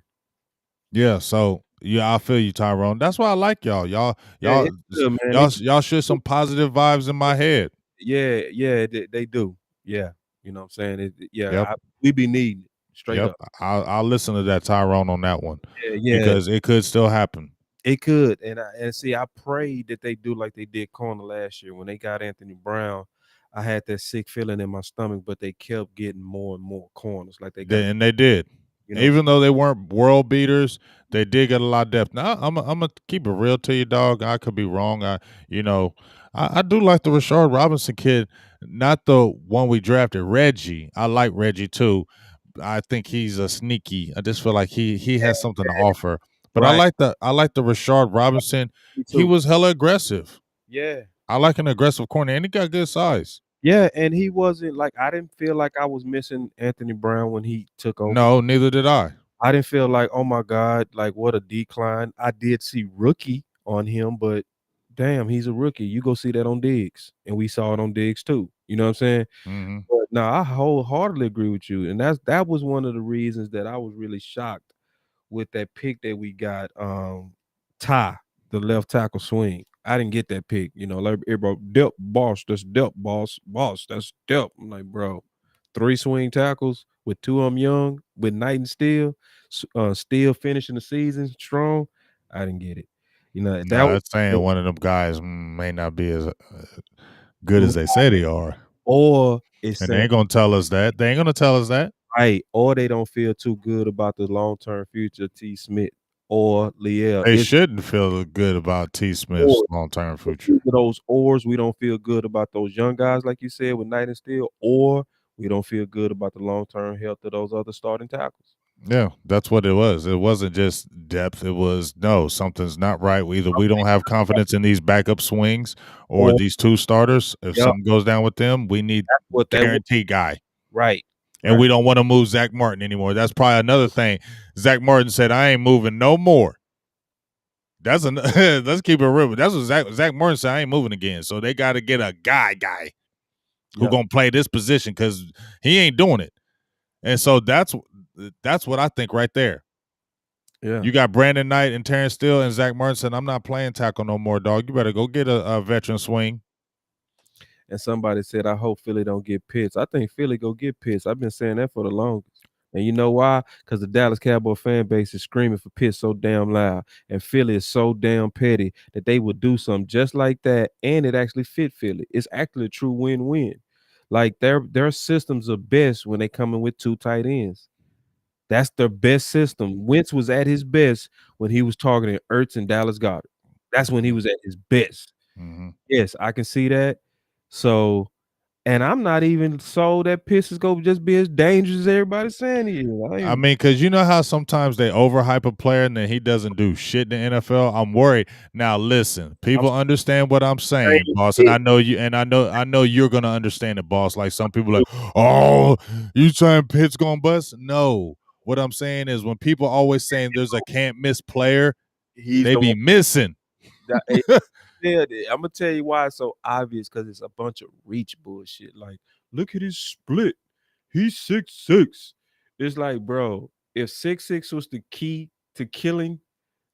Yeah, so yeah, I feel you, Tyrone. That's why I like y'all. Yeah, it's good, man. Y'all shoot some positive vibes in my head. Yeah, they do. Yeah, you know what I'm saying? Yep. We be needing it straight Yep. up. I'll listen to that Tyrone on that one. Yeah, Because it could still happen. it could. And see, I prayed that they do like they did corner last year when they got Anthony Brown. I had that sick feeling in my stomach, but they kept getting more and more corners. Like they got, And they did. you know, Even though they weren't world beaters, they did get a lot of depth. Now I'm gonna keep it real to you, dog. I could be wrong. You know, I do like the Rashard Robinson kid, not the one we drafted, Reggie. I like Reggie too. I think he's a sneaky. I just feel like he has something to offer. But right. I like the Rashard Robinson. Me He too. was hella aggressive. Yeah. I like an aggressive corner, and he got good size. Yeah, and he wasn't like I didn't feel like I was missing Anthony Brown when he took over. No, neither did I. I didn't feel like, oh my God, like what a decline. I did see rookie on him, but damn, he's a rookie. You go see that on Diggs, and we saw it on Diggs too. You know what I'm saying? Hmm. But no, I wholeheartedly agree with you, and that was one of the reasons that I was really shocked with that pick that we got. Ty, the left tackle swing. I didn't get that pick. You know, like bro, depth boss. That's depth boss. That's depth. I'm like, bro, 3 swing tackles with 2 of them young, with Knight and Steele, still finishing the season strong. I didn't get it. You know, that No, was that's saying one of them guys may not be as good as they say they are. or it's And they saying ain't gonna tell us that. They ain't gonna tell us that. right, or they don't feel too good about the long term future of T. Smith or Liel. They It's shouldn't feel good about T. Smith's or long term either future. those ors we don't feel good about those young guys, like you said, with Knight and Steele, or we don't feel good about the long term health of those other starting tackles. Yeah, that's what it was. It wasn't just depth. It was no, something's not right. Either we don't have confidence in these backup swings or Or these 2 starters. If yeah, something goes down with them, we need that's what that was. guarantee guy. Right. And Right. we don't want to move Zach Martin anymore. That's probably another thing. Zach Martin said, I ain't moving no more. That's an let's keep it real. That's what Zach Martin said. I ain't moving again. So they got to get a guy who Yep. gonna play this position because he ain't doing it. And so that's what I think right there. Yeah. You got Brandon Knight and Terrence Steele and Zach Martin said, I'm not playing tackle no more, dog. You better go get a veteran swing. And somebody said, I hope Philly don't get Pitts. I think Philly go get Pitts. I've been saying that for the longest. And you know why? Because the Dallas Cowboy fan base is screaming for Pitts so damn loud. And Philly is so damn petty that they would do something just like that. And it actually fit Philly. It's actually a true win-win. Like their systems are best when they come in with 2 tight ends. That's their best system. Wentz was at his best when he was targeting Ertz and Dallas Goedert. That's when he was at his best. Mm-hmm. Yes, I can see that. So, and I'm not even sold that Pitts is gonna just be as dangerous as everybody's saying he is. I mean, because you know how sometimes they overhype a player and then he doesn't do shit in the NFL. I'm worried. Now, listen, I'm people understand what I'm saying, boss, and saying I know you, and I know you're gonna understand it, boss. Like some people, like, oh, you saying Pitt's gonna bust? No, what I'm saying is when people always saying there's a can't miss player, he's they the be one missing. that I'm gonna tell you why it's so obvious because it's a bunch of reach bullshit. Like, look at his split. He's 6'6". It's like, bro, if 6'6" was the key to killing,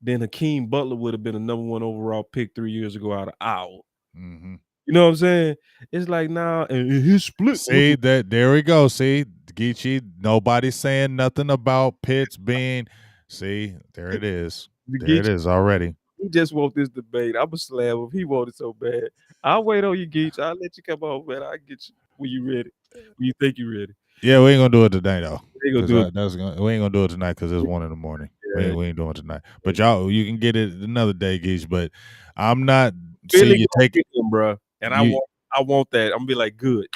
then Hakeem Butler would have been a #1 overall pick 3 years ago out of Iowa. Mm-hmm. You know what I'm saying? It's like, nah, and his split was See that? There we go. See, Geechee, nobody's saying nothing about Pitts being. See, there it is. the There it Geach. is already. He just want this debate. I'ma slam him. He want it so bad. I'll wait on you, Geach. I'll let you come on, man. I'll get you when you ready. When you think you ready. Yeah, we ain't gonna do it today though, They gonna because do it. we ain't gonna do it tonight because it's 1 in the morning. Yeah. We ain't doing it tonight. But y'all, you can get it another day, Geach. But I'm not. See, Philly you gonna take get him, bro. And you. I want that. I'm gonna be like, good.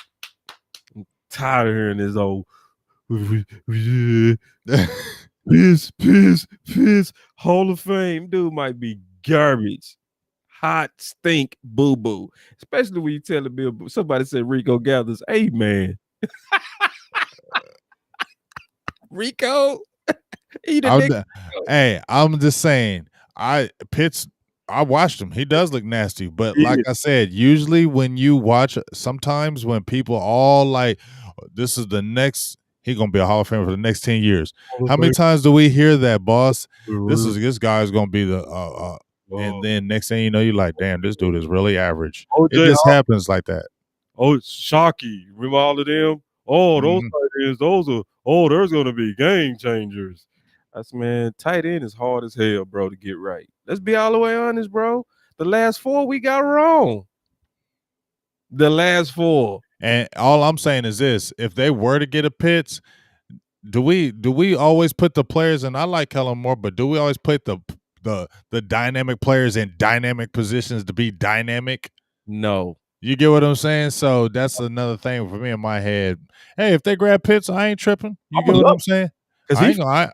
I'm tired of hearing this old piss. Hall of Fame. Dude might be garbage. Hot stink boo boo. Especially when you tell me somebody said Rico Gathers. Hey man. Rico? He the nigga. Hey, I'm just saying. Pitts. I watched him. He does look nasty, but like I said, usually when you watch, sometimes when people all like, this is the next, he gonna be a Hall of Famer for the next 10 years. How many times do we hear that, boss? This guy is gonna be the and then next thing you know, you're like, damn, this dude is really average. It OJ, just happens like that. oh, Shockey. Remember all of them? Oh, those Mhm. tight ends, those are there's gonna be game changers. That's man, tight end is hard as hell, bro, to get right. Let's be all the way honest, bro. The last 4 we got wrong. The last 4. And all I'm saying is this: if they were to get a Pitts, do we always put the players? And I like Kellen Moore, but do we always put the dynamic players in dynamic positions to be dynamic? No. You get what I'm saying? So that's another thing for me in my head. Hey, if they grab Pitts, I ain't tripping. You get I'ma what love I'm saying? because I ain't gonna.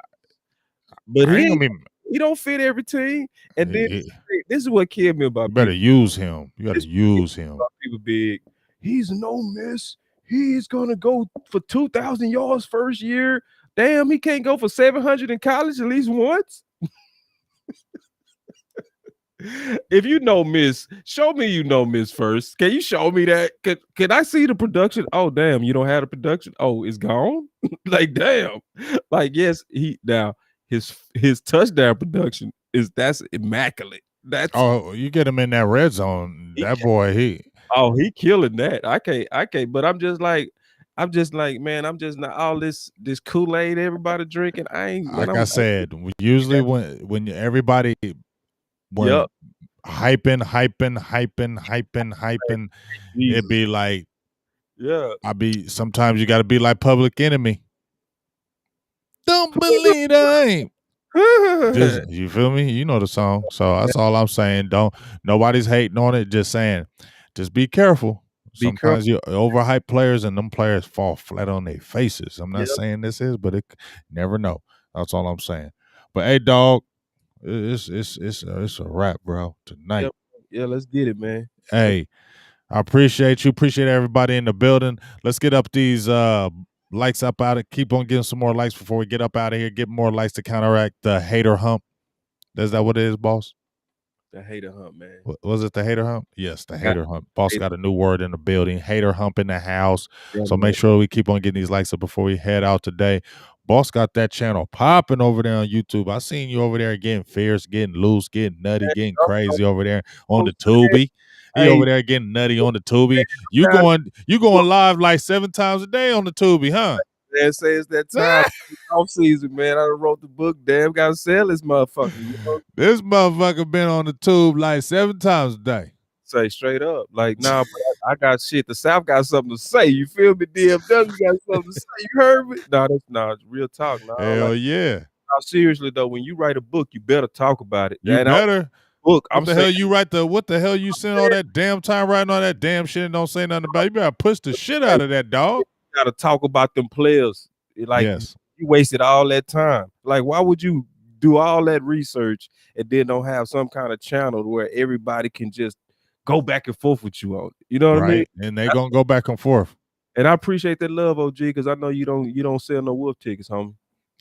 but I he ain't ain't gonna be. he don't fit every team. And then You this is what killed me you about better people. use him. You got to This is what killed use me him. about people big. He's no miss. He's gonna go for 2,000 yards first year. Damn, he can't go for 700 in college at least once. If you know Miss, show me you know Miss first. Can you show me that? Can I see the production? Oh, damn, you don't have the production. Oh, it's gone. Like, damn. Like, yes, he now his touchdown production that's immaculate. That's Oh, you get him in that red zone. he That boy, he he killing that. I can't, but I'm just like, man, I'm just not all this Kool-Aid everybody drinking. I ain't when like I I'm said, usually when everybody when yep. hyping, it'd Jesus. be like Yeah. sometimes you got to be like Public Enemy. Don't believe I ain't. Just you feel me? You know the song. So that's all I'm saying. Don't nobody's hating on it. Just saying, just be careful. Be careful. Sometimes you overhype players and them players fall flat on their faces. I'm not Yep. saying this is, but it never know. That's all I'm saying. But hey, dog, it's a wrap, bro. Tonight. Yep. Yeah, let's get it, man. Let's Hey, I appreciate you. Appreciate everybody in the building. Let's get up these likes up out of keep on getting some more likes before we get up out of here. Get more likes to counteract the hater hump. Is that what it is, boss? the hater hunt, man. Was it the hater hump? Yes, the Got hater hump. Boss hater. got a new word in the building. Hater hump in the house. Yeah, So man. make sure we keep on getting these likes up before we head out today. Boss got that channel popping over there on YouTube. I seen you over there getting fierce, getting loose, getting nutty, getting crazy over there on the Tubi. He Hey, over there getting nutty on the Tubi. You going live like 7 times a day on the Tubi, huh? man, say it's that time. Off season, man. I done wrote the book. Damn, gotta sell this motherfucker. You know? This motherfucker been on the tube like 7 times a day. Say straight up. Like, nah, but I got shit. The South got something to say. You feel me? DFW got something to say. You heard me? Nah, that's nah, real talk. Nah, like Hell yeah. nah, seriously though, when you write a book, you better talk about it. You And I better. book, What I'm the saying hell you write what the hell you spend all that damn time writing all that damn shit and don't say nothing about it? You better push the shit out of that dog. gotta talk about them players. Like Yes. you wasted all that time. Like, why would you do all that research and then don't have some kind of channel where everybody can just go back and forth with you on it? You know what I mean? Right. And they gonna go back and forth. And I appreciate that love, OG, because I know you don't sell no wolf tickets, homie.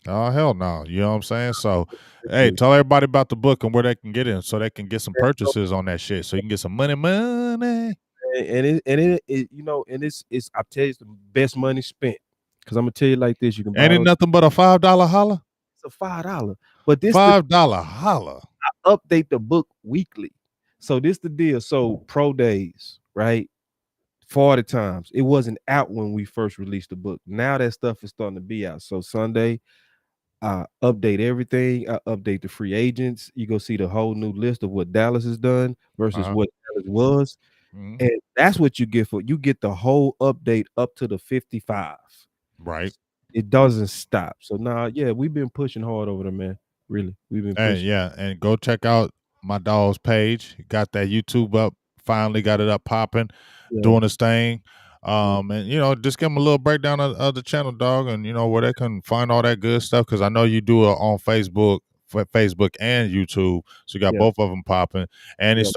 Oh hell no. You know what I'm saying? So hey, tell everybody about the book and where they can get in so they can get some purchases on that shit. So you can get some money. And you know, and it's I tell you, it's the best money spent. Because I'm gonna tell you like this: you can buy Ain't it those. nothing but a $5 holla? It's a $5, but this the $5 holla. update the book weekly. So this the deal. So pro days, right? 40 times. It wasn't out when we first released the book. Now that stuff is starting to be out. So Sunday, update everything. I update the free agents. You go see the whole new list of what Dallas has done versus Uh-huh. what Dallas was. Mhm. And that's what you get for you get the whole update up to the 55. Right. It doesn't stop. So now, yeah, we've been pushing hard over there, man. Really. We've been And pushing. yeah, and go check out my dog's page. Got that YouTube up. Finally got it up popping, Yeah. doing his thing. Yeah. And just give them a little breakdown of the channel, dog, and where they can find all that good stuff. Because I know you do it on Facebook and YouTube, so you got Yeah. both of them popping. And Yeah. it's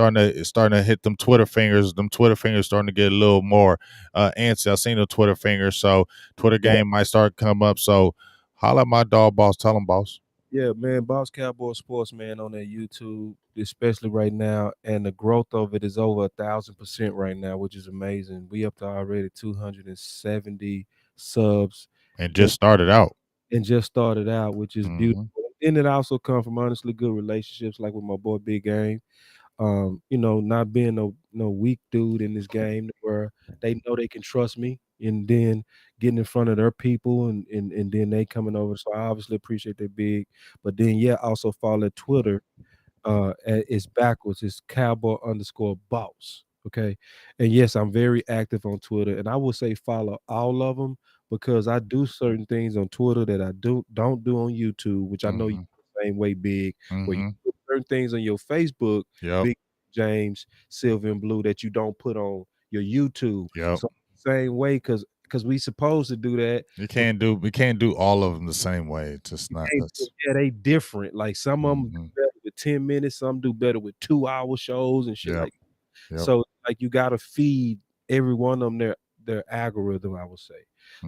starting to hit them Twitter fingers. Them Twitter fingers starting to get a little more antsy. I seen the Twitter fingers, so Twitter Yeah. game might start come up. So holla at my dog, boss. Tell him, boss. Yeah, man, Boss Cowboy Sports, man, on that YouTube, especially right now, and the growth of it is over 1,000% right now, which is amazing. We up to already 270 subs, And and, just started out. and just started out, which is beautiful. Mhm. And it also come from honestly good relationships, like with my boy Big Game. Not being no weak dude in this game where they know they can trust me and then getting in front of their people and then they coming over. So I obviously appreciate that big. But then yeah, also follow Twitter. It's backwards. It's cowboy underscore boss. Okay. And yes, I'm very active on Twitter, and I will say follow all of them because I do certain things on Twitter that I don't do on YouTube, which I know you Mhm. the same way, Big, where you Mhm. put certain things on your Facebook, Yep. Big James, Silver and Blue, that you don't put on your YouTube. Yep. So same way, because we supposed to do that, You but can't do we can't do all of them the same way. It's just you not can't do that's yeah, they different. Like some of them do mhm. better with 10 minutes, some do better with 2-hour shows and shit Yep. like Yep. so, like, you gotta feed every one of them their algorithm, I would say.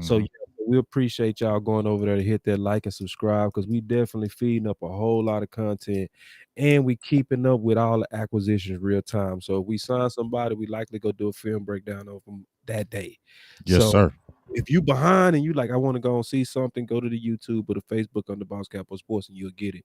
So, yeah, Mhm. we appreciate y'all going over there to hit that like and subscribe because we definitely feeding up a whole lot of content, and we keeping up with all the acquisitions real time. So, if we sign somebody, we likely go do a film breakdown of them that day. Yes, So, sir. if you behind and you like, "I wanna go and see something," go to the YouTube or the Facebook under Boss Cowboys Sports, and you'll get it,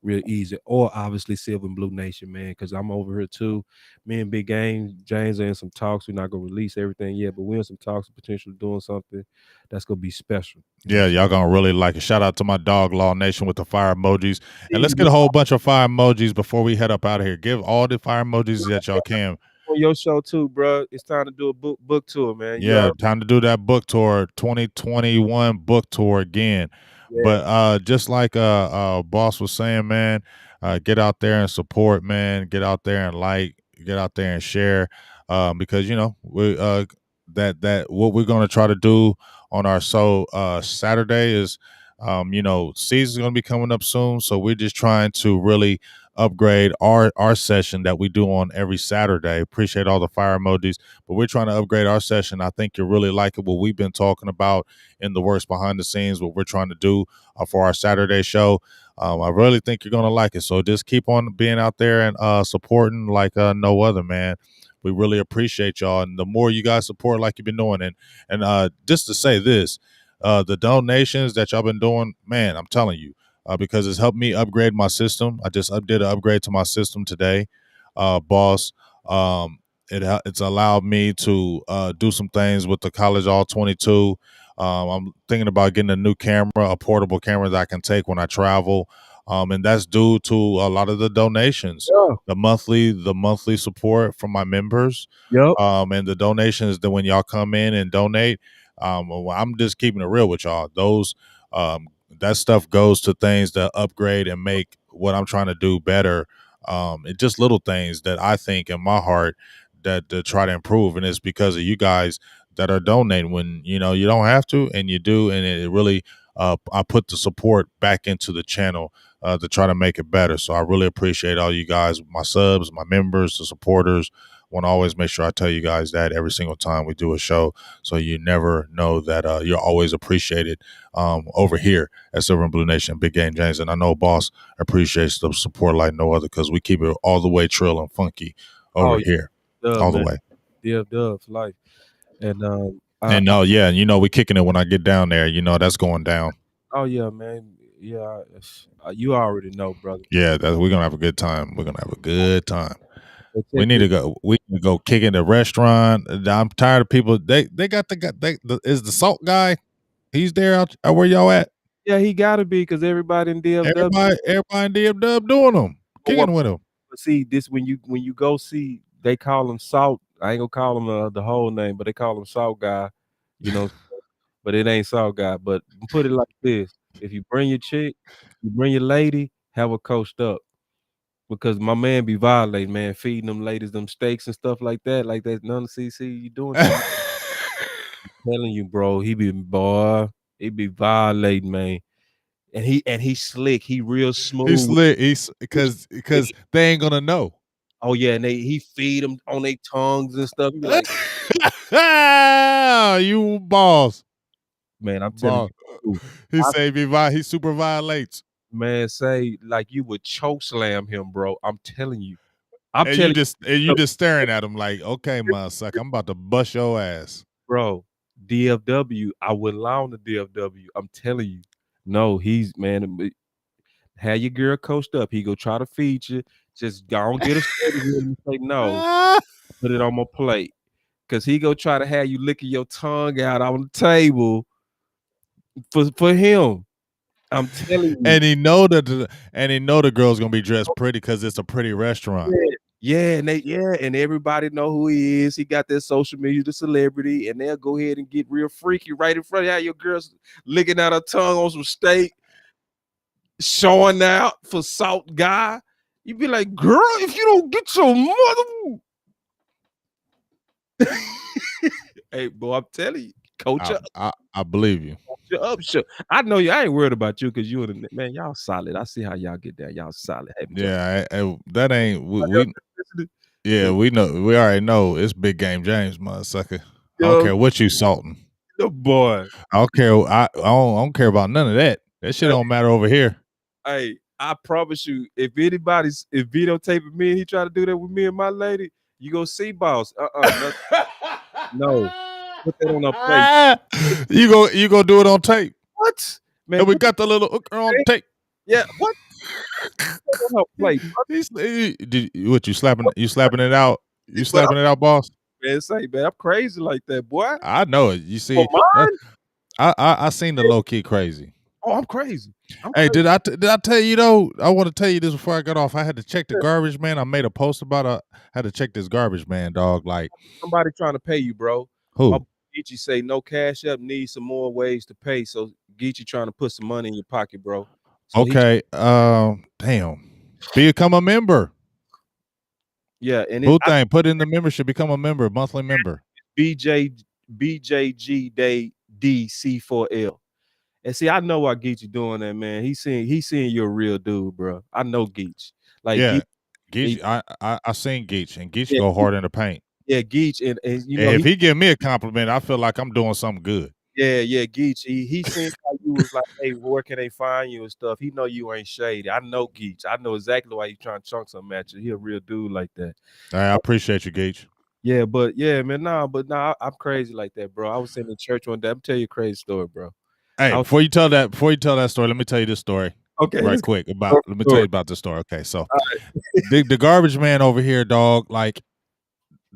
real easy. Or obviously Silver and Blue Nation, man, because I'm over here too. Me and Big Game, James are in some talks. We're not gonna release everything yet, but we're in some talks of potentially doing something that's gonna be special. You know Yeah, what y'all gonna really like it. Shout out to my dog Law Nation with the fire emojis. And let's I'm get a saying? whole bunch of fire emojis before we head up out of here. Give all the fire emojis that y'all can. On your show too, bro. It's time to do a book tour, man. You Yeah, are time to do that book tour, 2021 book tour again. yeah. But just like boss was saying, man, get out there and support, man. Get out there and like, get out there and share. Because we that what we're gonna try to do on our Saturday is season's gonna be coming up soon. So we're just trying to really upgrade our session that we do on every Saturday. Appreciate all the fire emojis, but we're trying to upgrade our session. I think you'll really like it. What we've been talking about in the works behind the scenes, what we're trying to do for our Saturday show. I really think you're gonna like it. So just keep on being out there and supporting like no other, man. We really appreciate y'all, and the more you guys support, like you've been doing, and just to say this, the donations that y'all been doing, man, I'm telling you, because it's helped me upgrade my system. I just did an upgrade to my system today, boss. Um, it's allowed me to do some things with the college all 22. I'm thinking about getting a new camera, a portable camera that I can take when I travel, and that's due to a lot of the donations, Yeah. the monthly support from my members, Yep. and the donations that when y'all come in and donate. Well, I'm just keeping it real with y'all. Those that stuff goes to things that upgrade and make what I'm trying to do better. It's just little things that I think in my heart that to try to improve, and it's because of you guys that are donating when you don't have to and you do, and it really I put the support back into the channel to try to make it better. So I really appreciate all you guys, my subs, my members, the supporters. Want to always make sure I tell you guys that every single time we do a show, so you never know that you're always appreciated over here at Silver and Blue Nation, Big Game James. And I know Boss appreciates the support like no other because we keep it all the way trill and funky Oh over yeah, here, dub, all the man. way. Dub for life. And And no, yeah, and we kicking it when I get down there. That's going down. oh yeah, man. Yeah, you already know, brother. Yeah, we're gonna have a good time. We're gonna have a good time. But We check need this. to go. We need to go kick in the restaurant. I'm tired of people. They got is the salt guy. He's there out where y'all at. Yeah, he gotta be because everybody in DFW. Everybody in DM Dub doing them, What kicking with him. But see, this when you go see, they call him Salt. I ain't gonna call him the whole name, but they call him Salt Guy. You know, but it ain't Salt Guy. But put it like this: if you bring your chick, you bring your lady, have her coached up. Because my man be violating, man, feeding them ladies them steaks and stuff like that. Like that, none of CC, you doing too much. Telling you, bro, he be violating, man. And he slick. He real He's smooth. slick. He's Real because slick. they ain't gonna know. Oh yeah, and he feed them on their tongues and stuff. You be like, You boss, man, I'm telling boss. you, He I say he super violates, man say like you would choke slam him, bro. I'm telling you. I'm and you telling just and you you, just staring at him like, okay, motherfucker, I'm about to bust your ass. bro, DFW, I would allow him to DFW. I'm telling you. No, he's man, have your girl coached up. He go try to feed you. Just go and get a steak with him and say no. Put it on my plate. Cause he go try to have you licking your tongue out on the table for him. I'm telling you. and he know that and he know the girl's gonna be dressed pretty because it's a pretty restaurant. Yeah. Yeah, and everybody know who he is. He got that social media, the celebrity, and they'll go ahead and get real freaky right in front of you. Your girl's licking out her tongue on some steak, showing out for salt guy. You be like, girl, if you don't get your mother. Hey, boy, I'm telling you, coach up, I believe you. coach you up. Sure. I know you. I ain't worried about you because you and the man, y'all solid. I see how y'all get there. Y'all solid. Hey, but Yeah, that ain't we. listening. Yeah, Hey, we know. We already know it's Big Game James, motherfucker. I don't yo, care what you salting. the boy. I don't care. I don't care about none of that. That shit don't matter over here. Hey, I promise you, if videotaping me and he try to do that with me and my lady, you go see boss. No. Put that on a plate. You go do it on tape. What? Man, And we put got the little hooker on that tape. yeah, what? Put that on her plate. What you slapping it out? You But slapping it out, boss? man, say, man, I'm crazy like that, boy. I know it. You For see, mine? I seen the low key crazy. Oh, I'm crazy. I'm Hey, crazy. did I tell you though? I want to tell you this before I got off. I had to check the garbage man. I made a post about had to check this garbage man, dog. Like Somebody trying to pay you, bro. My who? boy Geechee say no cash up, need some more ways to pay. So Geechee trying to put some money in your pocket, bro. So he Okay. Damn. Become a member. yeah, and it Who I thing? Put in the membership. Become a member. Monthly member. BJ BJG Day DC4L. And see, I know why Geechee doing that, man. He seeing you're a real dude, bro. I know Geech. Like Yeah. Geech, he, Geach. I seen Geach, and Geach yeah, go hard in the paint. yeah, Geech, and you know And if he he give me a compliment, I feel like I'm doing something good. yeah, Geech. He seen how you was like, hey, where can they find you and stuff. He know you ain't shady. I know Geech. I know exactly why you trying to chunk something at you. He a real dude like that. I appreciate you, Geach. Yeah, but yeah, man, I'm crazy like that, bro. I was sitting in church one day. I'm telling you a crazy story, bro. Hey, I was before you tell that story, let me tell you this story okay, right let's quick go about. Let me tell story. you about the story. Okay, so All the garbage man over here, dog. Like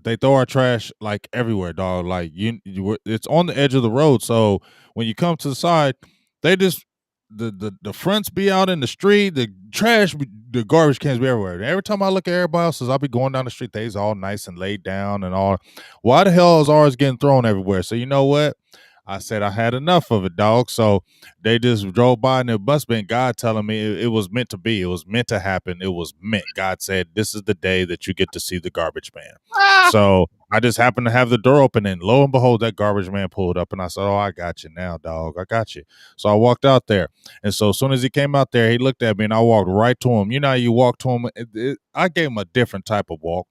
they throw our trash like everywhere, dog. Like it's on the edge of the road. So when you come to the side, they just the fronts be out in the street. The garbage cans be everywhere. And every time I look at everybody else's, I'll be going down the street. They's all nice and laid down and all. Why the hell is ours getting thrown everywhere? So you know what? I said I had enough of it, dog. So they just drove by, and it must have been God telling me it was meant to be. It was meant to happen. It was meant. God said, "This is the day that you get to see the garbage man." right. So I just happened to have the door open, and lo and behold, that garbage man pulled up, and I said, "Oh, I got you now, dog. I got you." So I walked out there, and so as soon as he came out there, he looked at me, and I walked right to him. You know, how you walk to him. I gave him a different type of walk.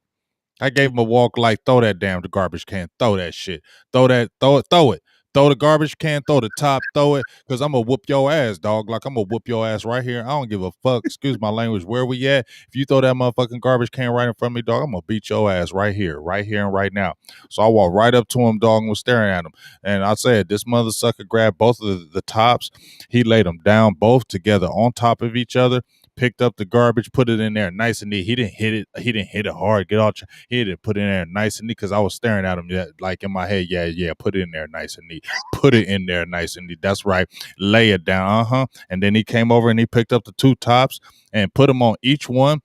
I gave him a walk like throw that damn garbage can, throw that shit, throw it. Throw the garbage can, throw the top, throw it, cause I'm gonna whoop your ass, dog. Like I'm gonna whoop your ass right here. I don't give a fuck. Excuse my language. Where we at? If you throw that motherfucking garbage can right in front of me, dog, I'm gonna beat your ass right here and right now. So I walked right up to him, dog, and was staring at him. And I said, this mother sucker grabbed both of the tops. He laid them down both together on top of each other, picked up the garbage, put it in there nice and neat. He didn't hit it. He didn't hit it hard. Get all. He didn't put it in there nice and neat because I was staring at him. Yeah, like in my head. Yeah. Put it in there nice and neat. Put it in there nice and neat. That's right. Lay it down. And then he came over and he picked up the two tops and put them on each one.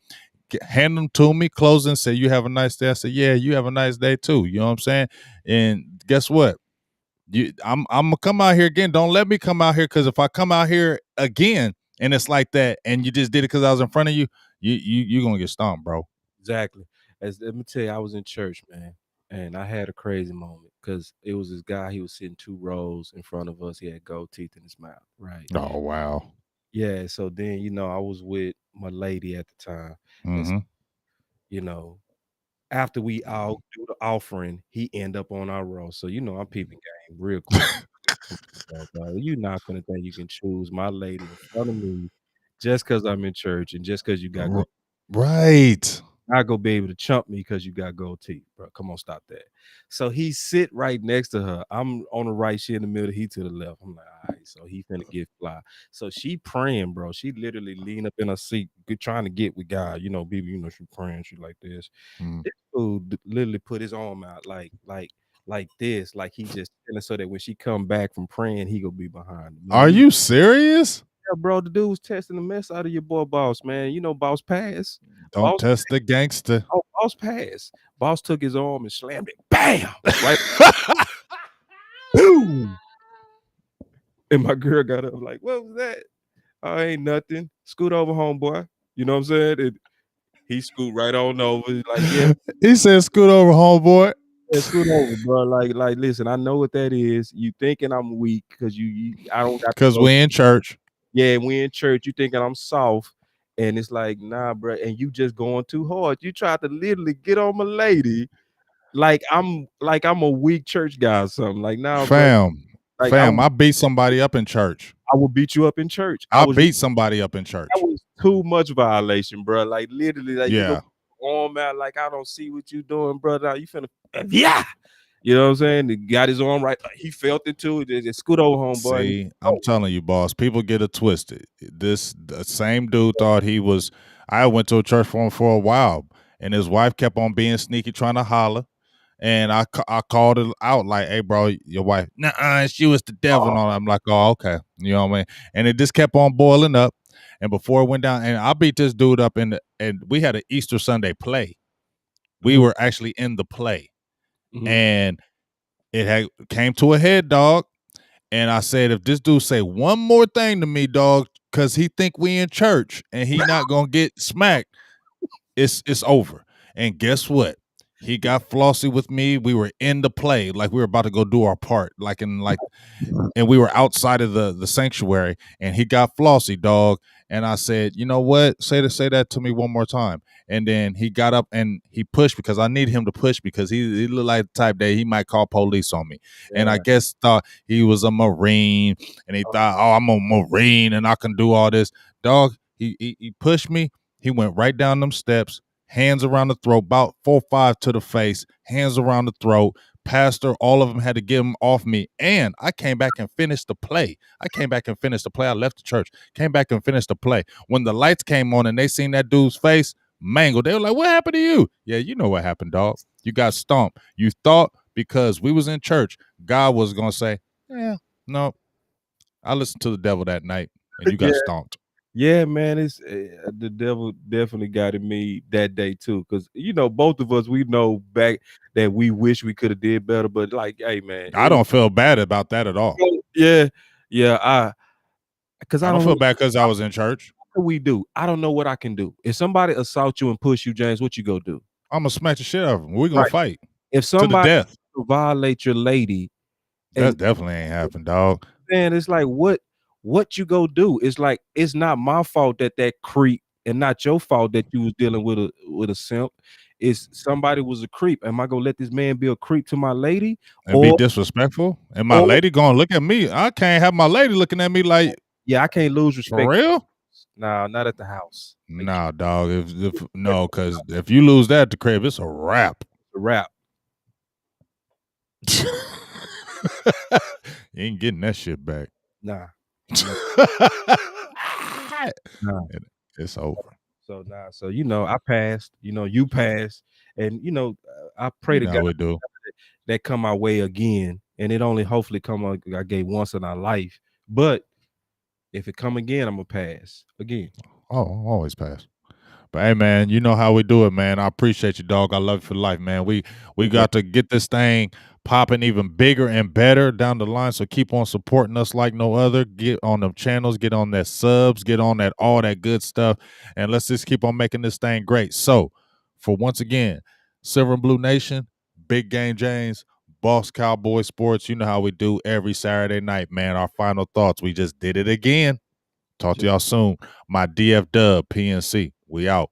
Hand them to me, close and say, "You have a nice day." I said, "Yeah, you have a nice day too." You know what I'm saying? And guess what? I'm gonna come out here again. Don't let me come out here, because if I come out here again and it's like that, and you just did it because I was in front of you, you gonna get stomped, bro. Exactly. As let me tell you, I was in church, man, and I had a crazy moment because it was this guy. He was sitting 2 rows in front of us. He had gold teeth in his mouth, right? Oh wow. Yeah. So then, I was with my lady at the time, and Mm-hmm. you know, after we all do the offering, he end up on our row. So I'm peeping game real quick. Come on, dog. You're not gonna think you can choose my lady in front of me just because I'm in church and just because you got gold. Right. Not gonna be able to chump me because you got gold teeth, bro. Come on, stop that. So he sit right next to her. I'm on the right, she in the middle, he to the left. I'm like, all right, so he finna get fly. So she praying, bro. She literally lean up in her seat, trying to get with God. Baby, she praying, she like this. Mm. This fool literally put his arm out like this, like he just feeling so that when she come back from praying, he gonna be behind her. Man, Are you serious? yeah, bro, the dude was testing the mess out of your boy boss, man. Boss pass. Don't Boss test the gangster. Oh, Boss passed. Boss took his arm and slammed it. Bam! Right. Boom! And my girl got up like, "What was that?" "Oh, ain't nothing. Scoot over, homeboy." You know what I'm saying? And he scoot right on over. He's like, "Yeah, He said, "Scoot over, homeboy." yeah, scoot over, bro. Like, listen, I know what that is. You thinking I'm weak because I don't got to Cause go. we in church. Yeah, we in church. You thinking I'm soft, and it's like, nah, bro. And you just going too hard. You tried to literally get on my lady, like I'm a weak church guy or something. Like, nah, bro. Like Fam, I beat somebody up in church. I will beat you up in church. I beat somebody up in That church. was too much violation, bro. Like literally, like you go Yeah. arm out, like I don't see what you doing, brother. You finna, yeah. You know what I'm saying? He got his arm right. He felt it too. Just scoot over, homeboy. See, I'm telling you, boss, people get it twisted. The same dude thought he was. I went to a church for him for a while, and his wife kept on being sneaky, trying to holler. And I called it out like, "Hey, bro, your wife, nah, she was the devil." And all that. I'm like, "Oh, okay," you know what I mean? And it just kept on boiling up. And before it went down, and I beat this dude up and we had an Easter Sunday play. We Mhm, were actually in the play, mhm. and it had came to a head, dog. And I said, if this dude say one more thing to me, dog, because he think we in church and he not gonna get smacked, it's over. And guess what? He got flossy with me. We were in the play, like we were about to go do our part, and we were outside of the sanctuary, and he got flossy, dog. And I said, you know what? Say that to me one more time. And then he got up and he pushed because I need him to push because he looked like the type that he might call police on me. And I Yeah. guess thought he was a Marine, and he thought, oh, I'm a Marine and I can do all this. Dog, he pushed me. He went right down them steps, hands around the throat, about 4-5 to the face, hands around the throat. Pastor, all of them had to get him off me. And I came back and finished the play. I left the church, came back and finished the play. When the lights came on and they seen that dude's face, mangled, they were like, "What happened to you?" Yeah, you know what happened, dog. You got stomped. You thought because we was in church, God was going to say, yeah, no, I listened to the devil that night and you got Yeah. stomped. Yeah, man, it's the devil definitely got in me that day too, because both of us we know back that we wish we could have did better, but like, hey, man, I don't feel bad about that at all. yeah, yeah, because I I don't don't feel know bad because I was in church. what we do. I don't know what I can do. If somebody assault you and push you, James, what you go do? I'm going to smack the shit out of him. We're going to Right. fight If to the somebody death. violate your lady, That and definitely ain't happened, dog. man, it's like what you go do? It's like it's not my fault that creep, and not your fault that you was dealing with a simp. It's somebody was a creep. Am I gonna let this man be a creep to my lady, And be or disrespectful. And my or lady gonna look at me. I can't have my lady looking at me like, yeah, I can't lose for respect. real? Nah, not at the house. Like Nah, dog. If no, because if you lose that at the crib, it's a wrap. a rap. You ain't getting that shit back. Nah, no, nah. It's over. So nah. So I passed. You passed, and I pray You to know God how we do. that come our way again, and it only hopefully come I gave once in our life. But if it come again, I'm gonna pass again. Oh, always pass. But hey, man, you know how we do it, man. I appreciate you, dog. I love you for life, man. We Okay. got to get this thing popping even bigger and better down the line. So keep on supporting us like no other. Get on them channels, get on that subs, get on that all that good stuff, and let's just keep on making this thing great. So, for once again, Silver and Blue Nation, Big Game James, Boss Cowboy Sports. You know how we do every Saturday night, man. Our final thoughts. We just did it again. Talk to y'all soon. My DF Dub PNC. We out.